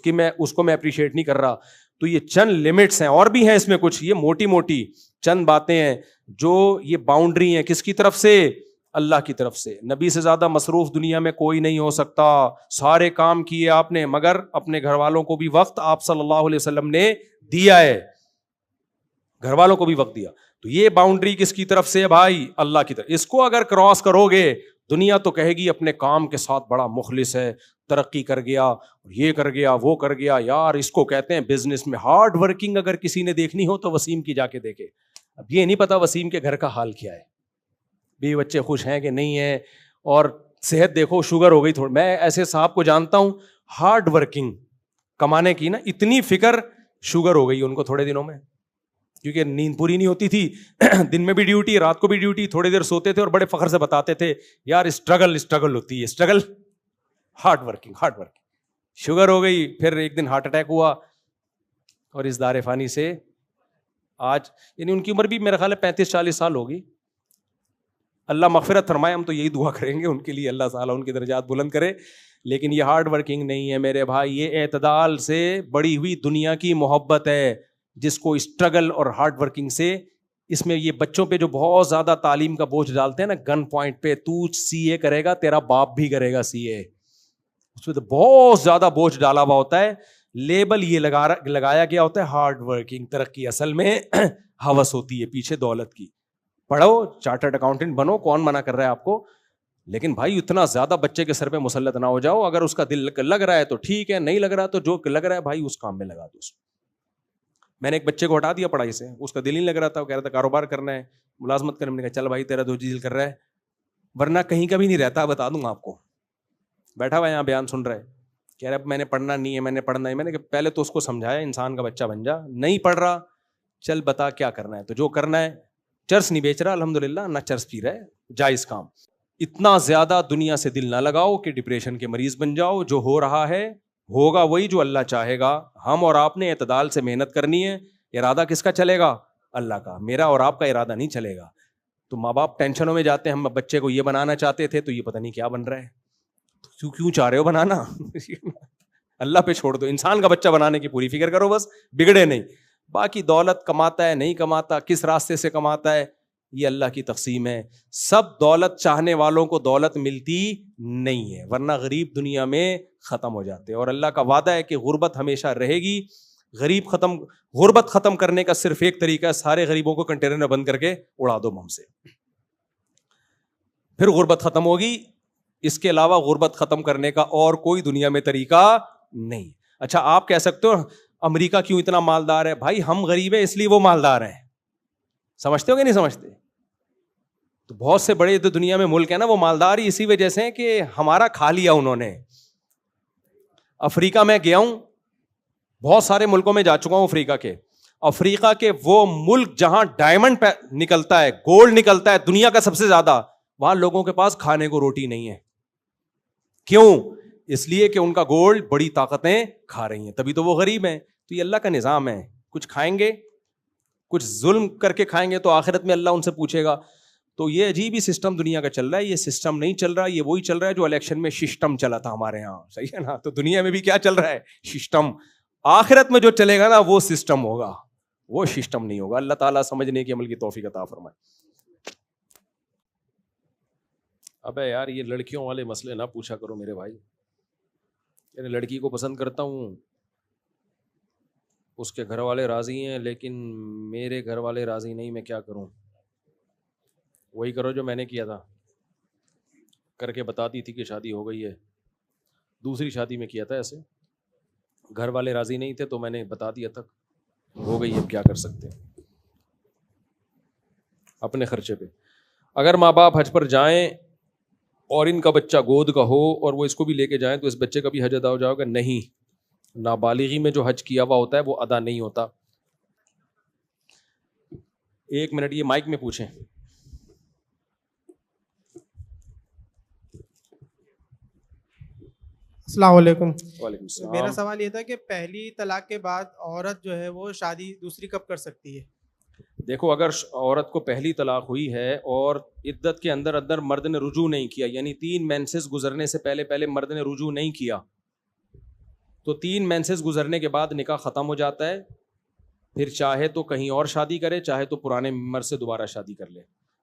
کو میں اپریشیٹ نہیں کر رہا. تو یہ چند لمٹس ہیں, اور بھی ہیں اس میں کچھ, یہ موٹی موٹی چند باتیں ہیں جو یہ باؤنڈری ہیں. کس کی طرف سے؟ اللہ کی طرف سے. نبی سے زیادہ مصروف دنیا میں کوئی نہیں ہو سکتا. سارے کام کیے آپ نے, مگر اپنے گھر والوں کو بھی وقت آپ صلی اللہ علیہ وسلم نے دیا ہے, گھر والوں کو بھی وقت دیا. تو یہ باؤنڈری کس کی طرف سے ہے بھائی؟ اللہ کی طرف. اس کو اگر کراس کرو گے, دنیا تو کہے گی اپنے کام کے ساتھ بڑا مخلص ہے, ترقی کر گیا, یہ کر گیا, وہ کر گیا. یار اس کو کہتے ہیں بزنس میں ہارڈ ورکنگ. اگر کسی نے دیکھنی ہو تو وسیم کی جا کے دیکھے. اب یہ نہیں پتا وسیم کے گھر کا حال کیا ہے, بیوی بچے خوش ہیں کہ نہیں ہیں, اور صحت دیکھو, شوگر ہو گئی تھوڑی. میں ایسے صاحب کو جانتا ہوں ہارڈ ورکنگ, کمانے کی نا اتنی فکر, شوگر ہو گئی ان کو تھوڑے دنوں میں, کیونکہ نیند پوری نہیں ہوتی تھی, دن میں بھی ڈیوٹی, رات کو بھی ڈیوٹی, تھوڑی دیر سوتے تھے اور بڑے فخر سے بتاتے تھے یار اسٹرگل ہوتی ہے, اسٹرگل, ہارڈ ورکنگ. شوگر ہو گئی, پھر ایک دن ہارٹ اٹیک ہوا, اور اس دار فانی سے آج, یعنی ان کی عمر بھی میرا خیال ہے 35-40 سال ہوگی. اللہ مغفرت فرمائے, ہم تو یہی دعا کریں گے ان کے لیے, اللہ تعالیٰ ان کی درجات بلند کرے. لیکن یہ ہارڈ ورکنگ نہیں ہے میرے بھائی, یہ اعتدال سے بڑی ہوئی دنیا کی محبت ہے, جس کو اسٹرگل اور ہارڈ ورکنگ سے, اس میں یہ بچوں پہ جو بہت زیادہ تعلیم کا بوجھ ڈالتے ہیں نا گن پوائنٹ پہ, تو CA کرے گا, تیرا باپ بھی کرے گا CA, اس پہ تو بہت زیادہ بوجھ ڈالا ہوا ہوتا ہے. لیبل یہ لگایا گیا ہوتا ہے ہارڈ ورکنگ. ترقی اصل میں ہوس ہوتی ہے پیچھے دولت کی. پڑھو, چارٹرڈ اکاؤنٹنٹ بنو, کون منع کر رہا ہے آپ کو, لیکن بھائی اتنا زیادہ بچے کے سر پہ مسلط نہ ہو جاؤ. اگر اس کا دل لگ رہا ہے تو ٹھیک ہے, نہیں لگ رہا تو جو لگ رہا ہے بھائی اس کام میں لگا دو. میں نے ایک بچے کو ہٹا دیا پڑھائی سے, اس کا دل نہیں لگ رہا تھا, وہ کہہ رہا تھا کاروبار کرنا ہے, ملازمت کرنے. میں نے کہا چل بھائی تیرا جو دل کر رہا ہے, ورنہ کہیں کا بھی نہیں رہتا, بتا دوں گا آپ کو. بیٹھا ہوا یہاں بیان سن رہا ہے, کہہ رہا ہے میں نے پڑھنا نہیں ہے, میں نے پڑھنا ہے. میں نے کہا پہلے تو اس کو سمجھایا, انسان کا بچہ بن جا. نہیں پڑھ رہا, چل بتا کیا کرنا ہے, تو جو کرنا ہے. چرس نہیں بیچ رہا الحمدللہ, نہ چرس پی رہا ہے, جائز کام. اتنا زیادہ دنیا سے دل نہ لگاؤ کہ ڈپریشن کے مریض بن جاؤ. جو ہو رہا ہے ہوگا وہی جو اللہ چاہے گا. ہم اور آپ نے اعتدال سے محنت کرنی ہے. ارادہ کس کا چلے گا؟ اللہ کا. میرا اور آپ کا ارادہ نہیں چلے گا. تو ماں باپ ٹینشنوں میں جاتے ہیں, ہم بچے کو یہ بنانا چاہتے تھے تو یہ پتہ نہیں کیا بن رہا ہے. کیوں چاہ رہے ہو بنانا؟ اللہ پہ چھوڑ دو, انسان کا بچہ بنانے کی پوری فکر کرو, بس بگڑے نہیں. باقی دولت کماتا ہے نہیں کماتا, کس راستے سے کماتا ہے, یہ اللہ کی تقسیم ہے. سب دولت چاہنے والوں کو دولت ملتی نہیں ہے, ورنہ غریب دنیا میں ختم ہو جاتے. اور اللہ کا وعدہ ہے کہ غربت ہمیشہ رہے گی. غربت ختم کرنے کا صرف ایک طریقہ ہے, سارے غریبوں کو کنٹینر میں بند کر کے اڑا دو بم سے, پھر غربت ختم ہوگی. اس کے علاوہ غربت ختم کرنے کا اور کوئی دنیا میں طریقہ نہیں. اچھا آپ کہہ سکتے ہو امریکہ کیوں اتنا مالدار ہے؟ بھائی ہم غریب ہیں اس لیے وہ مالدار ہیں. سمجھتے ہو کہ نہیں سمجھتے؟ تو بہت سے بڑے جو دنیا میں ملک ہیں نا, وہ مالدار ہی اسی وجہ سے کہ ہمارا کھا لیا انہوں نے. افریقہ میں گیا ہوں, بہت سارے ملکوں میں جا چکا ہوں افریقہ کے. افریقہ کے وہ ملک جہاں ڈائمنڈ نکلتا ہے, گولڈ نکلتا ہے دنیا کا سب سے زیادہ, وہاں لوگوں کے پاس کھانے کو روٹی نہیں ہے. کیوں؟ اس لیے کہ ان کا گولڈ بڑی طاقتیں کھا رہی ہیں, تبھی تو وہ غریب ہیں. تو یہ اللہ کا نظام ہے, کچھ کھائیں گے, کچھ ظلم کر کے کھائیں گے تو آخرت میں اللہ ان سے پوچھے گا. تو یہ عجیب ہی سسٹم دنیا کا چل رہا ہے. یہ سسٹم نہیں چل رہا, یہ وہی چل رہا ہے جو الیکشن میں سسٹم چلا تھا ہمارے یہاں. صحیح ہے نا؟ تو دنیا میں بھی کیا چل رہا ہے؟ سسٹم. آخرت میں جو چلے گا نا وہ سسٹم ہوگا, وہ سسٹم نہیں ہوگا. اللہ تعالیٰ سمجھنے کی عمل کی توفیق عطا فرمائے. ابے یار یہ لڑکیوں والے مسئلے نہ پوچھا کرو میرے بھائی. یعنی لڑکی کو پسند کرتا ہوں, اس کے گھر والے راضی ہیں لیکن میرے گھر والے راضی نہیں, میں کیا کروں؟ وہی کرو جو میں نے کیا تھا, کر کے بتاتی تھی کہ شادی ہو گئی ہے. دوسری شادی میں کیا تھا ایسے, گھر والے راضی نہیں تھے تو میں نے بتا دیا تھا ہو گئی ہے, کیا کر سکتے ہیں اپنے خرچے پہ. اگر ماں باپ حج پر جائیں اور ان کا بچہ گود کا ہو اور وہ اس کو بھی لے کے جائیں تو اس بچے کا بھی حج ادا ہو جائے گا؟ نہیں, نابالغی میں جو حج کیا ہوا ہوتا ہے وہ ادا نہیں ہوتا. 1 منٹ, یہ مائک میں پوچھیں.
السلام علیکم.
وعلیکم السلام.
میرا سوال یہ تھا کہ پہلی طلاق کے بعد عورت جو ہے وہ شادی دوسری کب کر سکتی ہے؟
دیکھو, اگر عورت کو پہلی طلاق ہوئی ہے اور عدت کے اندر اندر مرد نے رجوع نہیں کیا, یعنی 3 مینسز گزرنے سے پہلے مرد نے رجوع نہیں کیا, تو 3 مینسز گزرنے کے بعد نکاح ختم ہو جاتا ہے. پھر چاہے تو کہیں اور شادی کرے, چاہے تو پرانے مرد سے دوبارہ شادی کر لے,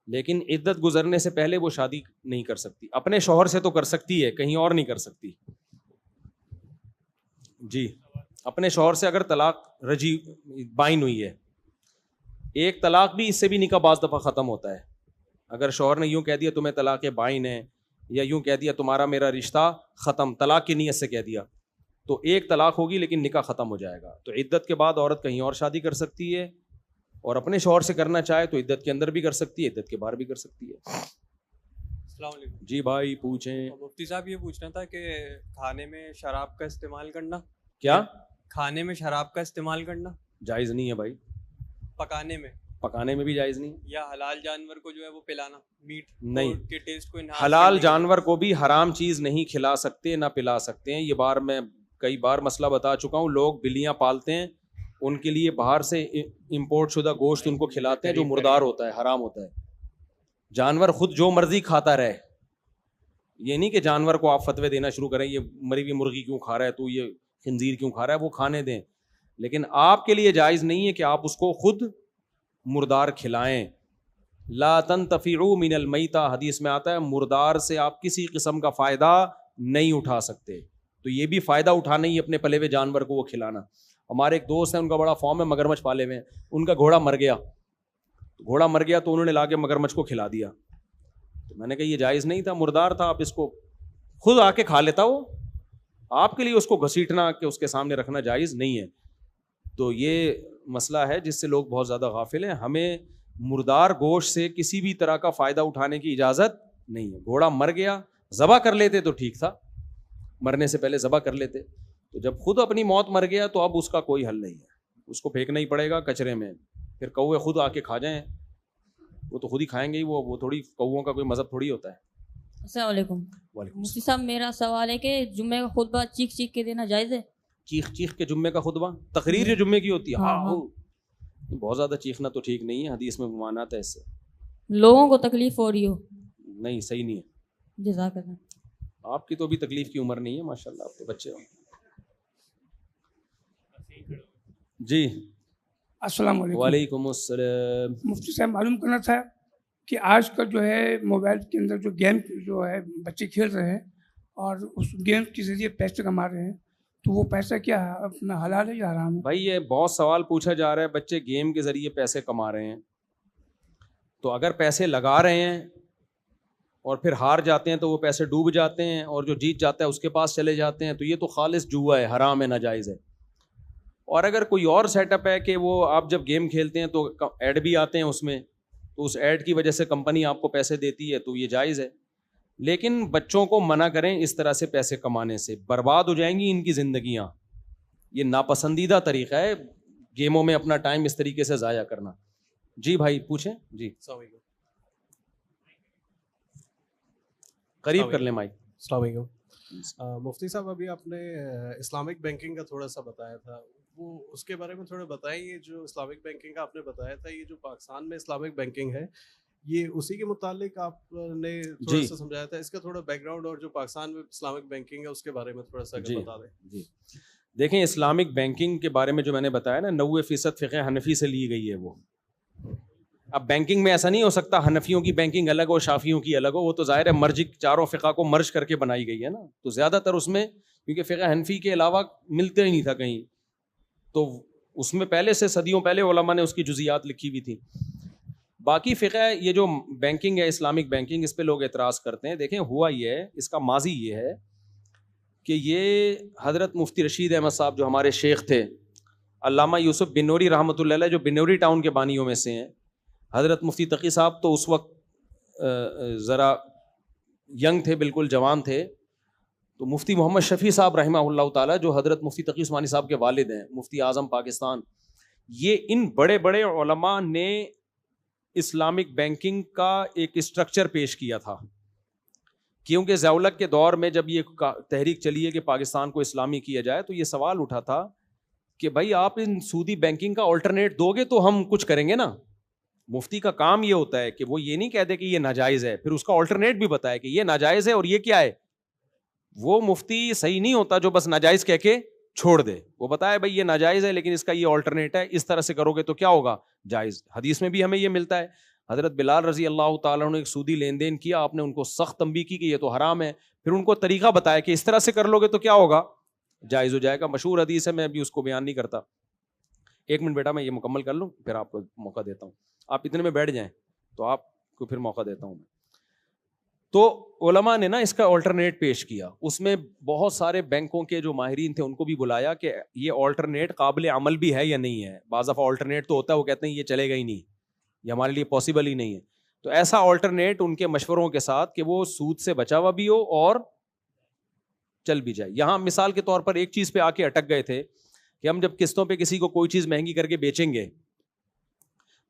لیکن عدت گزرنے سے پہلے وہ شادی نہیں کر سکتی. اپنے شوہر سے تو کر سکتی ہے, کہیں اور نہیں کر سکتی. جی, اپنے شوہر سے اگر طلاق رجی بائن ہوئی ہے, ایک طلاق بھی اس سے بھی نکاح بعض دفعہ ختم ہوتا ہے. اگر شوہر نے یوں کہہ دیا تمہیں طلاق بائن ہے, یا یوں کہہ دیا تمہارا میرا رشتہ ختم, طلاق کی نیت سے کہہ دیا, تو ایک طلاق ہوگی لیکن نکاح ختم ہو جائے گا. تو عدت کے بعد عورت کہیں اور شادی کر سکتی ہے, اور اپنے شوہر سے کرنا چاہے تو عدت کے اندر بھی کر سکتی ہے, عدت کے باہر بھی کر سکتی ہے.
السلام علیکم.
جی بھائی پوچھیں.
مفتی صاحب یہ پوچھنا تھا کہ کھانے میں شراب کا استعمال کرنا,
کیا
کھانے میں شراب کا استعمال کرنا
جائز نہیں ہے بھائی؟
پکانے میں
بھی جائز نہیں,
یا حلال جانور کو جو ہے وہ پلانا, میٹ
نہیں,
کے ٹیسٹ کو enhance
حلال
کرنے کے
جانور کو بھی حرام چیز نہیں کھلا سکتے نہ پلا سکتے ہیں. یہ بار میں کئی بار مسئلہ بتا چکا ہوں. لوگ بلیاں پالتے ہیں, ان کے لیے باہر سے امپورٹ شدہ گوشت ان کو کھلاتے ہیں جو مردار ہوتا ہے, حرام ہوتا ہے. جانور خود جو مرضی کھاتا رہے, یہ نہیں کہ جانور کو آپ فتوے دینا شروع کریں یہ مری ہوئی مرغی کیوں کھا رہا ہے, تو یہ خنزیر کیوں کھا رہا ہے, وہ کھانے دیں. لیکن آپ کے لیے جائز نہیں ہے کہ آپ اس کو خود مردار کھلائیں. لا تنتفعوا من المیتہ, حدیث میں آتا ہے مردار سے آپ کسی قسم کا فائدہ نہیں اٹھا سکتے. تو یہ بھی فائدہ اٹھانا ہی اپنے پلے ہوئے جانور کو وہ کھلانا. ہمارے ایک دوست ہیں, ان کا بڑا فارم ہے, مگرمچھ پالے ہوئے ہیں. ان کا گھوڑا مر گیا تو انہوں نے لا کے مگرمچھ کو کھلا دیا. تو میں نے کہا یہ جائز نہیں تھا, مردار تھا, آپ اس کو خود آ کے کھا لیتا, وہ آپ کے لیے اس کو گھسیٹنا کہ اس کے سامنے رکھنا جائز نہیں ہے. تو یہ مسئلہ ہے جس سے لوگ بہت زیادہ غافل ہیں. ہمیں مردار گوشت سے کسی بھی طرح کا فائدہ اٹھانے کی اجازت نہیں ہے. گھوڑا مر گیا, ذبح کر لیتے تو ٹھیک تھا, مرنے سے پہلے ذبح کر لیتے. تو جب خود اپنی موت مر گیا تو اب اس کا کوئی حل نہیں ہے, اس کو پھینکنا ہی پڑے گا کچرے میں. پھر کوے خود آ کے کھا جائیں, وہ تو خود ہی کھائیں گے ہی, وہ تھوڑی کووں کا کوئی مذہب تھوڑی ہوتا ہے.
السلام علیکم.
وعلیکم
مفتی صاحب میرا سوال ہے کہ جمعے کا خطبہ چیخ چیخ کے دینا جائز ہے؟
چیخ کے جمعے کا خطبہ, تقریر جو جمعے کی ہوتی ہے,
ہاں.
بہت زیادہ چیخنا تو ٹھیک نہیں ہے, حدیث میں ممانعت ہے اس سے.
لوگوں کو تکلیف ہو رہی ہو,
نہیں صحیح نہیں ہے.
جزاک اللہ.
آپ کی تو بھی تکلیف کی عمر نہیں ہے, ماشاءاللہ آپ تو بچے ہو. جی
السلام علیکم.
وعلیکم السلام.
مفتی صاحب معلوم کرنا تھا کہ آج کل جو ہے موبائل کے اندر جو گیم جو ہے بچے کھیل رہے ہیں اور اس گیم کے ذریعے پیسے کما رہے ہیں, تو وہ پیسہ کیا ہے اپنا حلال ہے یا حرام ہے؟
بھائی یہ بہت سوال پوچھا جا رہا ہے, بچے گیم کے ذریعے پیسے کما رہے ہیں, تو اگر پیسے لگا رہے ہیں اور پھر ہار جاتے ہیں تو وہ پیسے ڈوب جاتے ہیں, اور جو جیت جاتا ہے اس کے پاس چلے جاتے ہیں, تو یہ تو خالص جوا ہے, حرام ہے, ناجائز ہے. اور اگر کوئی اور سیٹ اپ ہے کہ وہ آپ جب گیم کھیلتے ہیں تو ایڈ بھی آتے ہیں اس میں, تو اس ایڈ کی وجہ سے کمپنی آپ کو پیسے دیتی ہے, تو یہ جائز ہے. لیکن بچوں کو منع کریں اس طرح سے پیسے کمانے سے, برباد ہو جائیں گی ان کی زندگیاں. یہ ناپسندیدہ طریقہ ہے گیموں میں اپنا ٹائم اس طریقے سے ضائع کرنا. جی بھائی پوچھیں. جی قریب کر لیں مائک.
السلام علیکم. مفتی صاحب ابھی آپ نے اسلامک بینکنگ کا تھوڑا سا بتایا تھا, وہ اس کے بارے میں تھوڑا بتائیں. یہ جو اسلامک بینکنگ کا آپ نے بتایا تھا, یہ جو پاکستان میں اسلامک بینکنگ ہے, یہ اسی کے متعلق آپ نے تھوڑا سا سمجھایا تھا. اس کا تھوڑا بیک گراؤنڈ اور جو پاکستان میں اسلامک بینکنگ ہے اس کے بارے میں تھوڑا سا بتا دیں.
جی دیکھیں, اسلامک بینکنگ کے بارے میں جو میں نے بتایا نا, 90% فقہ حنفی سے لی گئی ہے وہ. اب بینکنگ میں ایسا نہیں ہو سکتا حنفیوں کی بینکنگ الگ ہو, شافیوں کی الگ ہو, وہ تو ظاہر ہے مرج چاروں فقہ کو مرج کر کے بنائی گئی ہے نا, تو زیادہ تر اس میں کیونکہ فقہ حنفی کے علاوہ ملتا ہی نہیں تھا کہیں، تو اس میں پہلے سے صدیوں پہلے علماء نے اس کی جزیات لکھی ہوئی تھی. باقی فقہ یہ جو بینکنگ ہے، اسلامک بینکنگ، اس پہ لوگ اعتراض کرتے ہیں. دیکھیں ہوا یہ ہے، اس کا ماضی یہ ہے کہ یہ حضرت مفتی رشید احمد صاحب جو ہمارے شیخ تھے، علامہ یوسف بنوری رحمۃ اللہ علیہ جو بنوری ٹاؤن کے بانیوں میں سے ہیں، حضرت مفتی تقی صاحب تو اس وقت ذرا ینگ تھے، بالکل جوان تھے، تو مفتی محمد شفیع صاحب رحمہ اللہ تعالیٰ جو حضرت مفتی تقی عثمانی صاحب کے والد ہیں، مفتی اعظم پاکستان، یہ ان بڑے بڑے علماء نے اسلامک بینکنگ کا ایک اسٹرکچر پیش کیا تھا. کیونکہ ضیاء الحق کے دور میں جب یہ تحریک چلی ہے کہ پاکستان کو اسلامی کیا جائے، تو یہ سوال اٹھا تھا کہ بھائی آپ ان سودی بینکنگ کا آلٹرنیٹ دو گے تو ہم کچھ کریں گے نا. مفتی کا کام یہ ہوتا ہے کہ وہ یہ نہیں کہتے کہ یہ ناجائز ہے، پھر اس کا آلٹرنیٹ بھی بتائے کہ یہ ناجائز ہے اور یہ کیا ہے. وہ مفتی صحیح نہیں ہوتا جو بس ناجائز کہہ کے چھوڑ دے، وہ بتائے بھائی یہ ناجائز ہے لیکن اس کا یہ آلٹرنیٹ ہے، اس طرح سے کرو گے تو کیا ہوگا، جائز. حدیث میں بھی ہمیں یہ ملتا ہے، حضرت بلال رضی اللہ تعالیٰ نے ایک سودی لین دین کیا، آپ نے ان کو سخت تنبیہ کی کہ یہ تو حرام ہے، پھر ان کو طریقہ بتایا کہ اس طرح سے کر لو گے تو کیا ہوگا، جائز ہو جائے گا. مشہور حدیث ہے، میں ابھی اس کو بیان نہیں کرتا. 1 منٹ بیٹا میں یہ مکمل کر لوں پھر آپ کو موقع دیتا ہوں، آپ اتنے میں بیٹھ جائیں تو آپ کو پھر موقع دیتا ہوں میں. تو علماء نے نا اس کا آلٹرنیٹ پیش کیا، اس میں بہت سارے بینکوں کے جو ماہرین تھے ان کو بھی بلایا کہ یہ آلٹرنیٹ قابل عمل بھی ہے یا نہیں ہے. بعض دفعہ آلٹرنیٹ تو ہوتا ہے وہ کہتے ہیں یہ چلے گا ہی نہیں، یہ ہمارے لیے پاسبل ہی نہیں ہے. تو ایسا آلٹرنیٹ ان کے مشوروں کے ساتھ کہ وہ سود سے بچا ہوا بھی ہو اور چل بھی جائے. یہاں مثال کے طور پر ایک چیز پہ آ کے اٹک گئے تھے کہ ہم جب قسطوں پہ کسی کو کوئی چیز مہنگی کر کے بیچیں گے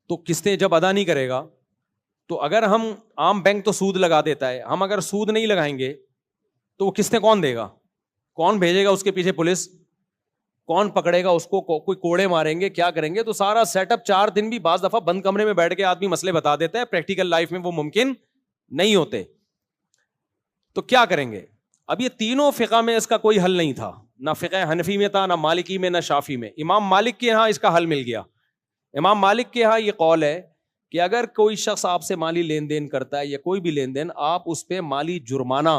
تو قسطیں جب ادا نہیں کرے گا تو اگر ہم عام بینک تو سود لگا دیتا ہے، ہم اگر سود نہیں لگائیں گے تو وہ قسطیں کون دے گا، کون بھیجے گا اس کے پیچھے پولیس، کون پکڑے گا اس کو، کوئی کوڑے ماریں گے، کیا کریں گے. تو سارا سیٹ اپ 4 دن بھی بعض دفعہ بند کمرے میں بیٹھ کے آدمی مسئلے بتا دیتا ہے، پریکٹیکل لائف میں وہ ممکن نہیں ہوتے. تو کیا کریں گے. اب یہ تینوں فقہ میں اس کا کوئی حل نہیں تھا، نہ فقہ حنفی میں تھا، نہ مالکی میں، نہ شافی میں. امام مالک کے ہاں اس کا حل مل گیا. امام مالک کے ہاں یہ قول ہے کہ اگر کوئی شخص آپ سے مالی لین دین کرتا ہے یا کوئی بھی لین دین، آپ اس پہ مالی جرمانہ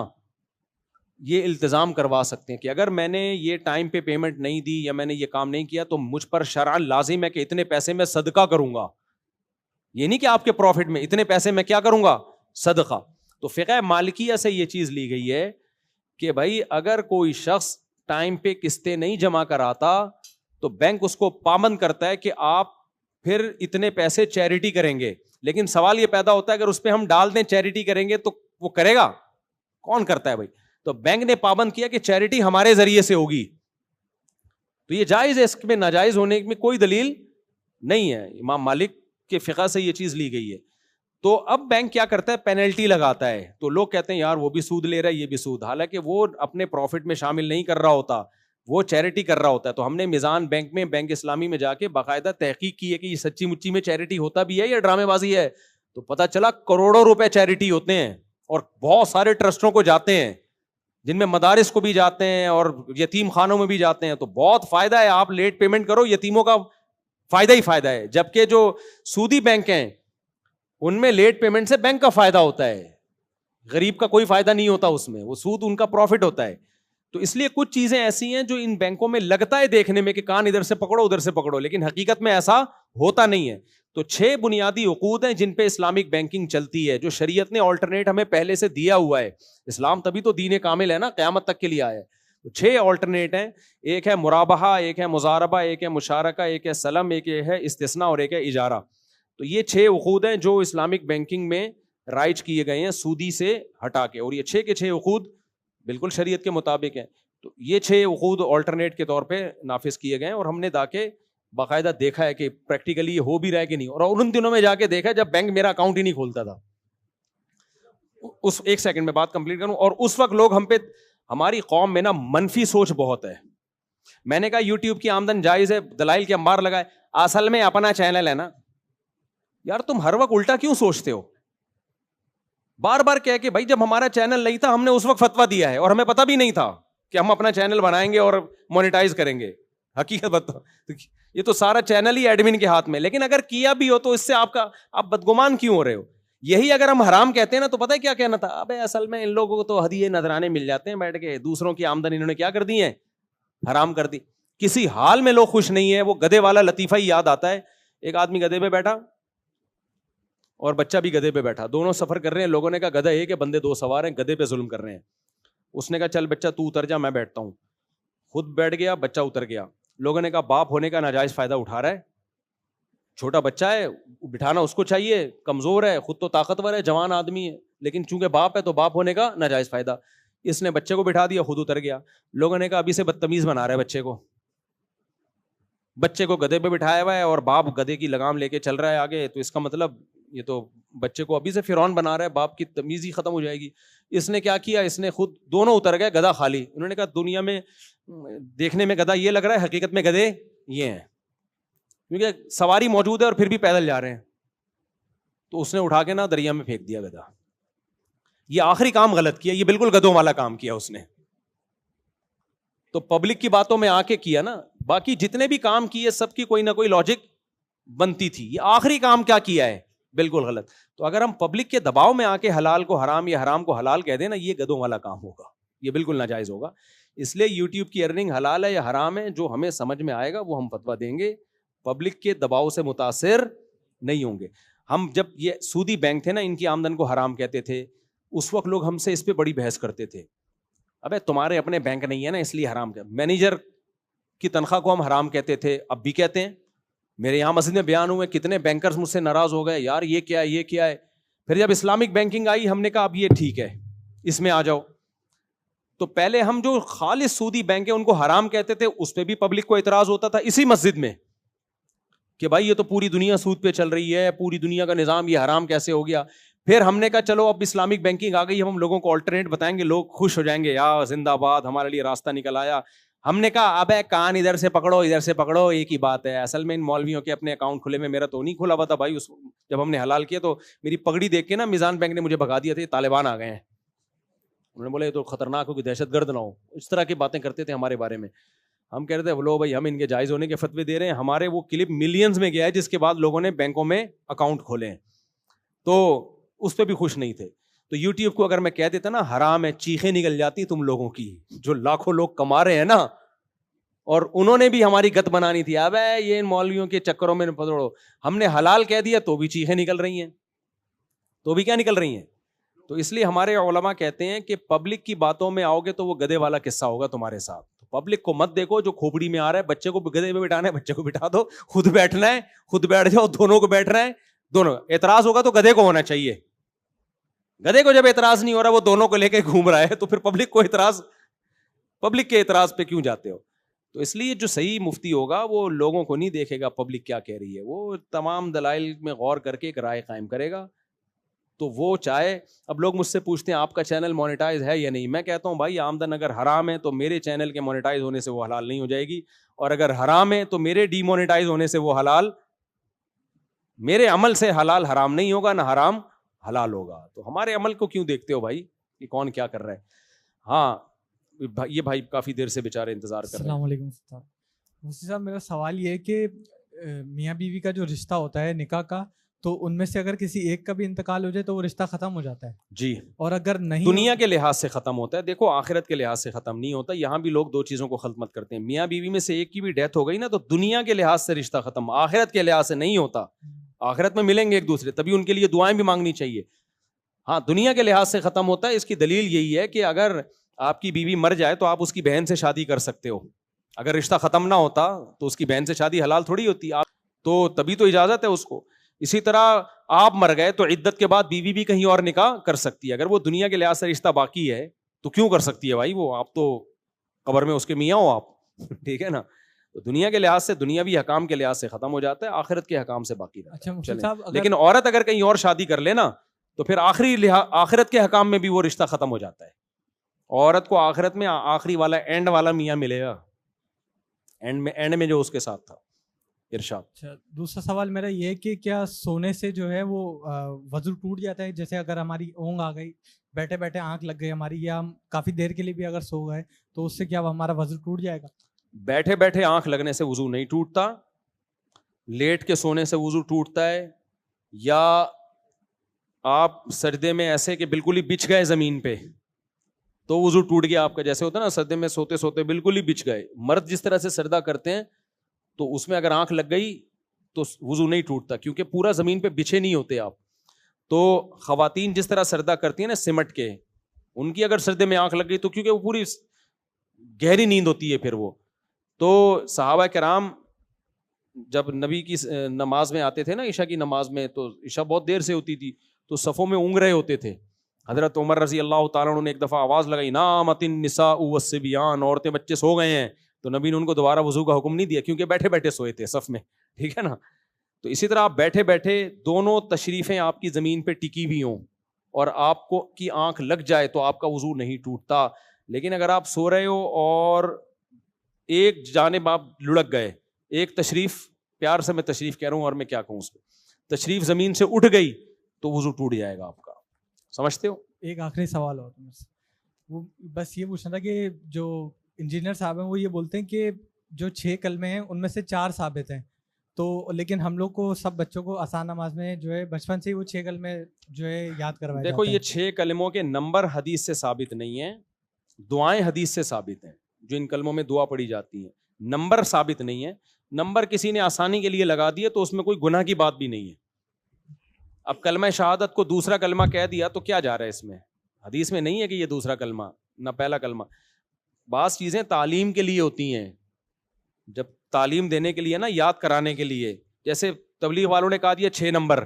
یہ التزام کروا سکتے ہیں کہ اگر میں نے یہ ٹائم پہ پیمنٹ نہیں دی یا میں نے یہ کام نہیں کیا تو مجھ پر شرعاً لازم ہے کہ اتنے پیسے میں صدقہ کروں گا. یہ نہیں کہ آپ کے پروفٹ میں اتنے پیسے میں کیا کروں گا، صدقہ. تو فقہ مالکیہ سے یہ چیز لی گئی ہے کہ بھائی اگر کوئی شخص ٹائم پہ قسطیں نہیں جمع کراتا تو بینک اس کو پابند کرتا ہے کہ آپ پھر اتنے پیسے چیریٹی کریں گے. لیکن سوال یہ پیدا ہوتا ہے اگر اس پہ ہم ڈال دیں چیریٹی کریں گے تو وہ کرے گا، کون کرتا ہے بھائی. تو بینک نے پابند کیا کہ چیریٹی ہمارے ذریعے سے ہوگی، تو یہ جائز ہے، اس میں ناجائز ہونے میں کوئی دلیل نہیں ہے. امام مالک کے فقہ سے یہ چیز لی گئی ہے. تو اب بینک کیا کرتا ہے، پینلٹی لگاتا ہے. تو لوگ کہتے ہیں یار وہ بھی سود لے رہا ہے، یہ بھی سود، حالانکہ وہ اپنے پروفٹ میں شامل نہیں کر رہا ہوتا، وہ چیریٹی کر رہا ہوتا ہے. تو ہم نے میزان بینک میں، بینک اسلامی میں جا کے باقاعدہ تحقیق کی ہے کہ یہ سچی مچی میں چیریٹی ہوتا بھی ہے یا ڈرامے بازی ہے. تو پتہ چلا کروڑوں روپے چیریٹی ہوتے ہیں اور بہت سارے ٹرسٹوں کو جاتے ہیں، جن میں مدارس کو بھی جاتے ہیں اور یتیم خانوں میں بھی جاتے ہیں. تو بہت فائدہ ہے، آپ لیٹ پیمنٹ کرو، یتیموں کا فائدہ ہی فائدہ ہے. جبکہ جو سودی بینک ہیں ان میں لیٹ پیمنٹ سے بینک کا فائدہ ہوتا ہے، غریب کا کوئی فائدہ نہیں ہوتا اس میں، وہ سود ان کا پروفٹ ہوتا ہے. تو اس لیے کچھ چیزیں ایسی ہیں جو ان بینکوں میں لگتا ہے دیکھنے میں کہ کان ادھر سے پکڑو ادھر سے پکڑو، لیکن حقیقت میں ایسا ہوتا نہیں ہے. تو 6 بنیادی عقود ہیں جن پہ اسلامک بینکنگ چلتی ہے، جو شریعت نے آلٹرنیٹ ہمیں پہلے سے دیا ہوا ہے. اسلام تبھی تو دین کامل ہے نا، قیامت تک کے لیے آیا ہے. تو 6 آلٹرنیٹ ہیں، ایک ہے مرابحہ، ایک ہے مضاربہ، ایک ہے مشارکہ، ایک ہے سلم، ایک ہے استثناء اور ایک ہے اجارہ. تو یہ 6 عقود ہیں جو اسلامک بینکنگ میں رائج کیے گئے ہیں سودی سے ہٹا کے، اور یہ 6 کے 6 عقود بالکل شریعت کے مطابق ہیں. تو یہ 6 عقود آلٹرنیٹ کے طور پہ نافذ کیے گئے ہیں، اور ہم نے جا کے باقاعدہ دیکھا ہے کہ پریکٹیکلی یہ ہو بھی رہا ہے کہ نہیں. اور ان دنوں میں جا کے دیکھا جب بینک میرا اکاؤنٹ ہی نہیں کھولتا تھا. اس 1 سیکنڈ میں بات کمپلیٹ کروں. اور اس وقت لوگ ہم پہ، ہماری قوم میں نا منفی سوچ بہت ہے. میں نے کہا یوٹیوب کی آمدن جائز ہے، دلائل کے انبار لگائے، اصل میں اپنا چینل ہے نا. یار تم ہر وقت الٹا کیوں سوچتے ہو؟ بار بار کہہ کہ بھائی جب ہمارا چینل نہیں تھا ہم نے اس وقت فتویٰ دیا ہے اور ہمیں پتہ بھی نہیں تھا کہ ہم اپنا چینل بنائیں گے اور مونیٹائز کریں گے. حقیقت بتاؤ، یہ تو سارا چینل ہی ایڈمن کے ہاتھ میں. لیکن اگر کیا بھی ہو تو اس سے آپ بدگمان کیوں ہو رہے ہو؟ یہی اگر ہم حرام کہتے ہیں نا تو پتہ ہے کیا کہنا تھا, ابے اصل میں ان لوگوں کو تو ہدیے نذرانے مل جاتے ہیں بیٹھ کے, دوسروں کی آمدنی انہوں نے کیا کر دی ہے, حرام کر دی. کسی حال میں لوگ خوش نہیں ہے. وہ گدھے والا لطیفہ ہی یاد آتا ہے. ایک آدمی گدھے پہ بیٹھا اور بچہ بھی گدھے پہ بیٹھا, دونوں سفر کر رہے ہیں. لوگوں نے کہا گدھا ایک ہے, بندے دو سوار ہیں, گدھے پہ ظلم کر رہے ہیں. اس نے کہا چل بچہ تو اتر جا, میں بیٹھتا ہوں. خود بیٹھ گیا, بچہ اتر گیا. لوگوں نے کہا باپ ہونے کا ناجائز فائدہ اٹھا رہا ہے, چھوٹا بچہ ہے, بٹھانا اس کو چاہیے, کمزور ہے, خود تو طاقتور ہے, جوان آدمی ہے, لیکن چونکہ باپ ہے تو باپ ہونے کا ناجائز فائدہ. اس نے بچے کو بٹھا دیا, خود اتر گیا. لوگوں نے کہا ابھی سے بدتمیز بنا رہا ہے بچے کو گدھے پہ بٹھایا ہوا ہے اور باپ گدھے کی لگام لے کے چل رہا ہے آگے, تو اس کا مطلب یہ تو بچے کو ابھی سے فرعون بنا رہا ہے, باپ کی تمیز ہی ختم ہو جائے گی. اس نے کیا کیا, اس نے خود, دونوں اتر گئے, گدھا خالی. انہوں نے کہا دنیا میں دیکھنے میں گدھا یہ لگ رہا ہے, حقیقت میں گدھے یہ ہیں, کیونکہ سواری موجود ہے اور پھر بھی پیدل جا رہے ہیں. تو اس نے اٹھا کے نا دریا میں پھینک دیا گدھا. یہ آخری کام غلط کیا, یہ بالکل گدھوں والا کام کیا اس نے. تو پبلک کی باتوں میں آ کے کیا نا, باقی جتنے بھی کام کیے سب کی کوئی نہ کوئی لاجک بنتی تھی. یہ آخری کام کیا کیا ہے, بالکل غلط. تو اگر ہم پبلک کے دباؤ میں آ کے حلال کو حرام یا حرام کو حلال کہہ دیں نا, یہ گدھوں والا کام ہوگا, یہ بالکل ناجائز ہوگا. اس لیے یوٹیوب کی ارننگ حلال ہے یا حرام ہے, جو ہمیں سمجھ میں آئے گا وہ ہم فتویٰ دیں گے, پبلک کے دباؤ سے متاثر نہیں ہوں گے. ہم جب یہ سودی بینک تھے نا, ان کی آمدن کو حرام کہتے تھے, اس وقت لوگ ہم سے اس پہ بڑی بحث کرتے تھے. ابے تمہارے اپنے بینک نہیں ہے نا اس لیے حرام کہتے. مینیجر کی تنخواہ کو ہم حرام کہتے تھے, اب بھی کہتے ہیں. میرے یہاں مسجد میں بیان ہوئے, کتنے بینکرز مجھ سے ناراض ہو گئے, یار یہ کیا ہے یہ کیا ہے. پھر جب اسلامک بینکنگ آئی ہم نے کہا اب یہ ٹھیک ہے, اس میں آ جاؤ. تو پہلے ہم جو خالص سودی بینک ہیں ان کو حرام کہتے تھے, اس پہ بھی پبلک کو اعتراض ہوتا تھا اسی مسجد میں کہ بھائی یہ تو پوری دنیا سود پہ چل رہی ہے, پوری دنیا کا نظام یہ حرام کیسے ہو گیا. پھر ہم نے کہا چلو اب اسلامک بینکنگ آ گئی, ہم لوگوں کو آلٹرنیٹ بتائیں گے, لوگ خوش ہو جائیں گے, یا زندہ آباد ہمارے لیے راستہ نکل آیا. ہم نے کہا اب کان ادھر سے پکڑو ادھر سے پکڑو, ایک ہی بات ہے. اصل میں ان مولویوں کے اپنے اکاؤنٹ کھلے میں, میرا تو نہیں کھلا ہوا تھا بھائی. جب ہم نے حلال کیا تو میری پگڑی دیکھ کے نا میزان بینک نے مجھے بھگا دیا تھا, طالبان آ گئے ہیں. انہوں نے بولا یہ تو خطرناک ہو کہ دہشت گرد نہ ہو, اس طرح کی باتیں کرتے تھے ہمارے بارے میں. ہم کہہ رہے تھے بولو بھائی ہم ان کے جائز ہونے کے فتوے دے رہے ہیں. ہمارے وہ کلپ ملینز میں گیا ہے جس کے بعد لوگوں نے بینکوں میں اکاؤنٹ کھولے ہیں, تو اس پہ بھی خوش نہیں تھے. تو یوٹیوب کو اگر میں کہہ دیتا نا حرام ہے, چیخیں نکل جاتی تم لوگوں کی, جو لاکھوں لوگ کما رہے ہیں نا, اور انہوں نے بھی ہماری گت بنانی تھی. اب یہ ان مولویوں کے چکروں میں پکڑو. ہم نے حلال کہہ دیا تو بھی چیخیں نکل رہی ہیں, تو بھی کیا نکل رہی ہیں. تو اس لیے ہمارے علماء کہتے ہیں کہ پبلک کی باتوں میں آؤ گے تو وہ گدھے والا قصہ ہوگا تمہارے ساتھ. پبلک کو مت دیکھو جو کھوپڑی میں آ رہا ہے, بچے کو گدھے پہ بٹھانا ہے بچے کو بٹھا دو, خود بیٹھنا ہے خود بیٹھ جاؤ, دونوں کو بیٹھنا ہے دونوں. اعتراض ہوگا تو گدھے کو ہونا چاہیے. گدھے کو جب اعتراض نہیں ہو رہا, وہ دونوں کو لے کے گھوم رہا ہے, تو پھر پبلک کے اعتراض پہ کیوں جاتے ہو. تو اس لیے جو صحیح مفتی ہوگا وہ لوگوں کو نہیں دیکھے گا پبلک کیا کہہ رہی ہے, وہ تمام دلائل میں غور کر کے ایک رائے قائم کرے گا. تو وہ چاہے, اب لوگ مجھ سے پوچھتے ہیں آپ کا چینل مونیٹائز ہے یا نہیں. میں کہتا ہوں بھائی آمدن اگر حرام ہے تو میرے چینل کے مونیٹائز ہونے سے وہ حلال نہیں ہو جائے گی, اور اگر حرام ہے تو میرے ڈی مونیٹائز ہونے سے وہ حلال, میرے عمل سے حلال حرام نہیں ہوگا, نہ حرام حلال ہوگا. تو ہمارے عمل کو کیوں دیکھتے ہو بھائی کہ کون کیا کر رہا ہے. ہاں یہ بھائی کافی دیر سے بیچارے انتظار کر رہے ہیں.
السلام علیکم مفتی صاحب, میرا سوال یہ ہے کہ میاں بیوی کا جو رشتہ ہوتا ہے نکاح کا, تو ان میں سے اگر کسی ایک کا بھی انتقال ہو جائے تو وہ رشتہ ختم ہو جاتا ہے
جی,
اور اگر نہیں
دنیا کے لحاظ سے ختم ہوتا ہے. دیکھو آخرت کے لحاظ سے ختم نہیں ہوتا. یہاں بھی لوگ دو چیزوں کو خلط مت کرتے ہیں. میاں بیوی میں سے ایک کی بھی ڈیتھ ہو گئی نا تو دنیا کے لحاظ سے رشتہ ختم, آخرت کے لحاظ سے نہیں ہوتا. آخرت میں ملیں گے ایک دوسرے, تبھی ان کے لیے دعائیں بھی مانگنی چاہیے. ہاں دنیا کے لحاظ سے ختم ہوتا ہے. اس کی دلیل یہی ہے کہ اگر آپ کی بیوی مر جائے تو آپ اس کی بہن سے شادی کر سکتے ہو. اگر رشتہ ختم نہ ہوتا تو اس کی بہن سے شادی حلال تھوڑی ہوتی, تو تبھی تو اجازت ہے اس کو. اسی طرح آپ مر گئے تو عدت کے بعد بیوی بھی کہیں اور نکاح کر سکتی ہے. اگر وہ دنیا کے لحاظ سے رشتہ باقی ہے تو کیوں کر سکتی ہے بھائی, وہ آپ تو قبر میں اس کے میاں ہو آپ, ٹھیک ہے نا. تو دنیا کے لحاظ سے, دنیاوی حکام کے لحاظ سے ختم ہو جاتا ہے, آخرت کے حکام سے باقی رہتا ہے.
اچھا
لیکن عورت اگر کہیں اور شادی کر لے نا تو پھر آخرت کے حکام میں بھی وہ رشتہ ختم ہو جاتا ہے. عورت کو آخرت میں آخری والا اینڈ والا میاں ملے گا, اینڈ میں جو اس کے ساتھ تھا. ارشاد.
اچھا دوسرا سوال میرا یہ ہے کہ کیا سونے سے جو ہے وہ وضو ٹوٹ جاتا ہے؟ جیسے اگر ہماری اونگ آ گئی, بیٹھے بیٹھے آنکھ لگ گئی ہماری, یا ہم کافی دیر کے لیے بھی اگر سو گئے تو اس سے کیا ہمارا وضو ٹوٹ جائے گا؟
بیٹھے بیٹھے آنکھ لگنے سے وضو نہیں ٹوٹتا, لیٹ کے سونے سے وضو ٹوٹتا ہے, یا آپ سجدے میں ایسے کہ بالکل ہی بچھ گئے زمین پہ تو وضو ٹوٹ گیا آپ کا. جیسے ہوتا ہے نا سجدے میں سوتے سوتے بالکل ہی بچھ گئے. مرد جس طرح سے سجدہ کرتے ہیں تو اس میں اگر آنکھ لگ گئی تو وضو نہیں ٹوٹتا, کیونکہ پورا زمین پہ بچھے نہیں ہوتے آپ. تو خواتین جس طرح سجدہ کرتی ہیں نا سمٹ کے, ان کی اگر سجدے میں آنکھ لگ گئی تو کیونکہ وہ پوری گہری نیند ہوتی ہے پھر وہ. تو صحابہ کرام جب نبی کی نماز میں آتے تھے نا, عشاء کی نماز میں, تو عشاء بہت دیر سے ہوتی تھی تو صفوں میں اونگ رہے ہوتے تھے. حضرت عمر رضی اللہ تعالیٰ عنہ نے ایک دفعہ آواز لگائی, نامت النساء والصبیان, عورتیں بچے سو گئے ہیں. تو نبی نے ان کو دوبارہ وضو کا حکم نہیں دیا, کیونکہ بیٹھے بیٹھے سوئے تھے صف میں, ٹھیک ہے نا. تو اسی طرح آپ بیٹھے بیٹھے دونوں تشریفیں آپ کی زمین پہ ٹکی ہوئی ہوں اور آپ کو کی آنکھ لگ جائے تو آپ کا وضو نہیں ٹوٹتا. لیکن اگر آپ سو رہے ہو اور ایک جانب آپ لڑک گئے, ایک تشریف, پیار سے میں تشریف کہہ رہا ہوں اور میں کیا کہوں اس کو, تشریف زمین سے اٹھ گئی تو وضو ٹوٹ جائے گا آپ کا. سمجھتے ہو؟
ایک آخری سوال اور وہ بس یہ پوچھنا تھا کہ جو انجینئر صاحب ہیں وہ یہ بولتے ہیں کہ جو 6 کلمے ہیں ان میں سے 4 ثابت ہیں, تو لیکن ہم لوگ کو سب بچوں کو آسان نماز میں جو ہے بچپن سے ہی وہ 6 کلمے جو ہے یاد کروائے.
دیکھو یہ 6 کلموں کے نمبر حدیث سے ثابت نہیں ہیں, دعائیں حدیث سے ثابت ہیں جو ان کلموں میں دعا پڑھی جاتی ہیں. نمبر ثابت نہیں ہے. نمبر کسی نے آسانی کے لیے لگا دیا تو اس میں کوئی گناہ کی بات بھی نہیں ہے. اب کلمہ شہادت کو دوسرا کلمہ کہہ دیا تو کیا جا رہا ہے اس میں؟ حدیث میں نہیں ہے کہ یہ دوسرا کلمہ نہ پہلا کلمہ. بعض چیزیں تعلیم کے لیے ہوتی ہیں, جب تعلیم دینے کے لیے نا, یاد کرانے کے لیے, جیسے تبلیغ والوں نے کہا دیا 6 نمبر,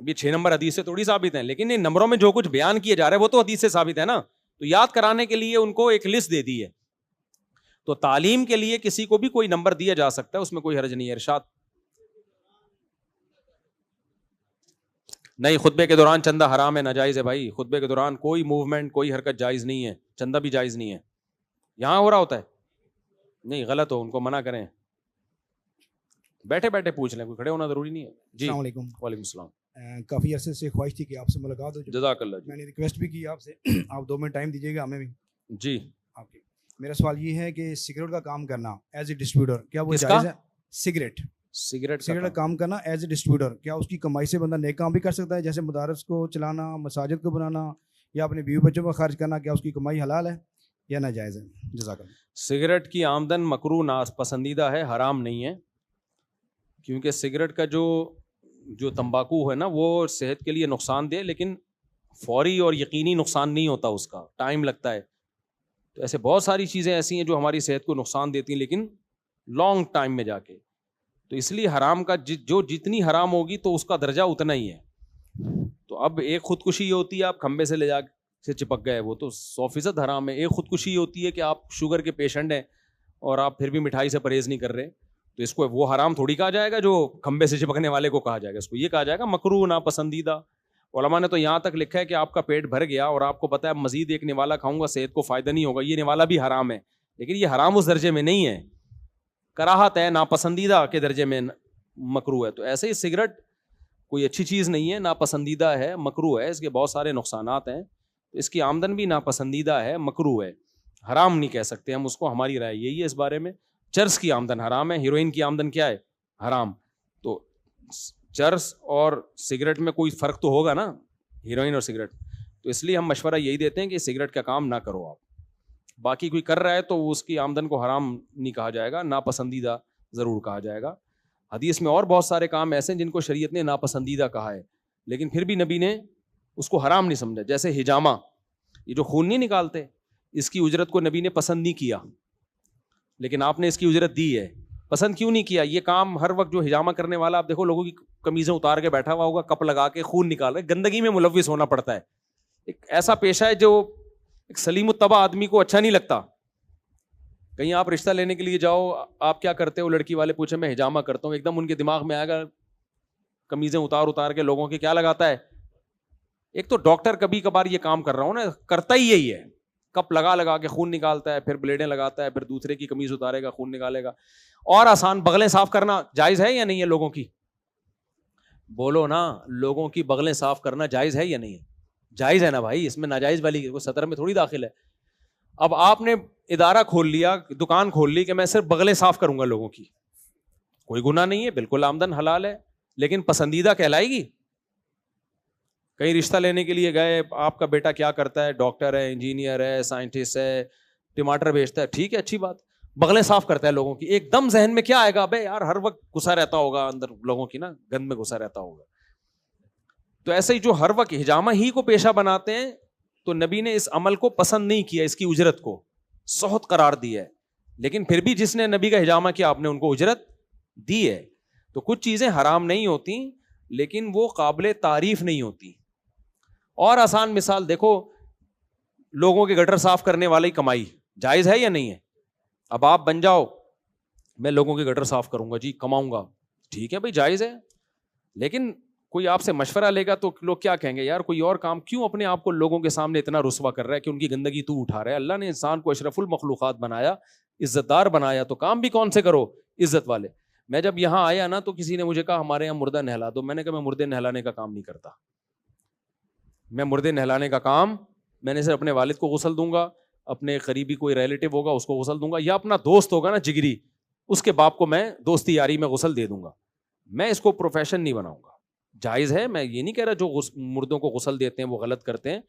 ابھی 6 نمبر حدیث سے تھوڑی ثابت ہیں, لیکن ان نمبروں میں جو کچھ بیان کیا جا رہا ہے وہ تو حدیث سے ثابت ہے نا. تو یاد کرانے کے لیے ان کو ایک لسٹ دے دی ہے. تو تعلیم کے لیے کسی کو بھی کوئی نمبر دیا جا سکتا ہے, اس میں کوئی حرج نہیں ہے. ارشاد نہیں, خطبے کے دوران چندہ حرام ہے, ناجائز ہے بھائی. خطبے کے دوران کوئی موومنٹ, کوئی حرکت جائز نہیں ہے, چندہ بھی جائز نہیں ہے. یہاں ہو رہا ہوتا ہے نہیں, غلط ہو, ان کو منع کریں. بیٹھے بیٹھے پوچھ لیں, کوئی کھڑے ہونا ضروری نہیں ہے. جی
السلام علیکم.
وعلیکم السلام.
کافی عرصے سے خواہش تھی کہ آپ سے ملاقات ہو.
جزاک اللہ.
میں نے ریکویسٹ بھی کی آپ سے, آپ 2 منٹ ٹائم دیجیے گا ہمیں بھی.
جی
آپ کے میرا سوال یہ ہے کہ سگریٹ کا کام کرنا ایز اے ڈسٹریبیوٹر کیا وہ جائز ہے؟ سگریٹ کا کام کرنا ایز اے ڈسٹریبیوٹر, کیا اس کی کمائی سے بندہ نیک کام بھی کر سکتا ہے, جیسے مدارس کو چلانا, مساجد کو بنانا, یا اپنے بیوی بچوں کو خرچ کرنا, کیا اس کی کمائی حلال ہے یا ناجائز ہے؟ جزاک اللہ.
سگریٹ کی آمدن مکروہ ناپسندیدہ ہے, حرام نہیں ہے. کیونکہ سگریٹ کا جو تمباکو ہے نا وہ صحت کے لیے نقصان دہ, لیکن فوری اور یقینی نقصان نہیں ہوتا, اس کا ٹائم لگتا ہے. تو ایسے بہت ساری چیزیں ایسی ہیں جو ہماری صحت کو نقصان دیتی ہیں لیکن لانگ ٹائم میں جا کے. تو اس لیے حرام کا جو جتنی حرام ہوگی تو اس کا درجہ اتنا ہی ہے. تو اب ایک خودکشی ہوتی ہے, آپ کھمبے سے لے جا سے چپک گئے, وہ تو 100% حرام ہے. ایک خودکشی ہوتی ہے کہ آپ شوگر کے پیشنٹ ہیں اور آپ پھر بھی مٹھائی سے پرہیز نہیں کر رہے, تو اس کو وہ حرام تھوڑی کہا جائے گا جو کھمبے سے چپکنے والے کو کہا جائے گا. اس کو یہ کہا جائے گا مکروہ ناپسندیدہ. علماء نے تو یہاں تک لکھا ہے کہ آپ کا پیٹ بھر گیا اور آپ کو پتا ہے مزید ایک نوالا کھاؤں گا صحت کو فائدہ نہیں ہوگا, یہ نوالا بھی حرام ہے, لیکن یہ حرام اس درجے میں نہیں ہے, کراہت ہے, ناپسندیدہ کے درجے میں مکروہ ہے. تو ایسے ہی سگریٹ کوئی اچھی چیز نہیں ہے, ناپسندیدہ ہے, مکروہ ہے, اس کے بہت سارے نقصانات ہیں. تو اس کی آمدن بھی ناپسندیدہ ہے, مکروہ ہے, حرام نہیں کہہ سکتے ہم اس کو. ہماری رائے یہی ہے اس بارے میں. چرس کی آمدن حرام ہے, ہیروئن کی آمدن کیا ہے؟ حرام. تو چرس اور سگریٹ میں کوئی فرق تو ہوگا نا, ہیروئن اور سگریٹ. تو اس لیے ہم مشورہ یہی دیتے ہیں کہ سگریٹ کا کام نہ کرو آپ. باقی کوئی کر رہا ہے تو اس کی آمدن کو حرام نہیں کہا جائے گا, ناپسندیدہ ضرور کہا جائے گا. حدیث میں اور بہت سارے کام ایسے ہیں جن کو شریعت نے ناپسندیدہ کہا ہے, لیکن پھر بھی نبی نے اس کو حرام نہیں سمجھا. جیسے حجامہ, یہ جو خون نہیں نکالتے, اس کی اجرت کو نبی نے پسند نہیں کیا, لیکن آپ نے اس کی اجرت دی ہے. پسند کیوں نہیں کیا؟ یہ کام ہر وقت جو حجامہ کرنے والا, آپ دیکھو لوگوں کی قمیضیں اتار کے بیٹھا ہوا ہوگا, کپ لگا کے خون نکال رہے, گندگی میں ملوث ہونا پڑتا ہے. ایک ایسا پیشہ ہے جو ایک سلیم الطبع آدمی کو اچھا نہیں لگتا. کہیں آپ رشتہ لینے کے لیے جاؤ, آپ کیا کرتے ہو, لڑکی والے پوچھے میں حجامہ کرتا ہوں, ایک دم ان کے دماغ میں آئے گا قمیضیں اتار کے لوگوں کے کیا لگاتا ہے. ایک تو ڈاکٹر کبھی کبھار یہ کام کر رہا ہوں نا, کرتا ہی یہی ہے, کپ لگا کے خون نکالتا ہے, پھر بلیڈیں لگاتا ہے, پھر دوسرے کی قمیض اتارے گا, خون نکالے گا. اور آسان, بغلیں صاف کرنا جائز ہے یا نہیں ہے لوگوں کی؟ بولو نا, لوگوں کی بغلیں صاف کرنا جائز ہے یا نہیں ہے؟ جائز ہے نا بھائی, اس میں ناجائز والی سطر میں تھوڑی داخل ہے. اب آپ نے ادارہ کھول لیا, دکان کھول لی کہ میں صرف بغلیں صاف کروں گا لوگوں کی, کوئی گناہ نہیں ہے, بالکل آمدن حلال ہے, لیکن پسندیدہ کہلائے گی؟ کہیں رشتہ لینے کے لیے گئے, آپ کا بیٹا کیا کرتا ہے, ڈاکٹر ہے, انجینئر ہے, سائنٹسٹ ہے, ٹماٹر بیچتا ہے, ٹھیک ہے اچھی بات, بغلیں صاف کرتا ہے لوگوں کی, ایک دم ذہن میں کیا آئے گا, بھائی یار ہر وقت گھسا رہتا ہوگا اندر لوگوں کی نا گند میں گھسا رہتا ہوگا. تو ایسے ہی جو ہر وقت حجامہ ہی کو پیشہ بناتے ہیں, تو نبی نے اس عمل کو پسند نہیں کیا, اس کی اجرت کو سخت قرار دیا ہے. لیکن پھر بھی جس نے نبی کا حجامہ کیا آپ نے ان کو اجرت دی ہے. تو کچھ چیزیں حرام نہیں ہوتی لیکن وہ قابل تعریف نہیں ہوتی. اور آسان مثال دیکھو, لوگوں کے گٹر صاف کرنے والی کمائی جائز ہے یا نہیں ہے؟ اب آپ بن جاؤ, میں لوگوں کے گٹر صاف کروں گا جی, کماؤں گا, ٹھیک ہے بھائی جائز ہے, لیکن کوئی آپ سے مشورہ لے گا تو لوگ کیا کہیں گے, یار کوئی اور کام کیوں اپنے آپ کو لوگوں کے سامنے اتنا رسوا کر رہا ہے کہ ان کی گندگی تو اٹھا رہا ہے. اللہ نے انسان کو اشرف المخلوقات بنایا, عزت دار بنایا, تو کام بھی کون سے کرو, عزت والے. میں جب یہاں آیا نا تو کسی نے مجھے کہا ہمارے یہاں مردہ نہلا دو. میں نے کہا میں مردے نہلانے کا کام نہیں کرتا, میں مردے نہلانے کا کام, میں نے صرف اپنے والد کو غسل دوں گا, اپنے قریبی کوئی ریلیٹو ہوگا اس کو غسل دوں گا, یا اپنا دوست ہوگا نا جگری, اس کے باپ کو میں دوستی یاری میں غسل دے دوں گا. میں اس کو پروفیشن نہیں بناؤں گا. جائز ہے, میں یہ نہیں کہہ رہا جو مردوں کو غسل دیتے ہیں وہ غلط کرتے ہیں,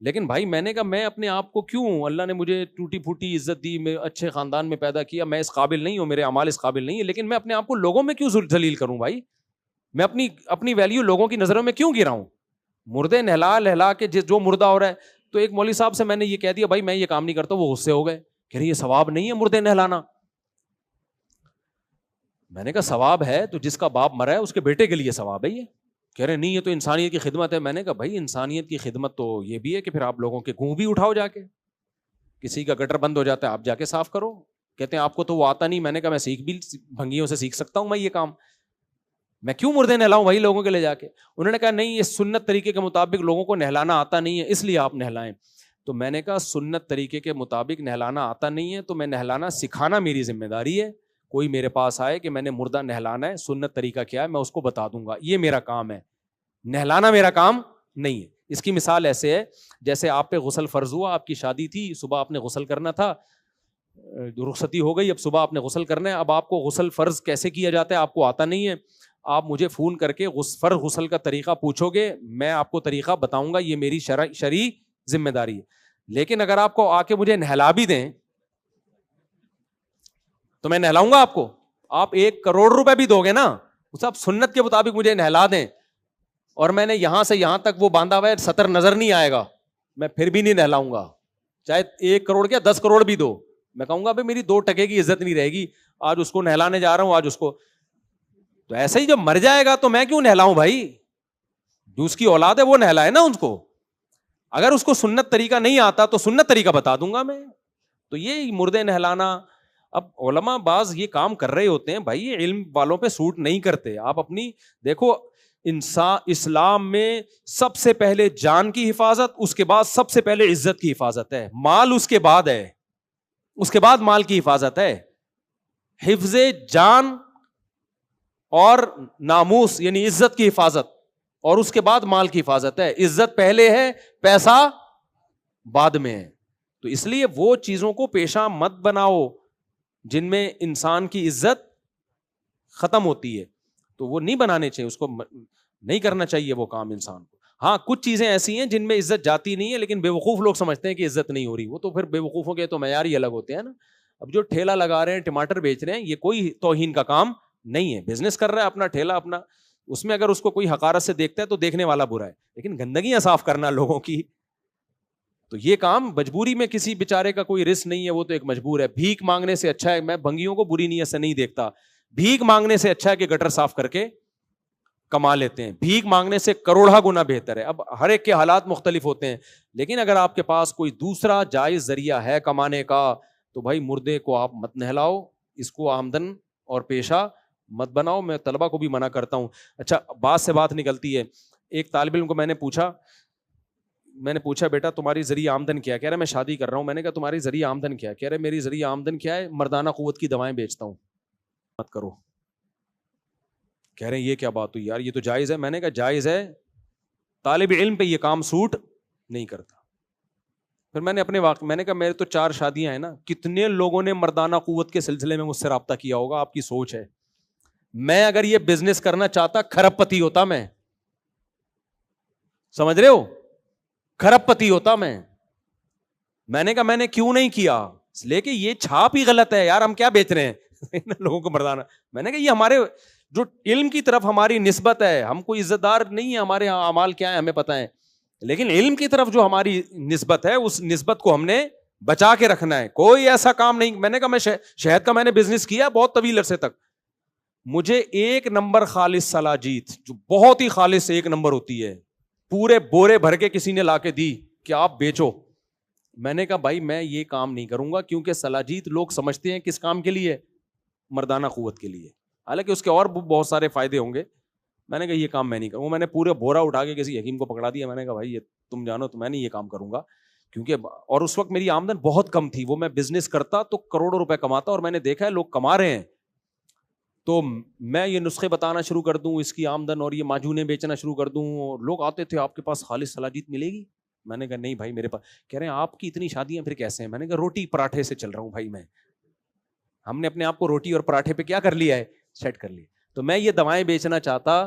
لیکن بھائی میں نے کہا میں اپنے آپ کو کیوں, اللہ نے مجھے ٹوٹی پھوٹی عزت دی, میں اچھے خاندان میں پیدا کیا, میں اس قابل نہیں ہوں, میرے اعمال اس قابل نہیں ہے, لیکن میں اپنے آپ کو لوگوں میں کیوں ذلیل کروں بھائی, میں اپنی ویلیو لوگوں کی نظروں میں کیوں گراؤں. مردے نہلا کے جو مردہ ہو رہا ہے, تو ایک مولوی صاحب سے میں نے یہ کہہ دیا بھائی میں یہ کام نہیں کرتا, وہ غصے ہو گئے, کہہ رہے یہ ثواب نہیں ہے مردے نہلانا. میں نے کہا ثواب ہے تو جس کا باپ مرا ہے اس کے بیٹے کے لیے ثواب ہے یہ. کہہ رہے نہیں یہ تو انسانیت کی خدمت ہے. میں نے کہا بھائی انسانیت کی خدمت تو یہ بھی ہے کہ پھر آپ لوگوں کے گوں بھی اٹھاؤ, جا کے کسی کا گٹر بند ہو جاتا ہے آپ جا کے صاف کرو. کہتے ہیں آپ کو تو وہ آتا نہیں. میں نے کہا میں سیکھ بھی بھنگیوں سے سیکھ سکتا ہوں میں یہ کام, میں کیوں مردے نہلاؤں بھائی لوگوں کے لے جا کے. انہوں نے کہا نہیں یہ سنت طریقے کے مطابق لوگوں کو نہلانا آتا نہیں ہے اس لیے آپ نہلائیں. تو میں نے کہا سنت طریقے کے مطابق نہلانا آتا نہیں ہے تو میں نہلانا سکھانا میری ذمہ داری ہے. کوئی میرے پاس آئے کہ میں نے مردہ نہلانا ہے, سنت طریقہ کیا ہے میں اس کو بتا دوں گا, یہ میرا کام ہے, نہلانا میرا کام نہیں ہے. اس کی مثال ایسے ہے جیسے آپ پہ غسل فرض ہوا, آپ کی شادی تھی, صبح آپ نے غسل کرنا تھا, رخصتی ہو گئی, اب صبح آپ نے غسل کرنا ہے. اب آپ کو غسل فرض کیسے کیا جاتا ہے آپ کو آتا نہیں ہے, آپ مجھے فون کر کے فرض غسل کا طریقہ پوچھو گے, میں آپ کو طریقہ بتاؤں گا, یہ میری شرعی ذمہ داری ہے. لیکن اگر آپ کو آ کے مجھے نہلا بھی دیں تو میں نہلاؤں گا آپ کو. آپ 1 کروڑ روپے بھی دو گے نا, اس آپ سنت کے مطابق مجھے نہلا دیں, اور میں نے یہاں سے یہاں تک وہ باندھا ہوا ہے, سطر نظر نہیں آئے گا, میں پھر بھی نہیں نہلاؤں گا. چاہے 1 کروڑ کیا 10 کروڑ بھی دو, میں کہوں گا بھائی میری 2 ٹکے کی عزت نہیں رہے گی, آج اس کو نہلانے جا رہا ہوں, آج اس کو. تو ایسے ہی جب مر جائے گا تو میں کیوں نہلاؤں بھائی, جو اس کی اولاد ہے وہ نہلائے نا اس کو. اگر اس کو سنت طریقہ نہیں آتا تو سنت طریقہ بتا دوں گا میں. تو یہ مردے نہلانا, اب علماء بعض یہ کام کر رہے ہوتے ہیں بھائی, یہ علم والوں پہ سوٹ نہیں کرتے. آپ اپنی دیکھو, اسلام میں سب سے پہلے جان کی حفاظت, اس کے بعد سب سے پہلے عزت کی حفاظت ہے, مال اس کے بعد ہے, اس کے بعد مال کی حفاظت ہے. حفظ جان اور ناموس یعنی عزت کی حفاظت, اور اس کے بعد مال کی حفاظت ہے. عزت پہلے ہے, پیسہ بعد میں ہے. تو اس لیے وہ چیزوں کو پیشہ مت بناؤ جن میں انسان کی عزت ختم ہوتی ہے, تو وہ نہیں بنانے چاہیے, اس کو نہیں کرنا چاہیے وہ کام انسان کو. ہاں کچھ چیزیں ایسی ہیں جن میں عزت جاتی نہیں ہے, لیکن بے وقوف لوگ سمجھتے ہیں کہ عزت نہیں ہو رہی, وہ تو پھر بے وقوفوں کے تو معیار ہی الگ ہوتے ہیں نا. اب جو ٹھیلا لگا رہے ہیں, ٹماٹر بیچ رہے ہیں, یہ کوئی توہین کا کام نہیں ہے, بزنس کر رہا ہے اپنا ٹھیلا اپنا, اس میں اگر اس کو کوئی حقارت سے دیکھتا ہے تو دیکھنے والا برا ہے, لیکن گندگیاں صاف کرنا لوگوں کی, تو یہ کام مجبوری میں کسی بیچارے کا کوئی رزق نہیں ہے, وہ تو ایک مجبور ہے. بھیک مانگنے سے اچھا ہے, میں بھنگیوں کو بری نیت سے نہیں دیکھتا, بھیک مانگنے سے اچھا ہے کہ گٹر صاف کر کے کما لیتے ہیں. بھیک مانگنے سے کروڑا گنا بہتر ہے. اب ہر ایک کے حالات مختلف ہوتے ہیں, لیکن اگر آپ کے پاس کوئی دوسرا جائز ذریعہ ہے کمانے کا تو بھائی مردے کو آپ مت نہلاؤ, اس کو آمدن اور پیشہ مت بناؤ. میں طلبہ کو بھی منع کرتا ہوں. اچھا بات سے بات نکلتی ہے, ایک طالب علم کو میں نے پوچھا بیٹا تمہاری ذریعہ آمدن کیا ہے؟ کہہ رہا میں شادی کر رہا ہوں. میں نے کہا تمہاری ذریعہ آمدن کیا ہے؟ کہہ رہے میری ذریعہ آمدن کیا ہے, مردانہ قوت کی دوائیں بیچتا ہوں. مت کرو. کہہ رہے ہیں یہ کیا بات ہوئی یار, یہ تو جائز ہے. میں نے کہا جائز ہے, طالب علم پہ یہ کام سوٹ نہیں کرتا. پھر میں نے اپنے میں نے کہا میرے تو 4 شادیاں ہیں نا, کتنے لوگوں نے مردانہ قوت کے سلسلے میں مجھ سے رابطہ کیا ہوگا, آپ کی سوچ ہے. میں اگر یہ بزنس کرنا چاہتا کھرب پتی ہوتا, میں سمجھ رہے ہو, کھرب پتی ہوتا میں نے کہا میں نے کیوں نہیں کیا, لیکن یہ چھاپ ہی غلط ہے یار, ہم کیا بیچ رہے ہیں لوگوں کو مردانہ. میں نے کہا یہ ہمارے جو علم کی طرف ہماری نسبت ہے, ہم کوئی عزت دار نہیں ہے, ہمارے اعمال کیا ہے ہمیں پتہ ہے, لیکن علم کی طرف جو ہماری نسبت ہے اس نسبت کو ہم نے بچا کے رکھنا ہے. کوئی ایسا کام نہیں. میں نے کہا میں شہد کا میں نے بزنس کیا بہت طویل عرصے تک, مجھے ایک نمبر خالص سلاجیت جو بہت ہی خالص ایک نمبر ہوتی ہے پورے بورے بھر کے کسی نے لا کے دی کہ آپ بیچو. میں نے کہا بھائی میں یہ کام نہیں کروں گا, کیونکہ سلاجیت لوگ سمجھتے ہیں کس کام کے لیے, مردانہ قوت کے لیے, حالانکہ اس کے اور بہت سارے فائدے ہوں گے. میں نے کہا یہ کام میں نہیں کروں. میں نے پورے بورا اٹھا کے کسی حکیم کو پکڑا دیا. میں نے کہا بھائی یہ تم جانو تو میں نہیں یہ کام کروں گا, کیونکہ اور اس وقت میری آمدن بہت کم تھی. وہ میں بزنس کرتا تو کروڑوں روپے کماتا, اور میں نے دیکھا ہے لوگ کما رہے ہیں, تو میں یہ نسخے بتانا شروع کر دوں اس کی آمدن اور یہ معجونیں بیچنا شروع کر دوں. لوگ آتے تھے آپ کے پاس خالص سلاجیت ملے گی؟ میں نے کہا نہیں بھائی میرے پاس. کہہ رہے ہیں آپ کی اتنی شادیاں پھر کیسے ہیں؟ میں نے کہا روٹی پراٹھے سے چل رہا ہوں بھائی میں. ہم نے اپنے آپ کو روٹی اور پراٹھے پہ کیا کر لیا ہے, سیٹ کر لیا. تو میں یہ دوائیں بیچنا چاہتا,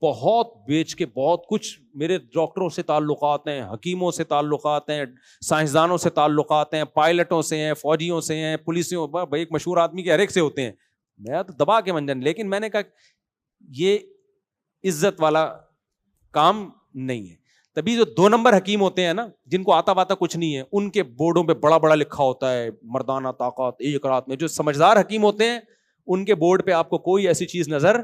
بہت بیچ کے بہت کچھ, میرے ڈاکٹروں سے تعلقات ہیں, حکیموں سے تعلقات ہیں, سائنسدانوں سے تعلقات ہیں, پائلٹوں سے ہیں, فوجیوں سے ہیں, پولیسوں, بھائی ایک مشہور آدمی کے ہر ایک سے ہوتے ہیں. میں تو دبا کے منجن. لیکن میں نے کہا یہ عزت والا کام نہیں ہے. تبھی جو 2 نمبر حکیم ہوتے ہیں نا, جن کو آتا باتا کچھ نہیں ہے, ان کے بورڈوں پہ بڑا بڑا لکھا ہوتا ہے مردانہ طاقت ایک رات میں. جو سمجھدار حکیم ہوتے ہیں ان کے بورڈ پہ آپ کو کوئی ایسی چیز نظر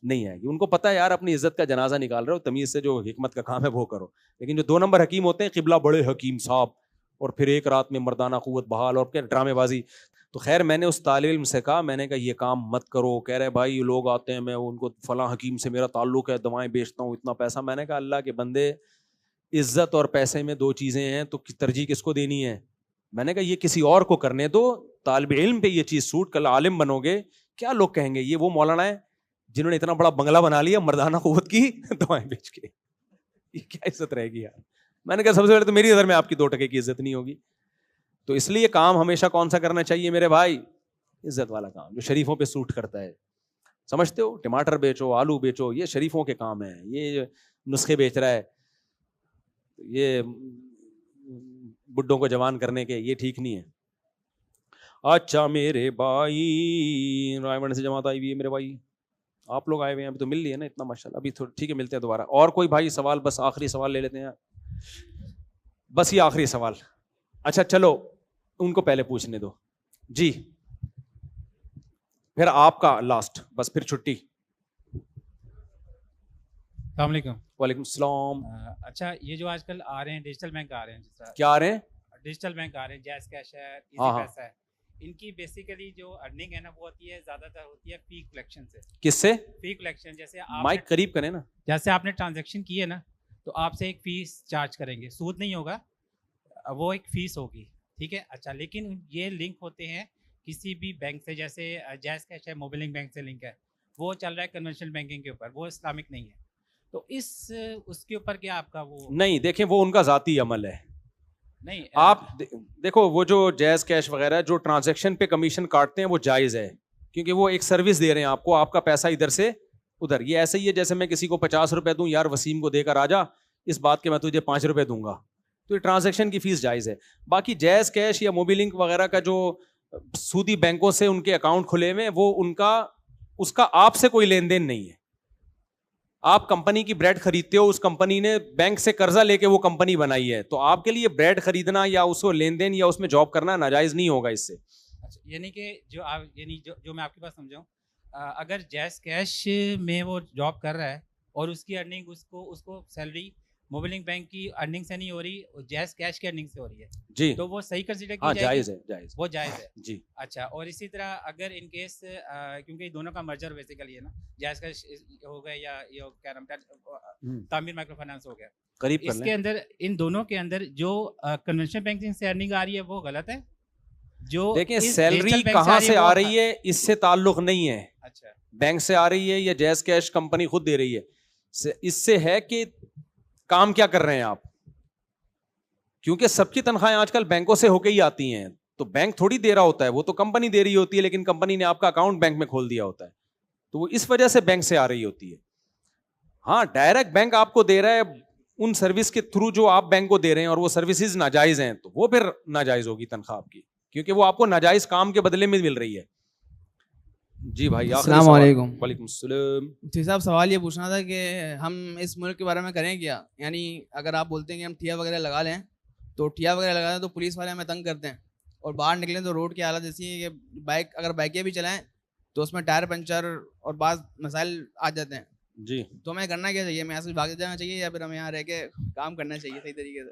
نہیں آئے گی. ان کو پتا ہے یار اپنی عزت کا جنازہ نکال رہے ہو, تمیز سے جو حکمت کا کام ہے وہ کرو. لیکن جو 2 نمبر حکیم ہوتے ہیں, قبلہ بڑے حکیم صاحب, اور پھر ایک رات میں مردانہ قوت بحال اور کیا ڈرامے بازی. تو خیر میں نے اس طالب علم سے کہا, میں نے کہا یہ کام مت کرو. کہہ رہے بھائی لوگ آتے ہیں, میں ان کو فلاں حکیم سے میرا تعلق ہے, دوائیں بیچتا ہوں, اتنا پیسہ. میں نے کہا اللہ کے بندے, عزت اور پیسے میں 2 چیزیں ہیں, تو ترجیح کس کو دینی ہے؟ میں نے کہا یہ کسی اور کو کرنے دو. طالب علم پہ یہ چیز سوٹ, کل عالم بنو گے, کیا لوگ کہیں گے یہ وہ مولانا ہے جنہوں نے اتنا بڑا بنگلہ بنا لیا مردانہ قوت کی دوائیں بیچ کے, یہ کیا عزت رہے گی یار. میں نے کہا سب سے پہلے تو میری نظر میں آپ کی 2 ٹکے کی عزت نہیں ہوگی. تو اس لیے کام ہمیشہ کون سا کرنا چاہیے میرے بھائی؟ عزت والا کام جو شریفوں پہ سوٹ کرتا ہے. سمجھتے ہو, ٹماٹر بیچو, آلو بیچو, یہ شریفوں کے کام ہیں. یہ نسخے بیچ رہا ہے, یہ بڈھوں کو جوان کرنے کے, یہ ٹھیک نہیں ہے. اچھا میرے بھائی, رائے منڈی سے جماعت آئی ہوئی ہے میرے بھائی, آپ لوگ آئے ہوئے ہیں, ابھی تو مل لیے نا اتنا ماشاءاللہ. ابھی ٹھیک ہے ملتے ہیں دوبارہ. اور کوئی بھائی سوال, بس آخری سوال لے لیتے ہیں, بس یہ آخری سوال. اچھا چلو ان کو پہلے پوچھنے دو جی, پھر آپ کا لاسٹ, بس پھر چھٹی.
السلام علیکم.
وعلیکم السلام.
اچھا یہ جو آج کل آ رہے ہیں ڈیجیٹل بینک آ رہے ہیں,
کیا آ رہے ہیں؟
ڈیجیٹل بینک آ رہے ہیں, جیز کیش ہے, ایزی پیسہ ہے, ان کی بیسیکلی جو ارننگ ہے نا وہ ہوتی ہے زیادہ تر ہوتی ہے فی کلیکشن سے.
کس سے؟
فی کلیکشن. جیسے آپ
مائک قریب کریں نا,
جیسے آپ نے ٹرانزیکشن کی ہے نا, تو آپ سے ایک فیس چارج کریں گے, سود نہیں ہوگا, وہ ایک فیس ہوگی, ٹھیک ہے. اچھا لیکن یہ لنک ہوتے ہیں کسی بھی بینک سے, جیسے جیز کیش ہے موبائل بینک سے لنک ہے, وہ چل رہا ہے کنونشنل بینکنگ کے اوپر, وہ اسلامک نہیں ہے. تو اس کے اوپر کیا آپ کا وہ
نہیں؟ دیکھیں وہ ان کا ذاتی عمل ہے.
نہیں
آپ دیکھو وہ جو جیز کیش وغیرہ جو ٹرانزیکشن پہ کمیشن کاٹتے ہیں وہ جائز ہے, کیونکہ وہ ایک سروس دے رہے ہیں آپ کو, آپ کا پیسہ ادھر سے ادھر. یہ ایسے ہی ہے جیسے میں کسی کو 50 روپے دوں, یار وسیم کو دے کر آ جا, اس بات کے میں تجھے 5 روپے دوں گا, تو یہ ٹرانزیکشن کی فیس جائز ہے. باقی جیز کیش یا موبی لنک وغیرہ کا جو سودی بینکوں سے ان کے اکاؤنٹ کھلے ہوئے, وہ ان کا اس کا آپ سے کوئی لین دین نہیں ہے. آپ کمپنی کی بریڈ خریدتے ہو, اس کمپنی نے بینک سے قرضہ لے کے وہ کمپنی بنائی ہے, تو آپ کے لیے بریڈ خریدنا یا اس کو لین دین یا اس میں جاب کرنا ناجائز نہیں ہوگا اس سے.
اچھا یعنی کہ جو میں آپ کے پاس سمجھاؤں, اگر جیز کیش میں وہ جاب کر رہا ہے اور اس کی ارننگ اس کو سیلری موبائل بینک کی ارننگ سے نہیں ہو رہی, جیز کیش کی ارننگ سے ہو رہی ہے,
جی
تو وہ صحیح کنسیڈر کی
ہاں
جائے
جائز
گی؟
ہے, جائز,
وہ جائز ہے
جی.
اچھا, اور اسی طرح اگر ان کیس کیونکہ دونوں کا مرجر بیسیکلی ہے نا, جائز کیش ہو گیا یا یہ کیا نام تھا تعمیر مائکرو فائنانس ہو گیا,
قریب
اس کے اندر ان دونوں کے اندر جو کنونشنل بینکنگ سے ارننگ آ رہی ہے وہ غلط ہے. جو
دیکھیں سیلری کہاں سے آ رہی ہے اس سے تعلق نہیں ہے,
اچھا
بینک سے آ رہی ہے یا جیز کیش کمپنی خود دے رہی ہے, اس سے ہے کہ کام کیا کر رہے ہیں آپ, کیونکہ سب کی تنخواہیں آج کل بینکوں سے ہو کے ہی آتی ہیں, تو بینک تھوڑی دے رہا ہوتا ہے, وہ تو کمپنی دے رہی ہوتی ہے, لیکن کمپنی نے آپ کا اکاؤنٹ بینک میں کھول دیا ہوتا ہے, تو وہ اس وجہ سے بینک سے آ رہی ہوتی ہے. ہاں ڈائریکٹ بینک آپ کو دے رہا ہے ان سروس کے تھرو جو آپ بینک کو دے رہے ہیں اور وہ سروسز ناجائز ہیں تو وہ پھر ناجائز ہوگی تنخواہ آپ کی, کیونکہ وہ آپ کو ناجائز کام کے بدلے میں مل رہی ہے. جی بھائی
السلام علیکم.
وعلیکم السلام.
مفتی صاحب سوال یہ پوچھنا تھا کہ ہم اس ملک کے بارے میں کریں کیا, یعنی اگر آپ بولتے ہیں کہ ہم ٹھیا وغیرہ لگا لیں تو ٹھیا وغیرہ لگا دیں تو پولیس والے ہمیں تنگ کرتے ہیں, اور باہر نکلیں تو روڈ کی حالت ایسی ہے کہ بائکیں بھی چلائیں تو اس میں ٹائر پنچر اور بعض مسائل آ جاتے ہیں.
جی
تو ہمیں کرنا کیا چاہیے, ہمیں یہاں سے بھاگ جانا چاہیے یا پھر ہمیں یہاں رہ کے کام کرنا چاہیے صحیح طریقے سے؟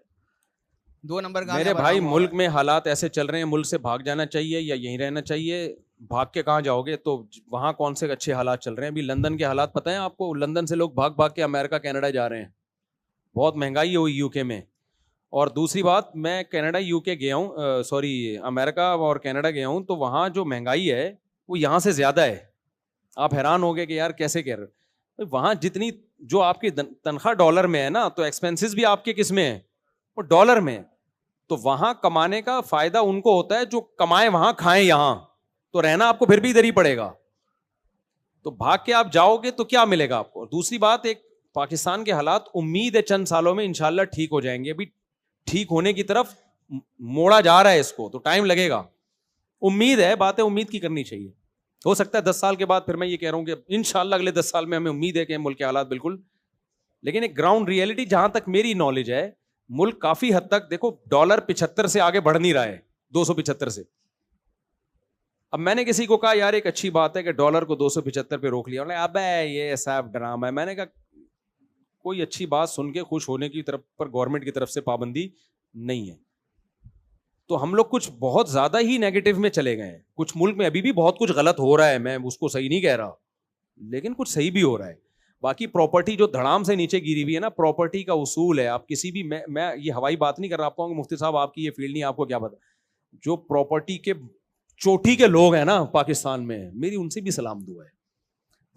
2 نمبر کام
میرے بھائی, ملک میں حالات ایسے چل رہے ہیں, ملک سے بھاگ جانا چاہیے یا یہیں رہنا چاہیے؟ بھاگ کے کہاں جاؤ گے؟ تو وہاں کون سے اچھے حالات چل رہے ہیں؟ ابھی لندن کے حالات پتہ ہیں آپ کو؟ لندن سے لوگ بھاگ کے امریکہ کینیڈا جا رہے ہیں, بہت مہنگائی ہوئی یو کے میں. اور دوسری بات, میں کینیڈا یو کے گیا ہوں, امریکہ اور کینیڈا گیا ہوں, تو وہاں جو مہنگائی ہے وہ یہاں سے زیادہ ہے. آپ حیران ہو گئے کہ یار کیسے کہہ رہے, وہاں جتنی جو آپ کی تنخواہ ڈالر میں ہے نا, تو ایکسپینسز بھی آپ کے کس میں ہیں؟ وہ ڈالر میں. تو وہاں کمانے کا فائدہ ان کو ہوتا ہے جو کمائے وہاں کھائیں یہاں, تو رہنا آپ کو پھر بھی ادھر ہی پڑے گا. تو بھاگ کے آپ جاؤ گے تو کیا ملے گا آپ کو؟ دوسری بات, ایک پاکستان کے حالات امید ہے چند سالوں میں انشاءاللہ ٹھیک ہو جائیں گے. ابھی ٹھیک ہونے کی طرف موڑا جا رہا ہے اس کو, تو ٹائم لگے گا. امید ہے, باتیں امید کی کرنی چاہیے. ہو سکتا ہے 10 سال کے بعد پھر میں یہ کہہ رہا ہوں کہ انشاءاللہ اگلے 10 سال میں ہمیں امید ہے کہ ملک کے حالات بالکل, لیکن ایک گراؤنڈ ریئلٹی جہاں تک میری نالج ہے, ملک کافی حد تک دیکھو ڈالر 75 سے آگے بڑھ نہیں رہا ہے, 275 سے. اب میں نے کسی کو کہا یار ایک اچھی بات ہے کہ ڈالر کو 275 پہ روک لیا, اب یہ صاحب ڈرامہ ہے. میں نے کہا کوئی اچھی بات سن کے خوش ہونے کی طرف پر گورنمنٹ کی طرف سے پابندی نہیں ہے. تو ہم لوگ کچھ بہت زیادہ ہی نیگیٹو میں چلے گئے ہیں. کچھ ملک میں ابھی بھی بہت کچھ غلط ہو رہا ہے, میں اس کو صحیح نہیں کہہ رہا, لیکن کچھ صحیح بھی ہو رہا ہے. باقی پراپرٹی جو دھڑام سے نیچے گری ہوئی ہے نا, پراپرٹی کا اصول ہے, آپ کسی بھی, میں یہ ہوائی بات نہیں کر رہا, آپ کو مفتی صاحب آپ کی یہ فیلڈ نہیں, آپ کو کیا پتا, جو پراپرٹی کے چوٹی کے لوگ ہیں نا پاکستان میں, میری ان سے بھی سلام دعا ہے.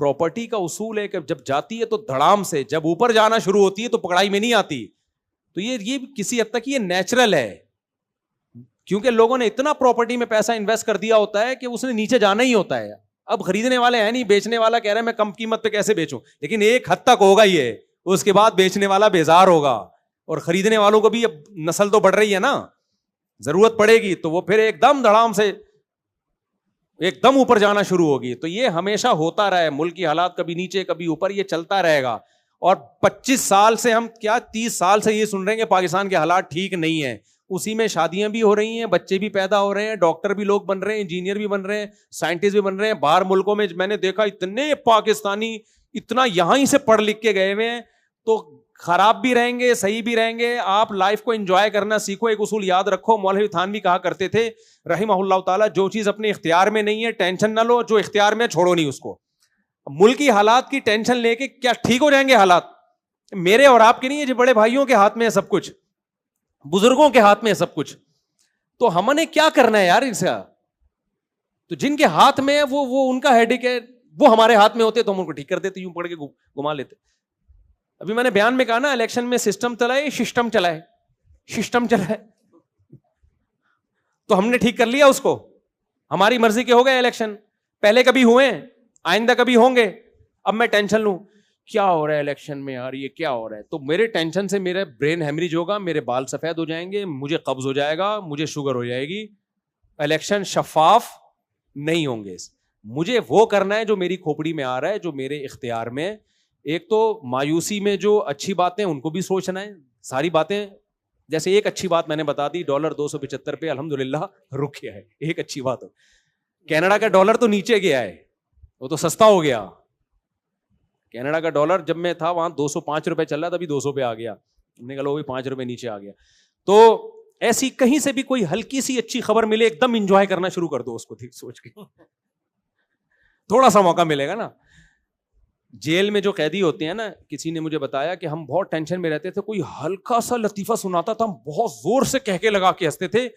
پراپرٹی کا اصول ہے کہ جب جاتی ہے تو دھڑام سے, جب اوپر جانا شروع ہوتی ہے تو پکڑائی میں نہیں آتی. تو یہ کسی حد تک یہ نیچرل ہے, کیونکہ لوگوں نے اتنا پراپرٹی میں پیسہ انویسٹ کر دیا ہوتا ہے کہ اس نے نیچے جانا ہی ہوتا ہے. اب خریدنے والے ہیں نہیں, بیچنے والا کہہ رہا ہے میں کم قیمت پہ کیسے بیچوں, لیکن ایک حد تک ہوگا یہ, اس کے بعد بیچنے والا بیزار ہوگا, اور خریدنے والوں کو بھی اب نسل تو بڑھ رہی ہے نا, ضرورت پڑے گی تو وہ پھر ایک دم دھڑام سے ایک دم اوپر جانا شروع ہوگی. تو یہ ہمیشہ ہوتا رہا ہے, ملک کی حالات کبھی نیچے کبھی اوپر, یہ چلتا رہے گا. اور 25 سال سے ہم کیا 30 سال سے یہ سن رہے ہیں کہ پاکستان کے حالات ٹھیک نہیں ہیں. اسی میں شادیاں بھی ہو رہی ہیں, بچے بھی پیدا ہو رہے ہیں, ڈاکٹر بھی لوگ بن رہے ہیں, انجینئر بھی بن رہے ہیں, سائنٹسٹ بھی بن رہے ہیں. باہر ملکوں میں میں نے دیکھا اتنے پاکستانی اتنا یہاں ہی سے پڑھ لکھ کے گئے ہوئے ہیں. تو خراب بھی رہیں گے, صحیح بھی رہیں گے. آپ لائف کو انجوائے کرنا سیکھو. ایک اصول یاد رکھو, مولوی تھانوی کہا کرتے تھے رحمہ اللہ تعالیٰ, جو چیز اپنے اختیار میں نہیں ہے ٹینشن نہ لو, جو اختیار میں چھوڑو نہیں اس کو. ملکی حالات کی ٹینشن لے کے کیا ٹھیک ہو جائیں گے حالات؟ میرے اور آپ کے نہیں ہے, جو بڑے بھائیوں کے ہاتھ میں ہے سب کچھ, بزرگوں کے ہاتھ میں ہے سب کچھ. تو ہم نے کیا کرنا ہے یار ان سے؟ تو جن کے ہاتھ میں ہے وہ ان کا ہیڈک ہے, وہ ہمارے ہاتھ میں ہوتے تو ہم ان کو ٹھیک کر دیتے, یوں پڑھ کے گھما لیتے. ابھی میں نے بیان میں کہا نا, الیکشن میں سسٹم چلائے, سسٹم چلائے, تو ہم نے ٹھیک کر لیا اس کو. ہماری مرضی کے ہو گئے الیکشن, پہلے کبھی ہوئے, آئندہ کبھی ہوں گے. اب میں ٹینشن لوں کیا ہو رہا ہے الیکشن میں یار, یہ کیا ہو رہا ہے, تو میرے ٹینشن سے میرا برین ہیمریج ہوگا, میرے بال سفید ہو جائیں گے, مجھے قبض ہو جائے گا, مجھے شوگر ہو جائے گی. الیکشن شفاف نہیں ہوں گے. مجھے وہ کرنا ہے جو میری کھوپڑی میں آ رہا ہے, جو میرے اختیار میں. ایک تو مایوسی میں جو اچھی باتیں ان کو بھی سوچنا ہے, ساری باتیں. جیسے ایک اچھی بات میں نے بتا دی, ڈالر 275 پہ الحمدللہ رک گیا ہے, ایک اچھی بات ہو. کینیڈا کا ڈالر تو نیچے گیا ہے, وہ تو سستا ہو گیا. کینیڈا کا ڈالر جب میں تھا وہاں 205 روپے چل رہا تھا, ابھی 200 پہ آ گیا. ہم نے کہا لو بھی 5 روپے نیچے آ گیا. تو ایسی کہیں سے بھی کوئی ہلکی سی اچھی خبر ملے, ایک دم انجوائے کرنا شروع کر دو اس کو, سوچ کے تھوڑا سا موقع ملے گا نا. جیل میں جو قیدی ہوتے ہیں نا, کسی نے مجھے بتایا کہ ہم بہت ٹینشن میں رہتے تھے, کوئی ہلکا سا لطیفہ سناتا تھا, ہم بہت زور سے کہہ کے لگا کے ہنستے تھے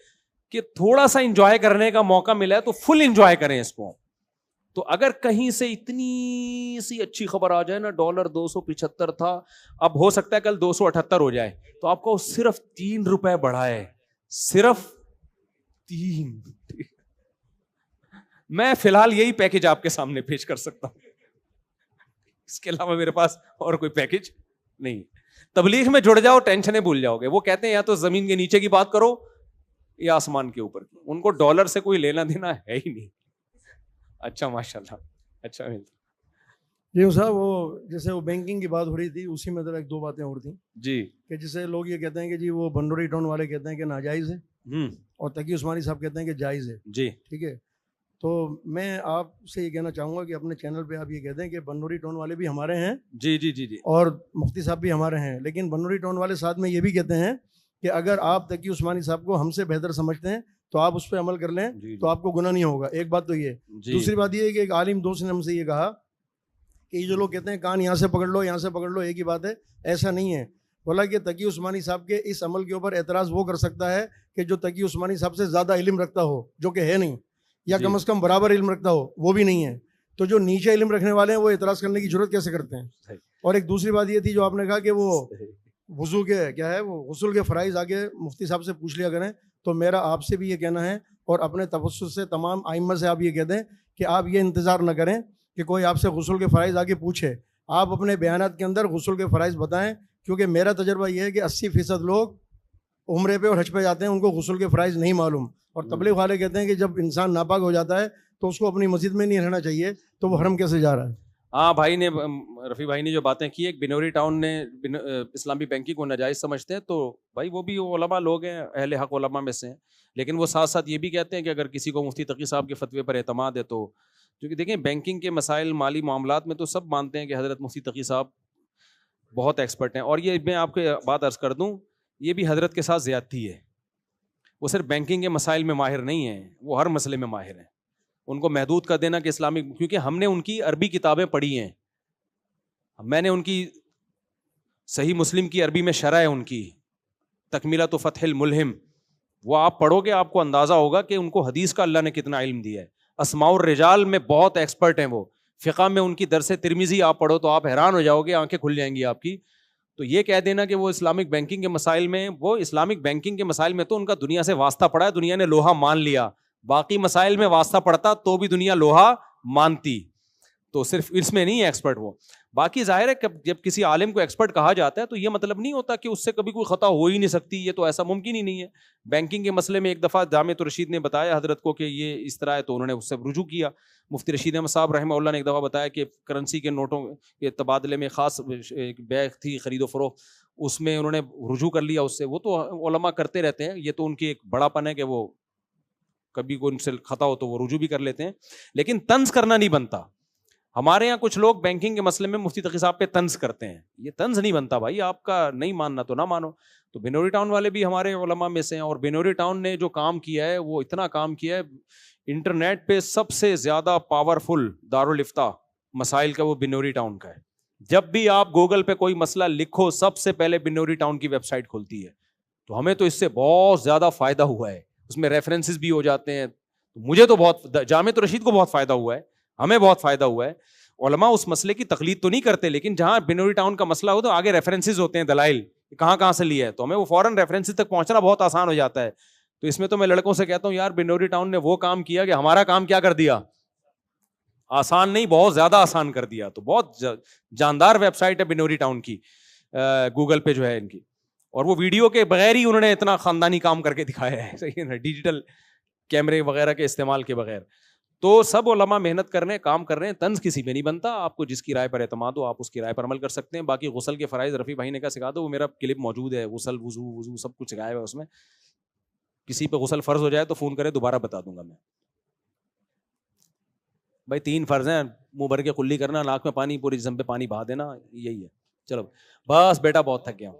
کہ تھوڑا سا انجوائے کرنے کا موقع ملا ہے تو فل انجوائے کریں اس کو. تو اگر کہیں سے اتنی سی اچھی خبر آ جائے نا, ڈالر 275 تھا, اب ہو سکتا ہے کل 278 ہو جائے, تو آپ کو صرف 3 روپے بڑھا ہے, صرف 3. میں فی الحال یہی پیکج آپ کے سامنے پیش کر سکتا ہوں, اس کے علاوہ میرے پاس اور کوئی پیکج نہیں. تبلیغ میں جڑ جاؤ ٹینشنیں بھول جاؤ گے. وہ کہتے ہیں یا تو زمین کے نیچے کی بات کرو یا آسمان کے اوپر کی. ان کو ڈالر سے کوئی لینا دینا ہے ہی نہیں. اچھا ماشاء اللہ. اچھا
جی صاحب, وہ جیسے وہ بینکنگ کی بات ہو رہی تھی, اسی میں ذرا ایک دو باتیں اور تھیں
جی,
کہ جسے لوگ یہ کہتے ہیں کہ جی وہ بنڈوری ٹاؤن والے کہتے ہیں کہ ناجائز ہے اور تقی عثمانی صاحب کہتے ہیں کہ جائز ہے.
جی
ٹھیک ہے, تو میں آپ سے یہ کہنا چاہوں گا کہ اپنے چینل پہ آپ یہ کہتے ہیں کہ بنڈوری ٹاؤن والے بھی ہمارے ہیں.
جی جی جی جی, اور
مفتی صاحب بھی ہمارے ہیں, لیکن بنڈوری ٹاؤن والے ساتھ میں یہ بھی کہتے ہیں کہ اگر آپ تقی عثمانی صاحب کو ہم سے بہتر سمجھتے ہیں تو آپ اس پہ عمل کر لیں تو آپ کو گناہ نہیں ہوگا. ایک بات تو یہ. دوسری بات یہ ہے کہ ایک عالم دوست نے ہم سے یہ کہا کہ یہ جو لوگ کہتے ہیں کان یہاں سے پکڑ لو یہاں سے پکڑ لو ایک ہی بات ہے, ایسا نہیں ہے. بولا کہ تقی عثمانی صاحب کے اس عمل کے اوپر اعتراض وہ کر سکتا ہے کہ جو تقی عثمانی صاحب سے زیادہ علم رکھتا ہو, جو کہ ہے نہیں, یا کم از کم برابر علم رکھتا ہو, وہ بھی نہیں ہے. تو جو نیچے علم رکھنے والے ہیں وہ اعتراض کرنے کی ضرورت کیسے کرتے ہیں. اور ایک دوسری بات یہ تھی جو آپ نے کہا کہ وہ وضو کے کیا ہے وہ غسل کے فرائض آگے مفتی صاحب سے پوچھ لیا کریں. تو میرا آپ سے بھی یہ کہنا ہے اور اپنے تفسر سے تمام ائمہ سے آپ یہ کہہ دیں کہ آپ یہ انتظار نہ کریں کہ کوئی آپ سے غسل کے فرائض آگے پوچھے. آپ اپنے بیانات کے اندر غسل کے فرائض بتائیں, کیونکہ میرا تجربہ یہ ہے کہ 80% لوگ عمرے پہ اور حج پہ جاتے ہیں, ان کو غسل کے فرائض نہیں معلوم. اور تبلیغ والے کہتے ہیں کہ جب انسان ناپاک ہو جاتا ہے تو اس کو اپنی مسجد میں نہیں رہنا چاہیے, تو وہ حرم کیسے جا رہا ہے.
ہاں بھائی نے, رفیع بھائی نے جو باتیں کی, ایک بنوری ٹاؤن نے اسلامی بینکنگ کو ناجائز سمجھتے ہیں, تو بھائی وہ بھی علماء لوگ ہیں, اہل حق علماء میں سے ہیں, لیکن وہ ساتھ ساتھ یہ بھی کہتے ہیں کہ اگر کسی کو مفتی تقی صاحب کے فتوے پر اعتماد ہے تو, کیونکہ دیکھیں بینکنگ کے مسائل مالی معاملات میں تو سب مانتے ہیں کہ حضرت مفتی تقی صاحب بہت ایکسپرٹ ہیں. اور یہ میں آپ کو بات عرض کر دوں, یہ بھی حضرت کے ساتھ زیادتی ہے. وہ صرف بینکنگ کے مسائل میں ماہر نہیں ہیں, وہ ہر مسئلے میں ماہر ہیں. ان کو محدود کر دینا کہ اسلامک, کیونکہ ہم نے ان کی عربی کتابیں پڑھی ہیں, میں نے ان کی صحیح مسلم کی عربی میں شرح ہے ان کی تکمیلۃ فتح الملہم, وہ آپ پڑھو گے آپ کو اندازہ ہوگا کہ ان کو حدیث کا اللہ نے کتنا علم دیا ہے. اسماء الرجال میں بہت ایکسپرٹ ہیں وہ. فقہ میں ان کی درس ترمذی آپ پڑھو تو آپ حیران ہو جاؤ گے, آنکھیں کھل جائیں گی آپ کی. تو یہ کہہ دینا کہ وہ اسلامک بینکنگ کے مسائل میں, وہ اسلامک بینکنگ کے مسائل میں تو ان کا دنیا سے واسطہ پڑا ہے, دنیا نے لوہا مان لیا. باقی مسائل میں واسطہ پڑتا تو بھی دنیا لوہا مانتی, تو صرف اس میں نہیں ہے ایکسپرٹ وہ. باقی ظاہر ہے کہ جب کسی عالم کو ایکسپرٹ کہا جاتا ہے تو یہ مطلب نہیں ہوتا کہ اس سے کبھی کوئی خطا ہو ہی نہیں سکتی, یہ تو ایسا ممکن ہی نہیں ہے. بینکنگ کے مسئلے میں ایک دفعہ جامعۃ الرشید نے بتایا حضرت کو کہ یہ اس طرح ہے, تو انہوں نے اس سے رجوع کیا. مفتی رشید احمد صاحب رحمہ اللہ نے ایک دفعہ بتایا کہ کرنسی کے نوٹوں کے تبادلے میں خاص ایک بیع تھی, خرید و فروخت, اس میں انہوں نے رجوع کر لیا اس سے. وہ تو علماء کرتے رہتے ہیں, یہ تو ان کی ایک بڑا پن ہے کہ وہ کبھی کوئی ان سے خطا ہو تو وہ رجوع بھی کر لیتے ہیں, لیکن طنز کرنا نہیں بنتا. ہمارے یہاں کچھ لوگ بینکنگ کے مسئلے میں مفتی تقی صاحب پہ طنز کرتے ہیں, یہ طنز نہیں بنتا بھائی. آپ کا نہیں ماننا تو نہ مانو. تو بنوری ٹاؤن والے بھی ہمارے علماء میں سے ہیں, اور بنوری ٹاؤن نے جو کام کیا ہے وہ اتنا کام کیا ہے, انٹرنیٹ پہ سب سے زیادہ پاورفل دارالفتاء مسائل کا وہ بنوری ٹاؤن کا ہے. جب بھی آپ گوگل پہ کوئی مسئلہ لکھو سب سے پہلے بنوری ٹاؤن کی ویب سائٹ کھلتی ہے. تو ہمیں تو اس سے بہت زیادہ فائدہ ہوا ہے, اس میں ریفرنسز بھی ہو جاتے ہیں. مجھے تو بہت, جامعۃ الرشید کو بہت فائدہ ہوا ہے, ہمیں بہت فائدہ ہوا ہے. علماء اس مسئلے کی تقلید تو نہیں کرتے, لیکن جہاں بنوری ٹاؤن کا مسئلہ ہو تو آگے ریفرنسز ہوتے ہیں, دلائل کہاں کہاں سے لیا ہے, تو ہمیں وہ فوراً ریفرنسز تک پہنچنا بہت آسان ہو جاتا ہے. تو اس میں تو میں لڑکوں سے کہتا ہوں یار بنوری ٹاؤن نے وہ کام کیا کہ ہمارا کام کیا کر دیا, آسان نہیں بہت زیادہ آسان کر دیا. تو بہت جاندار ویب سائٹ ہے بنوری ٹاؤن کی, گوگل پہ جو ہے ان کی, اور وہ ویڈیو کے بغیر ہی انہوں نے اتنا خاندانی کام کر کے دکھایا ہے, صحیح ہے نا, ڈیجیٹل کیمرے وغیرہ کے استعمال کے بغیر. تو سب علماء محنت کر رہے ہیں, کام کر رہے ہیں, طنز کسی پہ نہیں بنتا. آپ کو جس کی رائے پر اعتماد ہو آپ اس کی رائے پر عمل کر سکتے ہیں. باقی غسل کے فرائض رفیع بھائی نے کہا سکھا دو, وہ میرا کلپ موجود ہے, غسل وضو سب کچھ سکھایا ہوا ہے اس میں. کسی پہ غسل فرض ہو جائے تو فون کرے, دوبارہ بتا دوں گا میں. بھائی 3 فرض ہیں, منہ بھر کے کلی کرنا, ناک میں پانی, پوری جسم پہ پانی بہا دینا, یہی ہے. چلو بس بیٹا بہت تھک گیا ہوں.